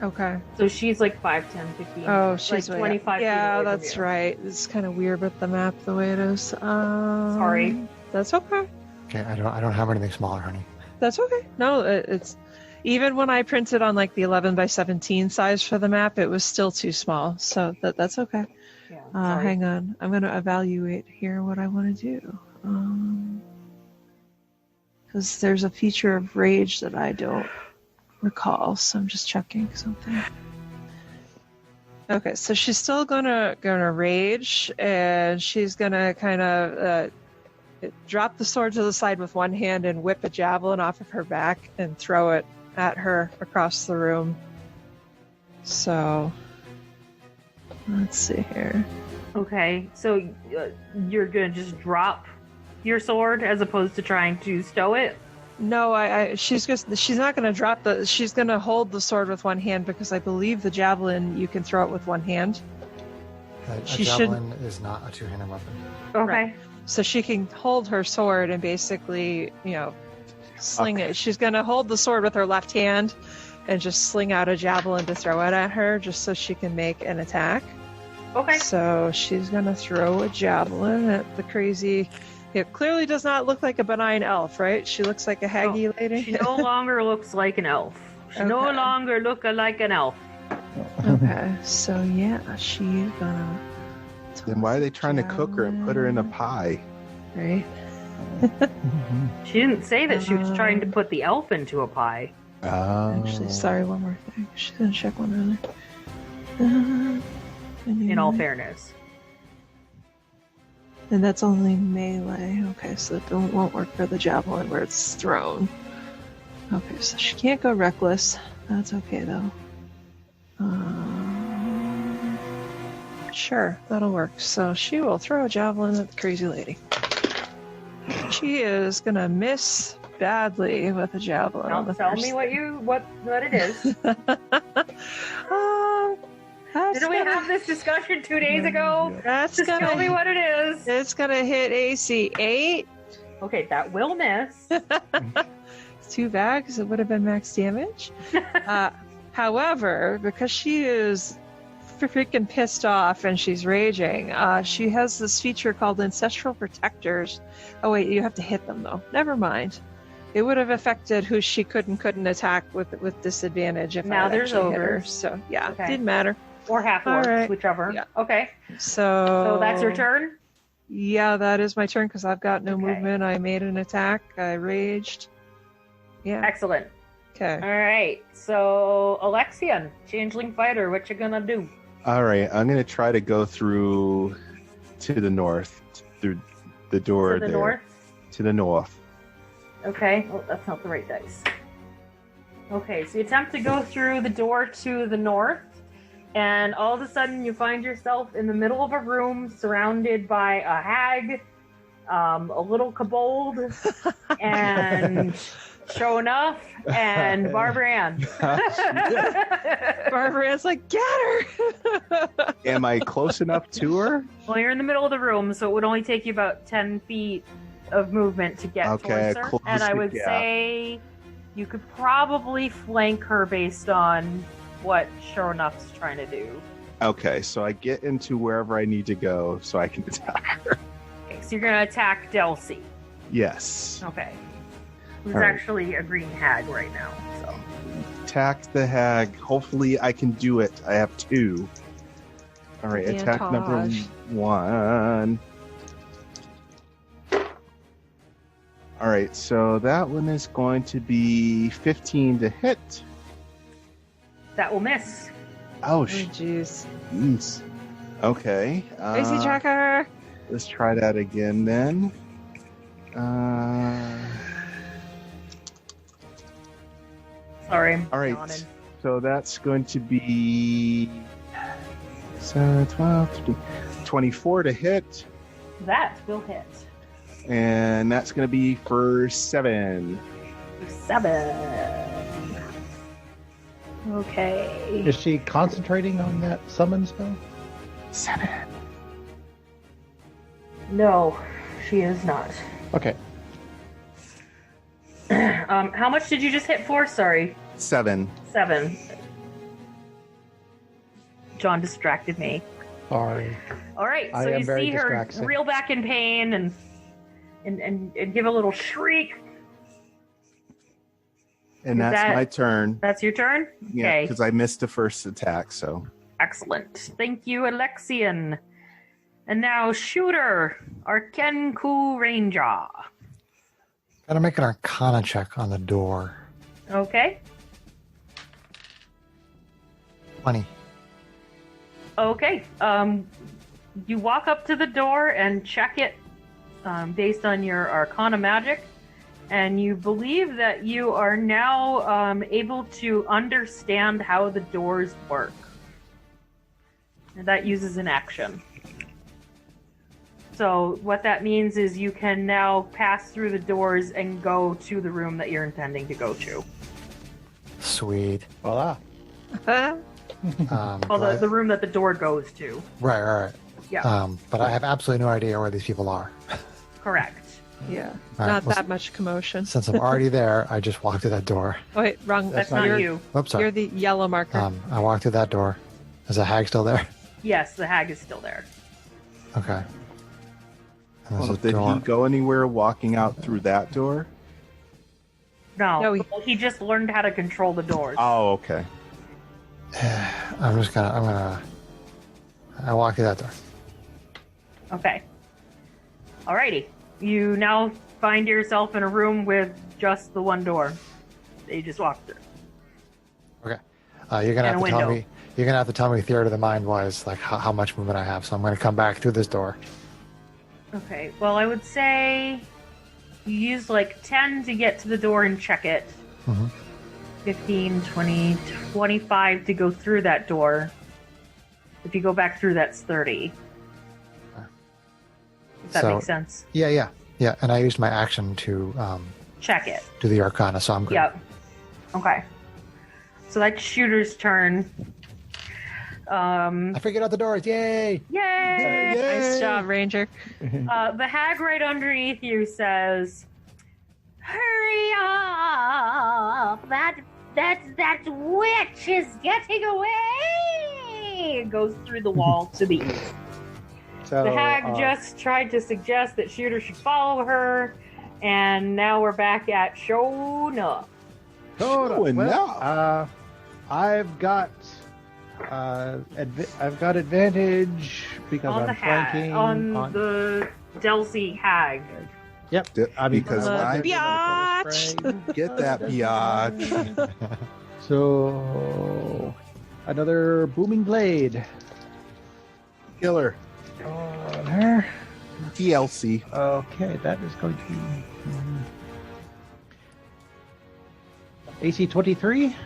Okay. So she's like 5, 10, 15. Oh, she's like 25 feet. Yeah, that's right. It's kind of weird with the map the way it is. Sorry. That's okay. Okay, I don't have anything smaller, honey. That's okay. No, it's even when I printed on like the 11 by 17 size for the map, it was still too small. So that's okay. Yeah, hang on. I'm going to evaluate here what I want to do. Because there's a feature of rage that I don't recall, so I'm just checking something. Okay, so she's still gonna rage, and she's gonna kind of drop the sword to the side with one hand and whip a javelin off of her back and throw it at her across the room. So let's see here. Okay, so you're gonna just drop your sword as opposed to trying to stow it? No, she's not going to drop she's going to hold the sword with one hand because I believe the javelin, you can throw it with one hand. A javelin is not a two-handed weapon. Okay. Right. So she can hold her sword and basically, sling it. She's going to hold the sword with her left hand and just sling out a javelin to throw it at her just so she can make an attack. Okay. So she's going to throw a javelin at the crazy... It clearly does not look like a benign elf, right? She looks like a haggy lady. She no longer looks like an elf. She no longer looks like an elf. Okay, so yeah, she's gonna... Then why are they trying to cook her and put her in a pie? Right? She didn't say that she was trying to put the elf into a pie. Actually, sorry, one more thing. She's gonna check one other. In all fairness. And that's only melee. Okay, so it won't work for the javelin where it's thrown. Okay, so she can't go reckless. That's okay, though. Sure, that'll work. So she will throw a javelin at the crazy lady. She is going to miss badly with a javelin. Don't tell me what it is. Didn't we have this discussion 2 days ago? Just tell me what it is. It's gonna hit AC 8. Okay, that will miss. It's too bad because it would have been max damage. However, because she is freaking pissed off and she's raging, she has this feature called Ancestral Protectors. Oh wait, you have to hit them though. Never mind. It would have affected who she could and couldn't attack with disadvantage if Now I there's actually hit her. ogres. So yeah, Okay. didn't matter. Or half orcs, All right. whichever. Yeah. Okay. So So that's your turn? Yeah, that is my turn because I've got no Okay. movement. I made an attack. I raged. Yeah. Excellent. Okay. All right. So, Alexian, Changeling Fighter, what you gonna do? All right, I'm gonna try to go through to the north, through the door To the there. north? To the north. Okay. Oh, that's not the right dice. Okay, so you attempt to go through the door to the north, and all of a sudden you find yourself in the middle of a room surrounded by a hag, a little kobold, and Shona, and Barbara Ann. Barbara Ann's like, get her! Am I close enough to her? Well, you're in the middle of the room, so it would only take you about 10 feet of movement to get Okay, towards her. close And I the would gap. say you could probably flank her based on what Shonuff's trying to do. Okay, so I get into wherever I need to go so I can attack her. Okay, so you're going to attack Delcy. Yes. Okay. Who's All right. actually a green hag right now. So Attack the hag. Hopefully I can do it. I have 2. All right, attack number Advantage. 1. All right, so that one is going to be 15 to hit. that will miss. Oh, Oh, jeez. jeez. Okay. Daisy tracker! Let's try that again then. Sorry. I'm All right. yawning. So that's going to be 12, 13, 24 to hit. That will hit. And that's going to be for 7. 7. Okay. Is she concentrating on that summon spell? 7. No, she is not. Okay. How much did you just hit for? Sorry. 7. 7. John distracted me. Sorry. All right, so I am you very see her distracted. reel back in pain and give a little shriek. And Is that's that- my turn. That's your turn? Yeah, Okay. because I missed the first attack, so. Excellent. Thank you, Alexian. And now, Shooter, our Kenku Ranger. Gotta make an Arcana check on the door. Okay. 20. Okay. You walk up to the door and check it based on your Arcana magic, and you believe that you are now able to understand how the doors work. And that uses an action. So what that means is you can now pass through the doors and go to the room that you're intending to go to. Sweet. Voila. Um, Well, do I- the room that the door goes to. right. Yeah, But I have absolutely no idea where these people are. correct. Yeah. All right, Not well, that much commotion. Since I'm already there, I just walked through that door. Oh, wait, wrong. That's not not you're, you. Oops, sorry. You're the yellow marker. I walked through that door. Is the hag still there? Yes, the hag is still there. Okay. And there's Well, a did door. he go anywhere walking out through that door? No, No, he just learned how to control the doors. Oh, okay. I walked through that door. Okay. Alrighty. You now find yourself in a room with just the one door that you just walked through. Okay. You're gonna And have a to tell window. me. You're gonna have to tell me theater of the mind wise, like how much movement I have. So I'm gonna come back through this door. Okay. Well, I would say you use like 10 to get to the door and check it. Mhm. 15, 20, 25 to go through that door. If you go back through, that's 30. If that So- makes sense. Yeah. And I used my action to Check it. do the Arcana, so I'm good. Yep. Okay. So that's Shooter's turn. I figured out the doors. Yay! Yay! Nice job, Ranger. The hag right underneath you says, "Hurry up! That witch is getting away!" It goes through the wall to the east. So The hag just tried to suggest that Shooter should follow her, And now we're back at showing up. Showing up. I've got advantage because On I'm the hag, flanking on the Delcy hag. Yep. Because I biatch. get that biatch. So another booming blade Killer. on her. DLC. Okay, that is going to be AC 23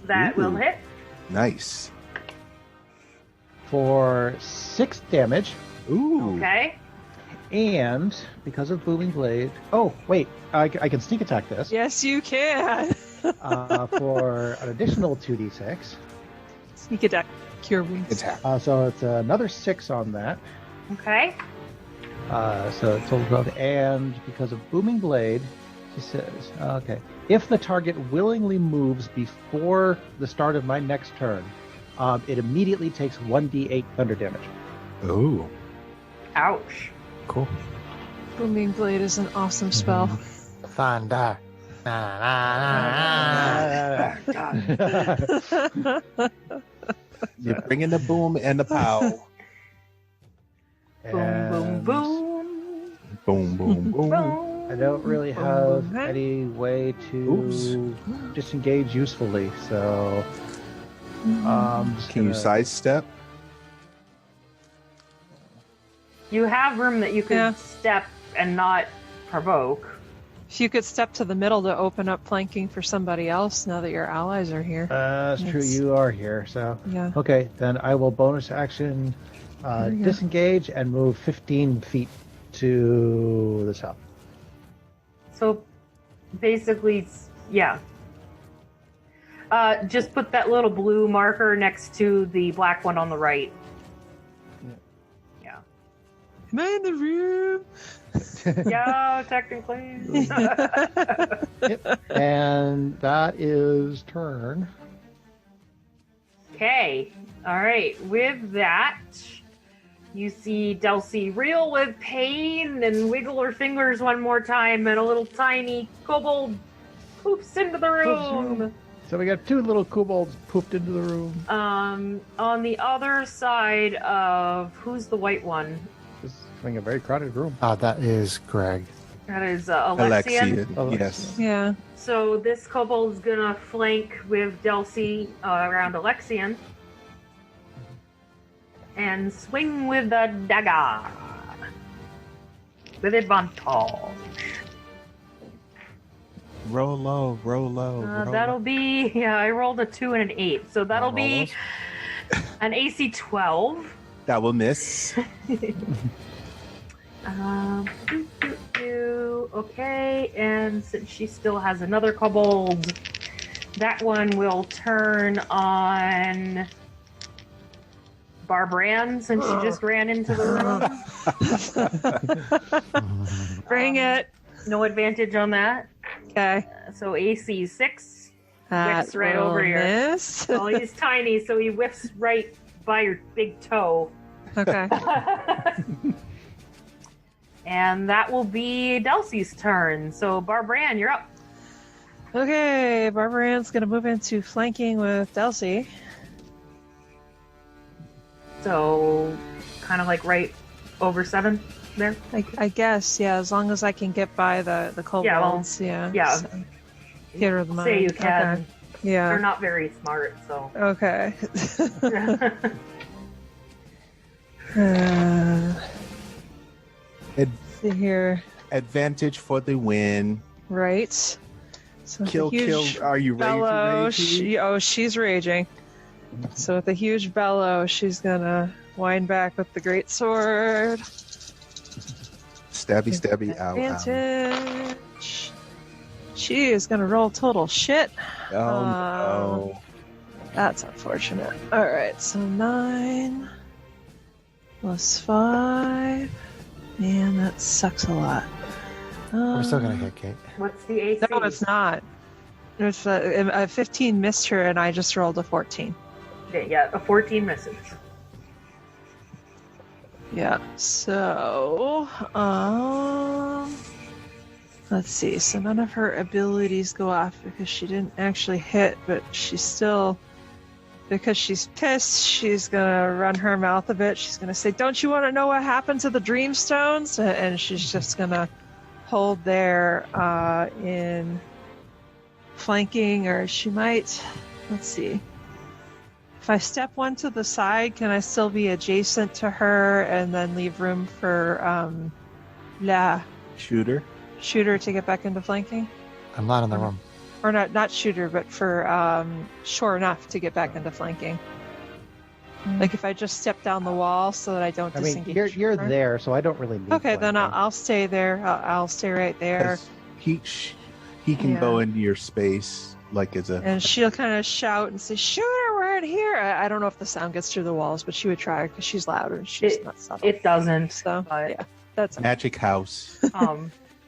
That will hit. Nice. for 6 damage. Ooh. Okay. And because of booming blade, oh wait, I can sneak attack this Yes, you can. for an additional 2d6. Sneak attack. Cure wounds. Attack. So it's another 6 on that. Okay. So it's total 12. And because of booming blade, she says, okay, if the target willingly moves before the start of my next turn, it immediately takes 1d8 thunder damage. Ooh. Ouch. Cool. Booming blade is an awesome spell. Thunder. Na, na, na, na. You're bringing the boom and the pow. Boom, boom, And boom. Boom, boom, boom. Boom. I don't really have Boom. any way to Oops. disengage usefully, so just Can you gonna- sidestep? You have room that you could Yeah. step and not provoke. If you could step to the middle to open up flanking for somebody else now that your allies are here. That's true. Yes. You are here, so Yeah. okay. Then I will bonus action, There you go. disengage and move 15 feet to the south. So basically, yeah. Just put that little blue marker next to the black one on the right. Yeah. Am I in the room? Yeah, technically. And that is turn. Okay. All right. With that, you see Delcy reel with pain and wiggle her fingers one more time, and a little tiny kobold poops into the room. So we got 2 little kobolds pooped into the room. On the other side of who's the white one? This is having a very crowded room. That is Greg. That is Alexian. Alexian. Yes. Yeah. So this kobold's gonna flank with Delcy around Alexian and swing with the dagger with advantage. Roll low, roll low. roll That'll low. be I rolled a 2 and an 8, so that'll be an AC 12. That will miss. Okay, and since she still has another kobold, that one will turn on Barbran since she just ran into the room. Bring it. No advantage on that. Okay. So AC 6. That Whips right will over here. miss. Well, he's tiny, so he whiffs right by your big toe. Okay. And that will be Delcy's turn. So, Barbran, you're up. Okay, Barbarian's gonna move into flanking with Delcy. So, kind of like right over 7 there. I guess, yeah, as long as I can get by the kobolds, yeah. yeah. So, get her the money. Say you can. Okay. Yeah. They're not very smart, so. Okay. Ad- see here. advantage for the win. Right. So with Kill, a huge kill. Are you bellow, raging? she's raging. So with a huge bellow, she's gonna wind back with the great sword. Stabby, stabby, ow, ow. Advantage. She is gonna roll total shit. Oh, no. That's unfortunate. Alright, so 9 plus 5. Man, that sucks a lot. We're still gonna hit Kate. What's the AC? No, it's not. It's a 15 missed her, and I just rolled a 14. Okay, yeah, a 14 misses. Yeah. So, Let's see. So none of her abilities go off because she didn't actually hit, but she's still, because she's pissed, she's gonna run her mouth a bit. She's gonna say, "Don't you want to know what happened to the Dreamstones?" And she's just gonna hold there in flanking, or she might. Let's see. If I step one to the side, can I still be adjacent to her and then leave room for shooter to get back into flanking? I'm not in the room. Or not shooter, but for sure enough to get back into flanking. Like if I just step down the wall so that I don't disengage. You're there, so I don't really need Okay, then I'll stay there. I'll stay right there. He can go into your space like as a. And she'll kind of shout and say, "Shooter, we're in here." I don't know if the sound gets through the walls, but she would try because she's loud and she's not subtle. It doesn't. So yeah, that's Magic house.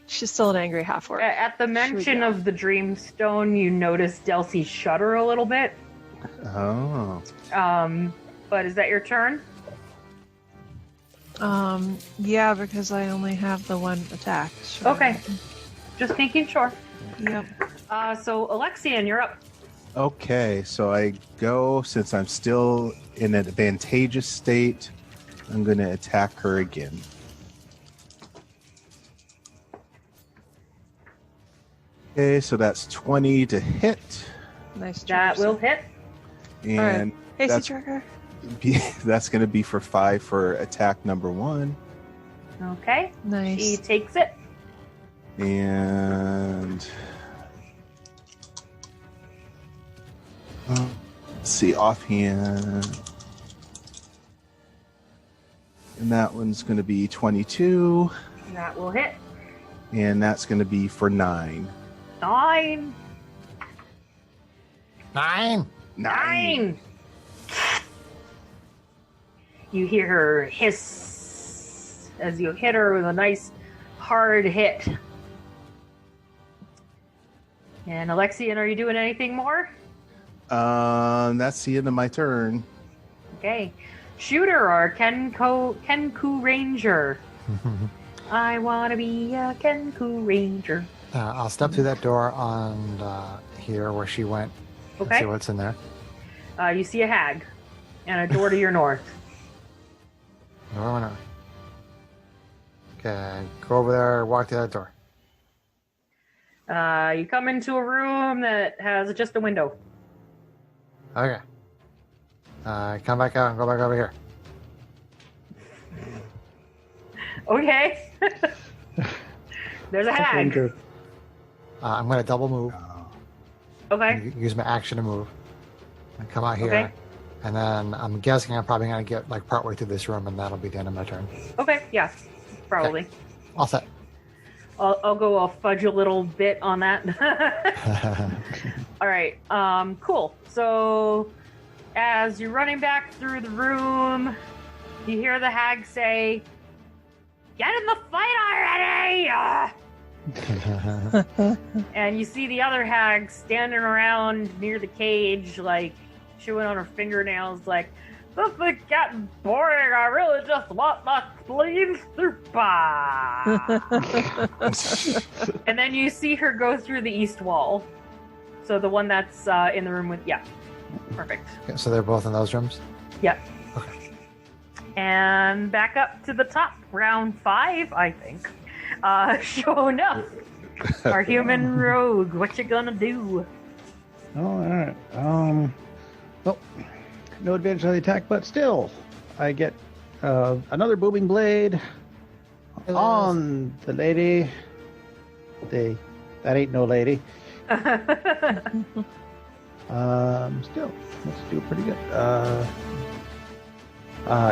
She's still an angry half-orc. At the mention of the Dreamstone, you notice Delcy shudder a little bit. Oh. But is that your turn? Yeah, because I only have the one attack. So. Okay. Just making sure. Yep. So Alexian, you're up. Okay, so I go, since I'm still in an advantageous state, I'm going to attack her again. Okay, so that's 20 to hit. Nice. That will hit. And right. Hasty tracker. That's going to be for 5 for attack number 1. Okay. Nice. She takes it. And let's see, offhand. And that one's going to be 22. That will hit. And that's going to be for 9. 9. 9. You hear her hiss as you hit her with a nice hard hit. And Alexian, are you doing anything more? That's the end of my turn. Okay. Shooter or Kenku Ranger. I want to be a Kenku Ranger. I'll step through that door on here where she went. And Okay. see what's in there. You see a hag and a door to your north. No. Okay, go over there, walk through that door. You come into a room that has just a window. Okay. Come back out and go back over here. Okay. There's a hag. I'm going to double move. Okay. Use my action to move. And come out here. Okay. And then I'm guessing I'm probably going to get like partway through this room and that'll be the end of my turn. Okay, yeah. Probably. Okay. All set. I'll go a fudge a little bit on that. All right. Cool. So as you're running back through the room, you hear the hag say, "Get in the fight already!" And you see the other hag standing around near the cage, like chewing on her fingernails, like, "This is getting boring. I really just want my spleen super." And then you see her go through the east wall. So the one that's in the room with, yeah. Perfect. Okay, so they're both in those rooms? Yep. Okay. And back up to the top, round 5, I think. Sure enough. Our human rogue, what you gonna do? Oh, all right. Well, no advantage on the attack, but still, I get another booming blade on the lady. That ain't no lady. Still, let's do pretty good.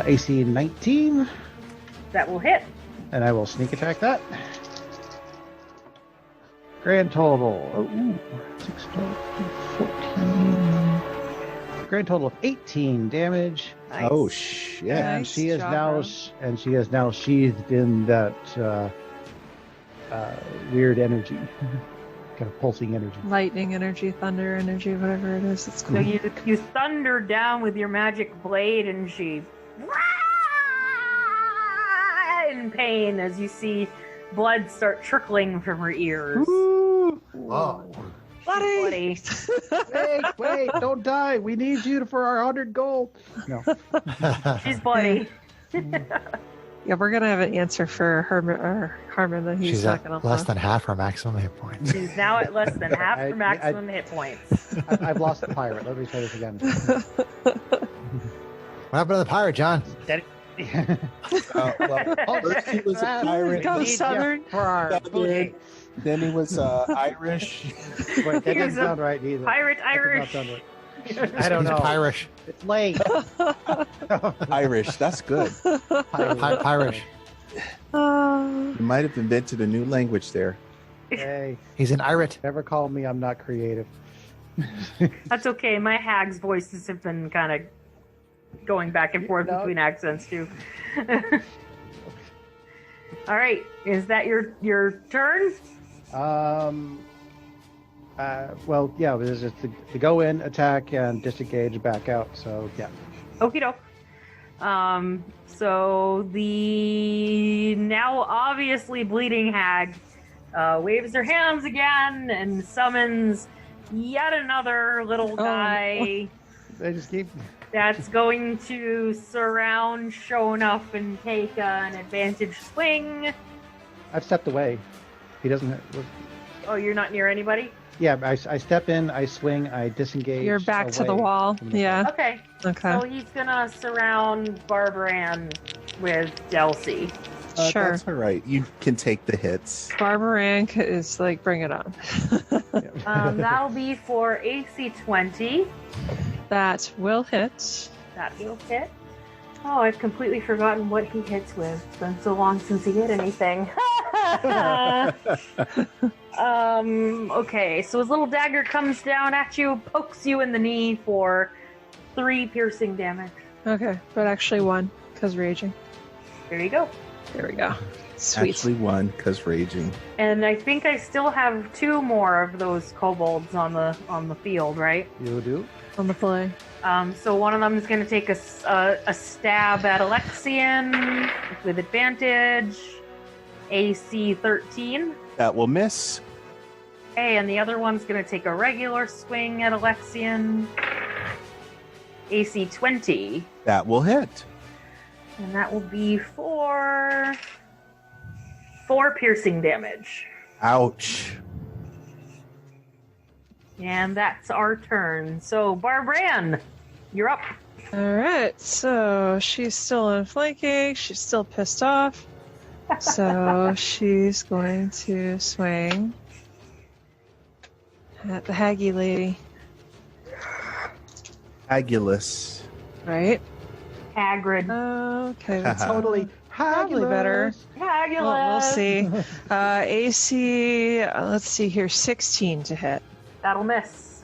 AC 19. That will hit. And I will sneak attack that. Grand total. 6, 12, 14. Grand total of 18 damage. Nice. Oh shit! And Nice she is job, now Ron. and she is now sheathed in that weird energy, kind of pulsing energy. Lightning energy, thunder energy, whatever it is. It's cool. So you thunder down with your magic blade, and she in pain as you see blood start trickling from her ears. Oh. Buddy! Wait, don't die. We need you for our 100 gold. No. She's bloody. Yeah, we're gonna have an answer for Harmon that he's She's not at gonna less love. than half her maximum hit points. She's now at less than half her maximum hit points. I've lost the pirate. Let me try this again. What happened to the pirate, John? First he was a pirate. Go Southern. For our Southern, then he was Irish. Wait, that He was doesn't sound right either. Pirate That does not Irish. sound right. I don't He's know. Irish. It's late. Irish, that's good. Irish. You might have invented a new language there. Hey, He's an Irit. never call me. I'm not creative. That's okay. My hag's voices have been kind of going back and forth No. between accents too. All right, is that your turn? Well, yeah, there's just to go in, attack, and disengage, back out. So, yeah. Okie doke. So the now obviously bleeding hag waves her hands again and summons yet another little guy They just keep. that's going to surround Shonuff and take an advantage swing. I've stepped away. He doesn't. Oh, you're not near anybody? Yeah, I step in, I swing, I disengage. You're back to the away wall. from the- Yeah. Okay. Okay. So he's gonna surround Barbaran with Delcy. Sure. That's all right. You can take the hits. Barbaran is like, bring it on. That'll be for AC 20. That will hit. That will hit. Oh, I've completely forgotten what he hits with. It's been so long since he hit anything. Okay, so his little dagger comes down at you, pokes you in the knee for 3 piercing damage. Okay, but actually one, because raging. There you go. There we go. Sweet. Actually, one because raging. And I think I still have 2 more of those kobolds on the field, right? You do? On the play. So one of them is going to take a stab at Alexian with advantage, AC 13. That will miss. Okay, and the other one's going to take a regular swing at Alexian, AC 20. That will hit. And that will be for 4 piercing damage. Ouch. And that's our turn. So, Barbran, you're up. Alright, so she's still in flanking. She's still pissed off. So she's going to swing at the Haggy lady. Agulus. Right? Hagrid. Okay, that's Totally. probably better. Hagulus. Well, we'll see. AC, let's see here, 16 to hit. That'll miss.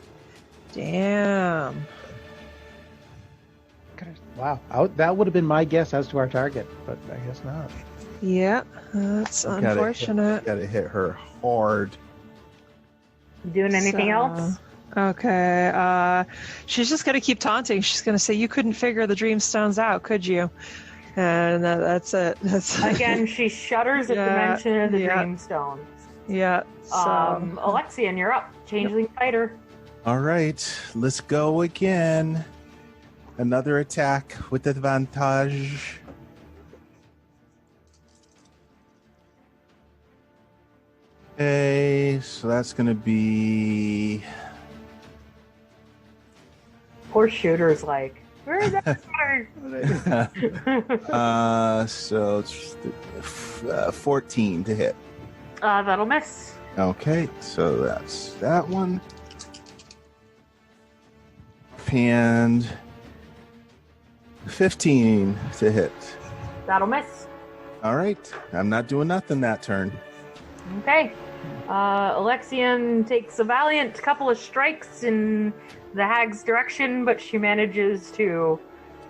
Damn. Wow. That would have been my guess as to our target, but I guess not. Yeah, that's unfortunate. Gotta hit her hard. Doing anything So- else? Okay, she's just gonna keep taunting. She's gonna say, "You couldn't figure the Dreamstones out, could you?" And that's it. That's Again, she shudders at the Yeah, mention of the yeah. Dreamstone. yeah. So Alexian, you're up. Changeling fighter. All right, let's go again. Another attack with advantage. Okay, so that's going to be Poor shooter's like, where is that sword? so it's 14 to hit. That'll miss. Okay, so that's that one. And 15 to hit. That'll miss. All right, I'm not doing nothing that turn. Okay. Alexian takes a valiant couple of strikes in the hag's direction, but she manages to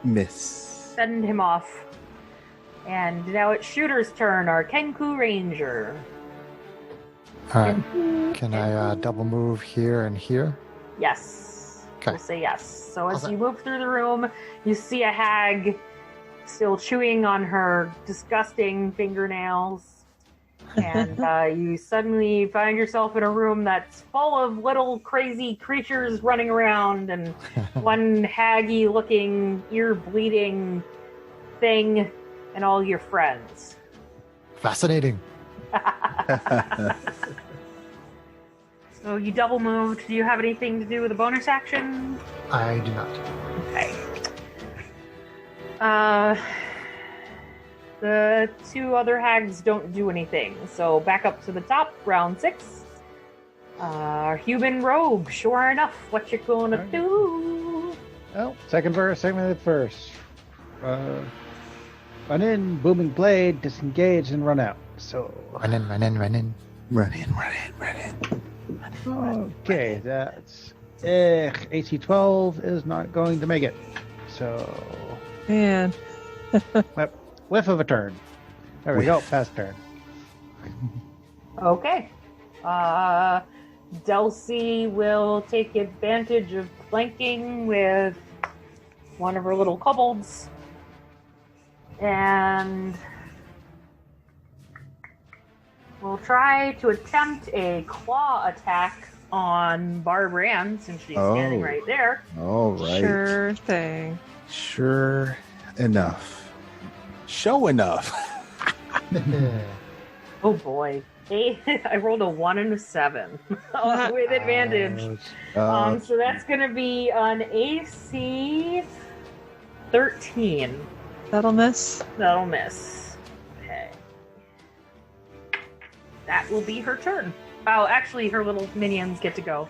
Miss. send him off. And now it's Shooter's turn, our Kenku Ranger. All right. Can I double move here and here? Yes. Okay. We'll say yes. So as Okay. you move through the room, you see a hag still chewing on her disgusting fingernails. And you suddenly find yourself in a room that's full of little crazy creatures running around, and one haggy-looking, ear-bleeding thing, and all your friends. Fascinating. So you double moved. Do you have anything to do with a bonus action? I do not. Okay. The two other hags don't do anything. So back up to the top, round 6. Human rogue, sure enough, what you gonna do? Well, second verse. Run in, booming blade, disengage, and run out. So. Run in. Run in. Okay, that's AC 12 is not going to make it. So Man. whiff of a turn. There we go, fast turn. Okay. Delcy will take advantage of flanking with one of her little kobolds. And we'll try to attempt a claw attack on Barbara since she's standing right there. All right. Sure thing. Sure enough. Show enough. Oh boy. I rolled a 1 and a 7 with advantage. So that's going to be an AC 13. That'll miss. That'll miss. Okay. That will be her turn. Oh, actually, her little minions get to go.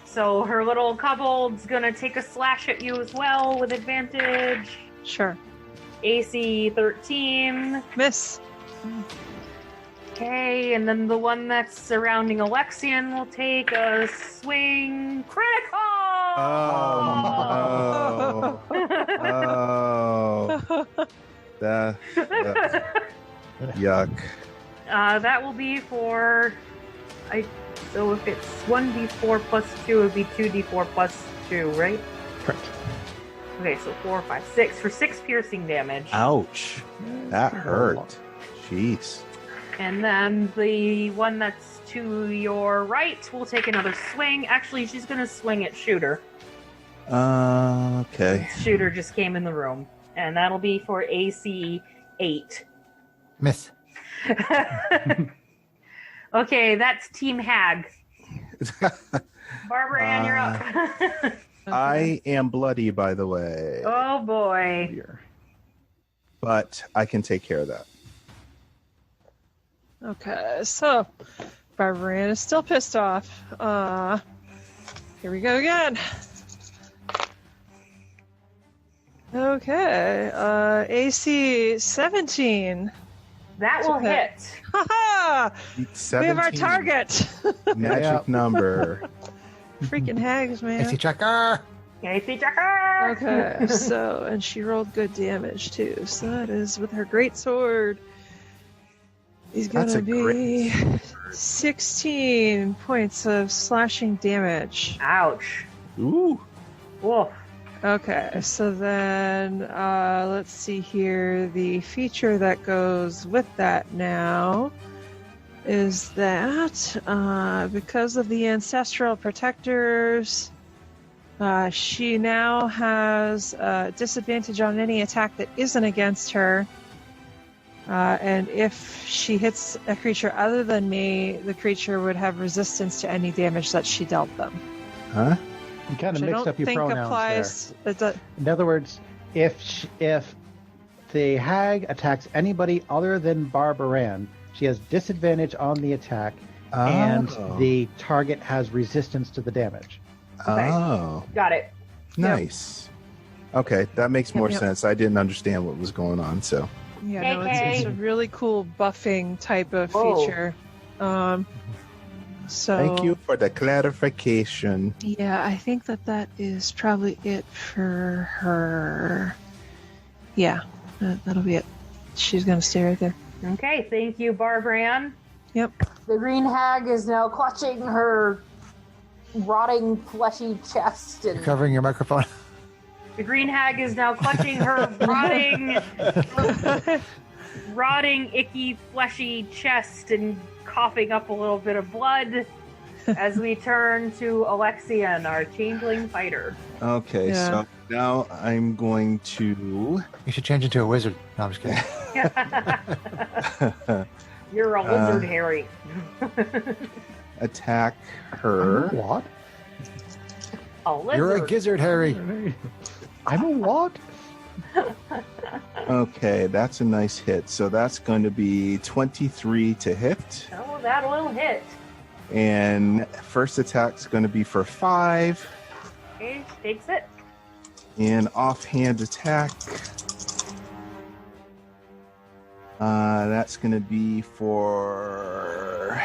So her little kobold's gonna take a slash at you as well with advantage. Sure. AC 13. Miss. Okay, and then the one that's surrounding Alexian will take a swing. Critical! Oh, no. That yuck. That will be for... So if it's 1d4 plus 2, it would be 2d4 plus 2, right? Correct. Okay, so 4, 5, 6 for 6 piercing damage. Ouch. That hurt. Jeez. And then the one that's to your right will take another swing. Actually, she's going to swing at Shooter. Okay. Shooter just came in the room. And that'll be for AC 8. Miss. Okay, that's Team Hag. Barbara Ann, you're up. I am bloody, by the way. Oh boy. But I can take care of that. Okay, so Barbarian is still pissed off. Here we go again. Okay, AC 17. That will hit. Haha! 17. We have our target. Magic number. Freaking hags, man. AC checker. AC checker. Okay, so, and she rolled good damage too. So that is with her great sword. He's gonna be 16 points of slashing damage. Ouch. Ooh. Woof. Okay, so then let's see here. The feature that goes with that now is that because of the ancestral protectors, she now has disadvantage on any attack that isn't against her. And if she hits a creature other than me, the creature would have resistance to any damage that she dealt them. Huh? You kind of Which I mixed don't up your think pronouns applies. there. In other words, if the hag attacks anybody other than Barbaran, she has disadvantage on the attack, and the target has resistance to the damage. Okay. Oh. Got it. Nice. Okay, that makes more sense. I didn't understand what was going on, so. Yeah, no, it's a really cool buffing type of feature. So thank you for the clarification. Yeah, I think that is probably it for her. Yeah, that'll be it. She's going to stay right there. Okay, thank you, Barbara. Yep. The green hag is now clutching her rotting, fleshy chest. And You're covering your microphone. The green hag is now clutching her rotting, rotting, icky, fleshy chest and coughing up a little bit of blood as we turn to Alexian, our changeling fighter. Okay, so now I'm going to... You should change into a wizard. No, I'm just kidding. You're a lizard, Harry. attack her. What? A lizard. You're a gizzard, Harry. I'm a what? Okay, that's a nice hit. So that's going to be 23 to hit. Oh, that will hit. And first attack's going to be for 5. Okay, takes it. And offhand attack. That's going to be for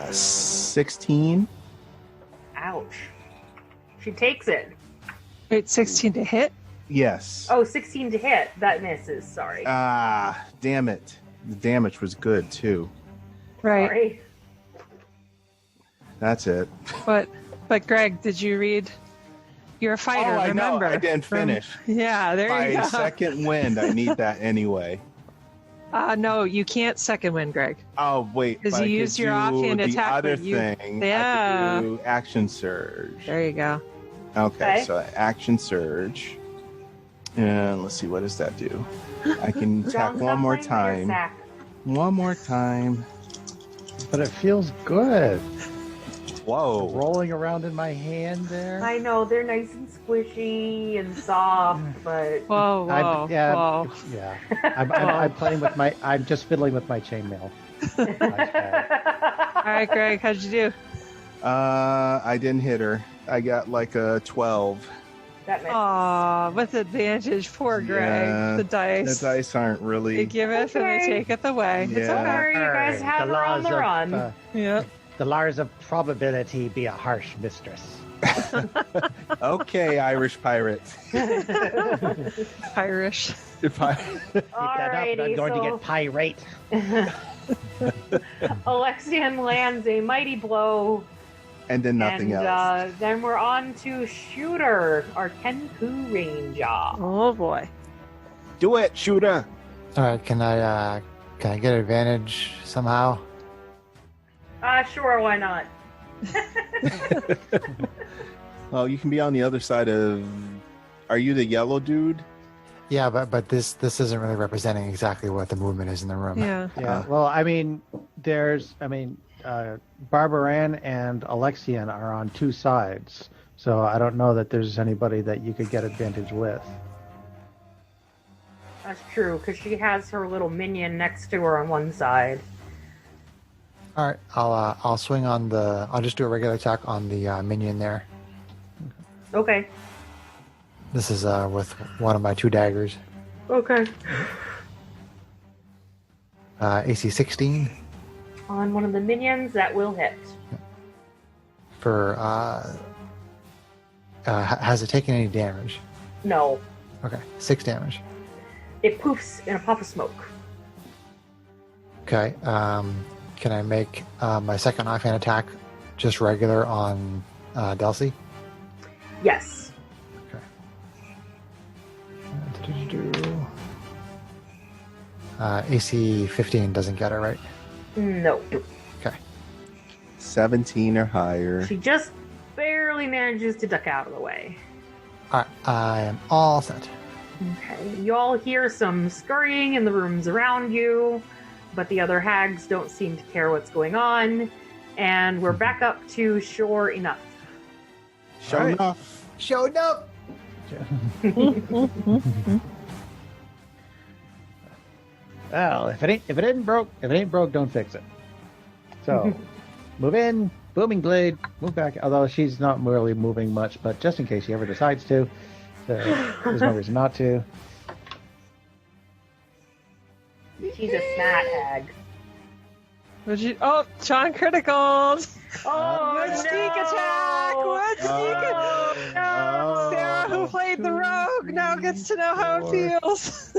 16. Ouch. She takes it. Wait, 16 to hit? Yes. Oh, 16 to hit. That misses. Sorry. Damn it. The damage was good too. Right. Sorry. That's it. But Greg, did you read? You're a fighter, I remember? know. I didn't finish. Yeah, there you My go. second wind, I need that anyway. No, you can't second wind, Greg. Oh, wait. 'Cause but I you could use your do offhand the attack, other but you- thing. I Yeah. could do action surge. There you go. Okay, so action surge. And let's see, what does that do? I can attack one more time. One more time. But it feels good. Whoa. Rolling around in my hand there. I know, they're nice and squishy and soft, but Whoa, whoa, yeah, whoa. Yeah. I'm playing with my. I'm just fiddling with my chainmail. All right, Greg, how'd you do? I didn't hit her. I got like a 12. that misses. Aw, with advantage, poor Greg. Yeah, The dice. The dice aren't They really. giveth and they Okay. taketh away. It's Yeah. okay. Sorry, you guys have her on the run. Yeah. The laws of probability be a harsh mistress. Okay, Irish pirate. Irish. If I... Keep that up, and I'm Alrighty, going to so get pirate. Alexian lands a mighty blow, And then nothing and else. then we're on to Shooter, our Kenku Ranger. Oh boy. Do it, shooter. All right, can I get advantage somehow? Sure, why not? Well, you can be on the other side of... Are you the yellow dude? Yeah, but this isn't really representing exactly what the movement is in the room. Yeah. Yeah. Well, I mean, Barbaran and Alexian are on two sides, so I don't know that there's anybody that you could get advantage with. That's true, because she has her little minion next to her on one side. All right, I'll swing on the. I'll just do a regular attack on the minion there. Okay. This is with one of my 2 daggers. Okay. AC 16 On one of the minions, that will hit. for. Has it taken any damage? No. Okay, 6 damage. It poofs in a puff of smoke. Okay. Can I make my second offhand attack just regular on Delcy? Yes. AC 15 doesn't get it, right? No. Okay. 17 or higher. She just barely manages to duck out of the way. All right, I am all set. Okay. You all hear some scurrying in the rooms around you, but the other hags don't seem to care what's going on. And we're back up to Sure Enough. Show Right. enough. Showed up. Well, if it ain't broke, don't fix it. So, move in, booming blade, move back. Although she's not really moving much, but just in case she ever decides to, there's no reason not to. She's a snot hag. Oh, Sean criticals. Oh, Good sneak attack. What sneak attack? No. Sarah, who played the rogue, now gets to know how it feels.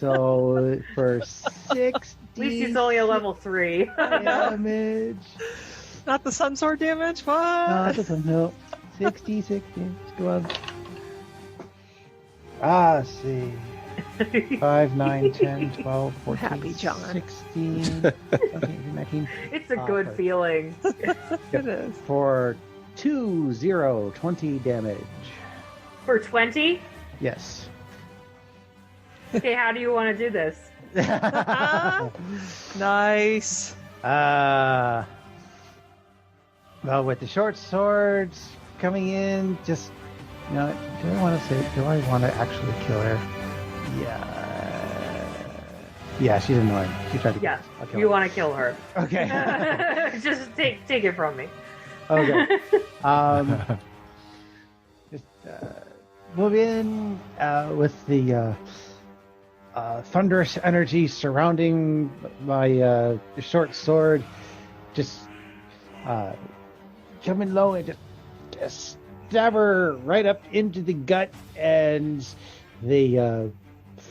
So for 60 At least she's only a level 3. damage. Not the sun sword damage. What? No, it doesn't help. 60. Let's go on. Let's see. 5, 9, 10, 12, 14, Happy John. 16, 17, 19. It's a good feeling. It is. For 20 damage. For 20? Yes. Okay, how do you want to do this? Nice. Well, with the short swords coming in, just, do I want to actually kill her? Yeah, she's annoying. She tried to kill Yeah, us. I'll kill you her. want to kill her. Okay. Just take it from me. Okay. Just move in with the thunderous energy surrounding my short sword. Just come in low and just stab her right up into the gut, and the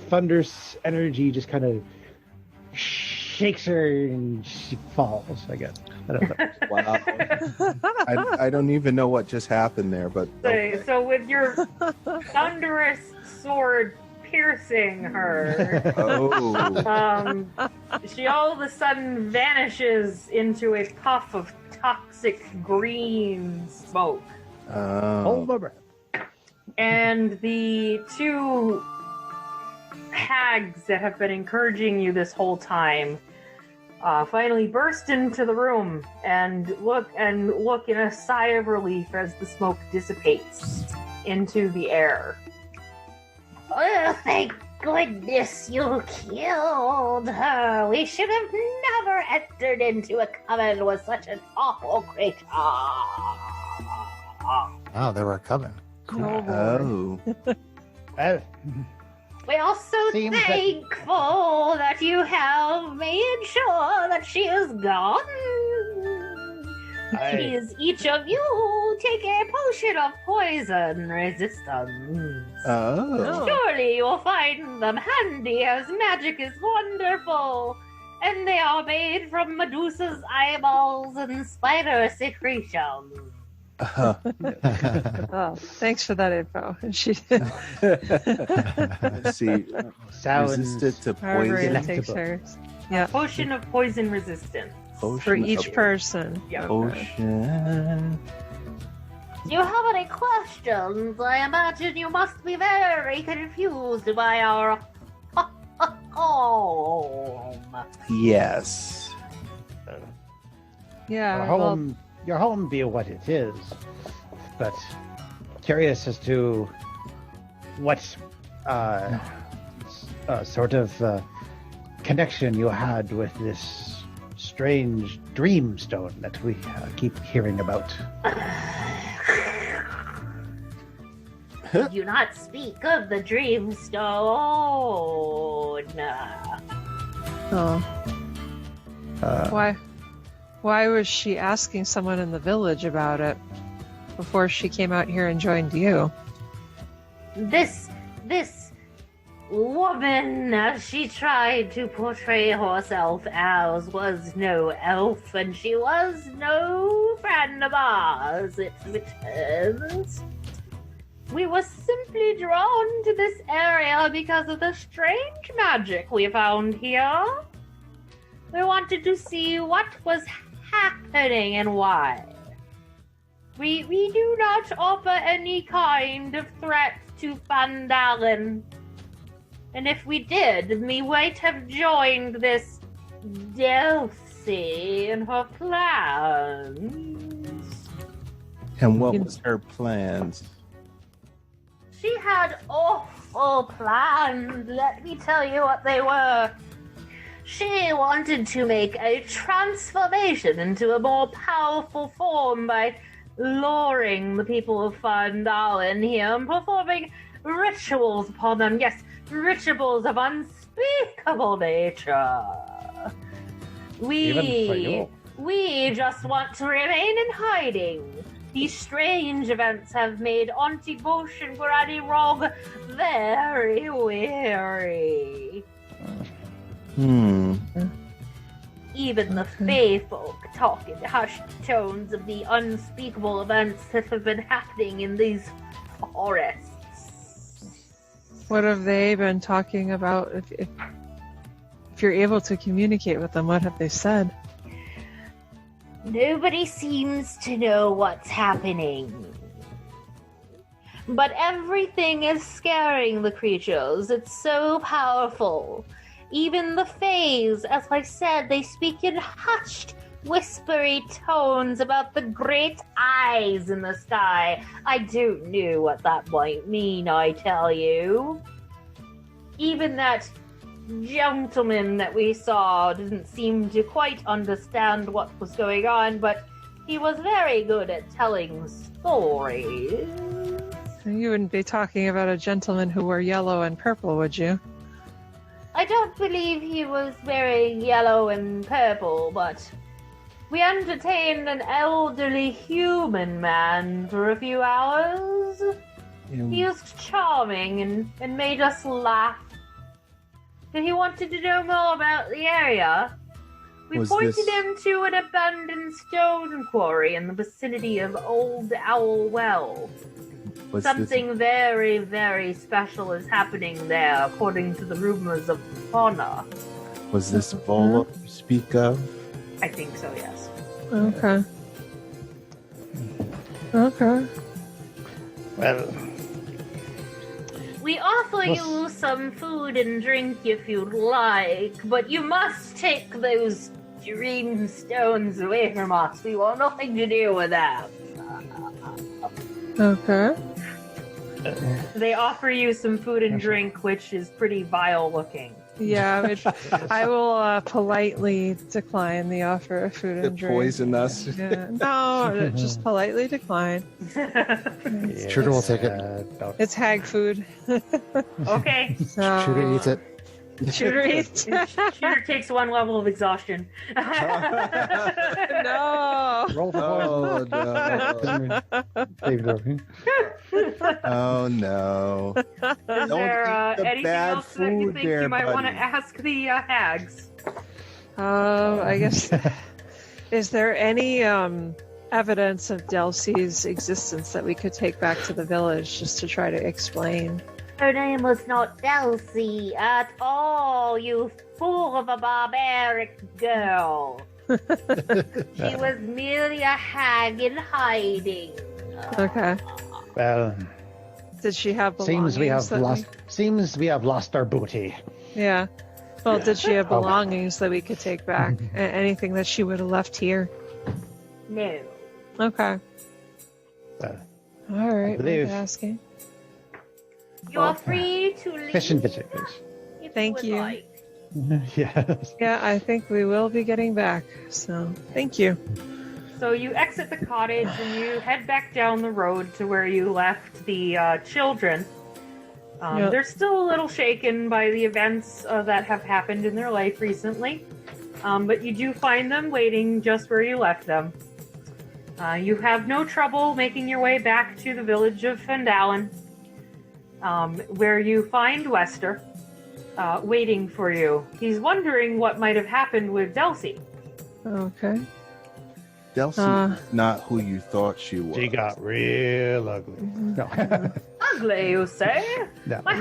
thunderous energy just kind of shakes her and she falls, I guess. I don't know. Wow. I don't even know what just happened there, but So with your thunderous sword piercing her, she all of a sudden vanishes into a puff of toxic green smoke. Hold my breath. And the two hags that have been encouraging you this whole time finally burst into the room and look in a sigh of relief as the smoke dissipates into the air. Oh, thank goodness you killed her. We should have never entered into a coven with such an awful creature. Oh, they were coming. Cool. oh, We're also Seems that- thankful that you have made sure that she is gone. Please, each of you, take a potion of poison resistance. oh, Surely you'll find them handy, as magic is wonderful. And they are made from Medusa's eyeballs and spider secretions. Oh, thanks for that info. She let's see. Sounds Resisted to however poison. it takes hers. Yeah, Potion of poison resistance. Potion for each of person. Yeah. Ocean. Do you have any questions? I imagine you must be very confused by our home. Yes. Yeah. Your Well, home, your home be what it is, but curious as to what sort of connection you had with this strange dream stone that we keep hearing about. Did you not speak of the Dreamstone? oh. Why was she asking someone in the village about it before she came out here and joined you? This woman, as she tried to portray herself as, was no elf, and she was no friend of ours, it returns. We were simply drawn to this area because of the strange magic we found here. We wanted to see what was happening and why. We do not offer any kind of threat to Van Dalen. And if we did, we might have joined this Delcy in her plans. And what was her plans? She had awful plans. Let me tell you what they were. She wanted to make a transformation into a more powerful form by luring the people of Van Dalen here and performing rituals upon them. Yes, rituals of unspeakable nature. Even for you. We just want to remain in hiding. These strange events have made Auntie Bush and Granny Rog very weary. Even the Fae folk talk in hushed tones of the unspeakable events that have been happening in these forests. What have they been talking about? If you're able to communicate with them, what have they said? Nobody seems to know what's happening. But everything is scaring the creatures. It's so powerful. Even the Fays, as I said, they speak in hushed, whispery tones about the great eyes in the sky. I don't know what that might mean, I tell you. Even that gentleman that we saw didn't seem to quite understand what was going on, but he was very good at telling stories. You wouldn't be talking about a gentleman who wore yellow and purple, would you? I don't believe he was wearing yellow and purple, but we entertained an elderly human man for a few hours. He was charming and made us laugh. And he wanted to know more about the area. We pointed him to an abandoned stone quarry in the vicinity of Old Owl Well. Something very, very special is happening there, according to the rumors of fauna. Was this Volo you speak of? I think so, yes. Okay. Okay. Well, we offer you some food and drink if you'd like, but you must take those dream stones away from us. We want nothing to do with them. Okay. They offer you some food and drink, which is pretty vile looking. Yeah, I will politely decline the offer of food and drink. Poison us? Yeah. No, just politely decline. Shooter will take it. It's hag food. Okay. So, Shooter eats it. Shooter eats. Shooter takes one level of exhaustion. No. Roll for Oh no! Is Don't there eat the anything bad else that you food think there, you might want to buddy. ask the hags? I guess. Is there any evidence of Delsey's existence that we could take back to the village just to try to explain? Her name was not Delsey at all, you fool of a barbaric girl. She was merely a hag in hiding. Okay. well, Did she have belongings? seems we have lost our booty. Yeah. Well, did she have belongings that we could take back? Anything that she would have left here? No. Okay. Well, All right. believe- worth asking. You're free to leave. fish and visitors. if Thank would you. like. Yes. Yeah, I think we will be getting back. So, thank you. So you exit the cottage and you head back down the road to where you left the children. Yep. They're still a little shaken by the events that have happened in their life recently, but you do find them waiting just where you left them. You have no trouble making your way back to the village of Fendalen, where you find Wester waiting for you. He's wondering what might have happened with Delsey. Okay. Delsey is not who you thought she was. She got real ugly. No. Ugly, you say? No. I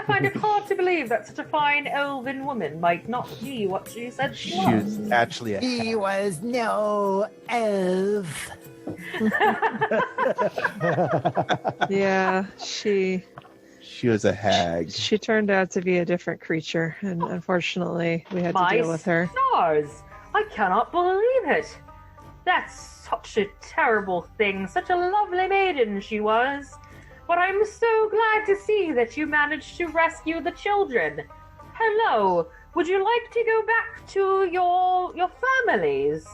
find it hard to believe that such a fine elven woman might not be what she said she She was. was actually a He was no elf. Yeah, she was a hag. turned out to be a different creature, and unfortunately, we had to My deal with her. stars! I cannot believe it. That's such a terrible thing. Such a lovely maiden she was. But I'm so glad to see that you managed to rescue the children. Hello. Would you like to go back to your families?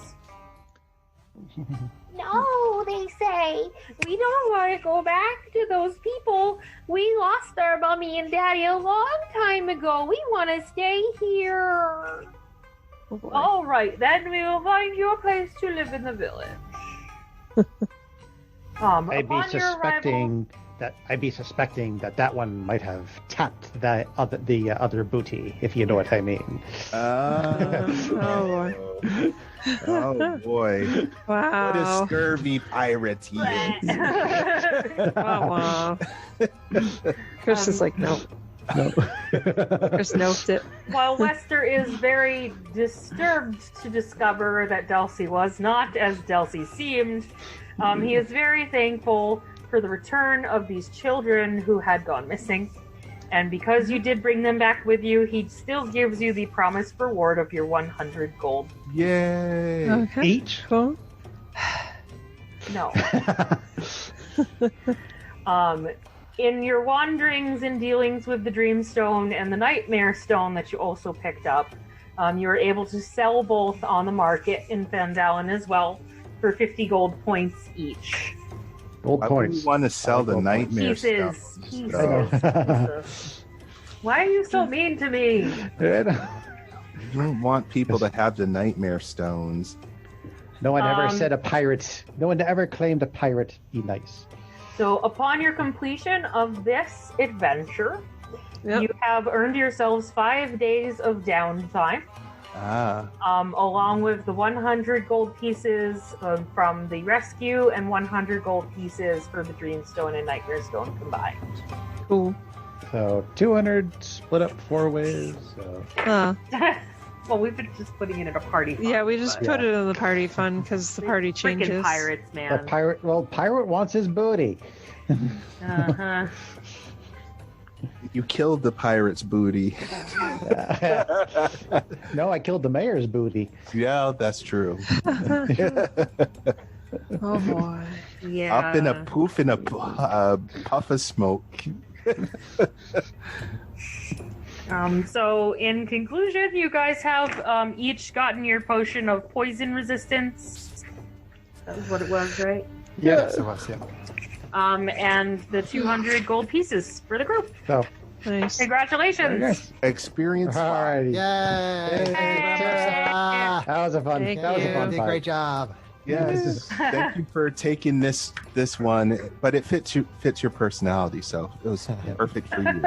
No, they say. We don't want to go back to those people. We lost our mommy and daddy a long time ago. We want to stay here. Oh, boy. All right, then we will find you a place to live in the village. I'd be upon your arrival, suspecting that one might have tapped the other booty, if you know what I mean. Oh, boy. Oh boy! What a Wow. scurvy pirate he is. Wow. Chris is like, no. No. Just noped it. While Lester is very disturbed to discover that Delcy was not as Delcy seemed, he is very thankful for the return of these children who had gone missing. And because you did bring them back with you, he still gives you the promised reward of your 100 gold. Yay! Okay. Each? Cool. No. In your wanderings and dealings with the Dreamstone and the Nightmare Stone that you also picked up, you were able to sell both on the market in Fandalen as well for 50 gold points each. Gold Why would points. you want to sell the nightmare Pieces. stuff? Pieces. Why are you so mean to me? You don't want people to have the nightmare stones. No one ever said a pirate. No one ever claimed a pirate be nice. So upon your completion of this adventure, Yep. you have earned yourselves 5 days of downtime, along with the 100 gold pieces from the rescue and 100 gold pieces for the Dreamstone and Nightmare Stone combined. Cool. So 200 split up 4 ways. So. Well, we've been just putting it in a party fund. Yeah, we just but- put it in the party fund because the party Freaking changes. pirates, man. A pirate. Well, pirate wants his booty. Uh-huh. You killed the pirate's booty. No, I killed the mayor's booty. Yeah, that's true. Oh boy. Yeah. Up in a poof in a puff of smoke. So, in conclusion, you guys have each gotten your potion of poison resistance. That was what it was, right? Yes, it was, yeah. And the 200 gold pieces for the group. So, Nice. Congratulations! very nice. Experience. Alrighty. Yay! Thank you very much, Sarah. That was a fun. Thank that was a you. fun You did a fight. great job. Yes. Thank you for taking this one, but it fits your personality, so it was perfect for you.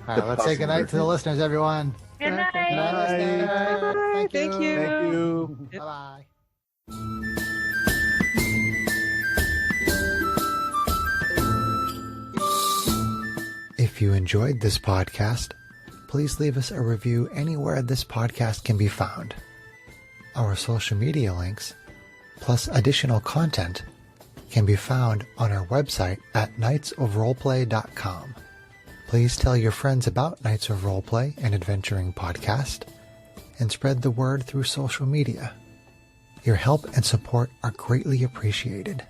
All right, let's say goodnight to the listeners, everyone. Good night! Good night, listeners. Bye. Thank you. Thank you. Yep. Bye-bye. If you enjoyed this podcast, please leave us a review anywhere this podcast can be found. Our social media links, plus additional content, can be found on our website at knightsofroleplay.com. Please tell your friends about Knights of Roleplay and Adventuring Podcast, and spread the word through social media. Your help and support are greatly appreciated.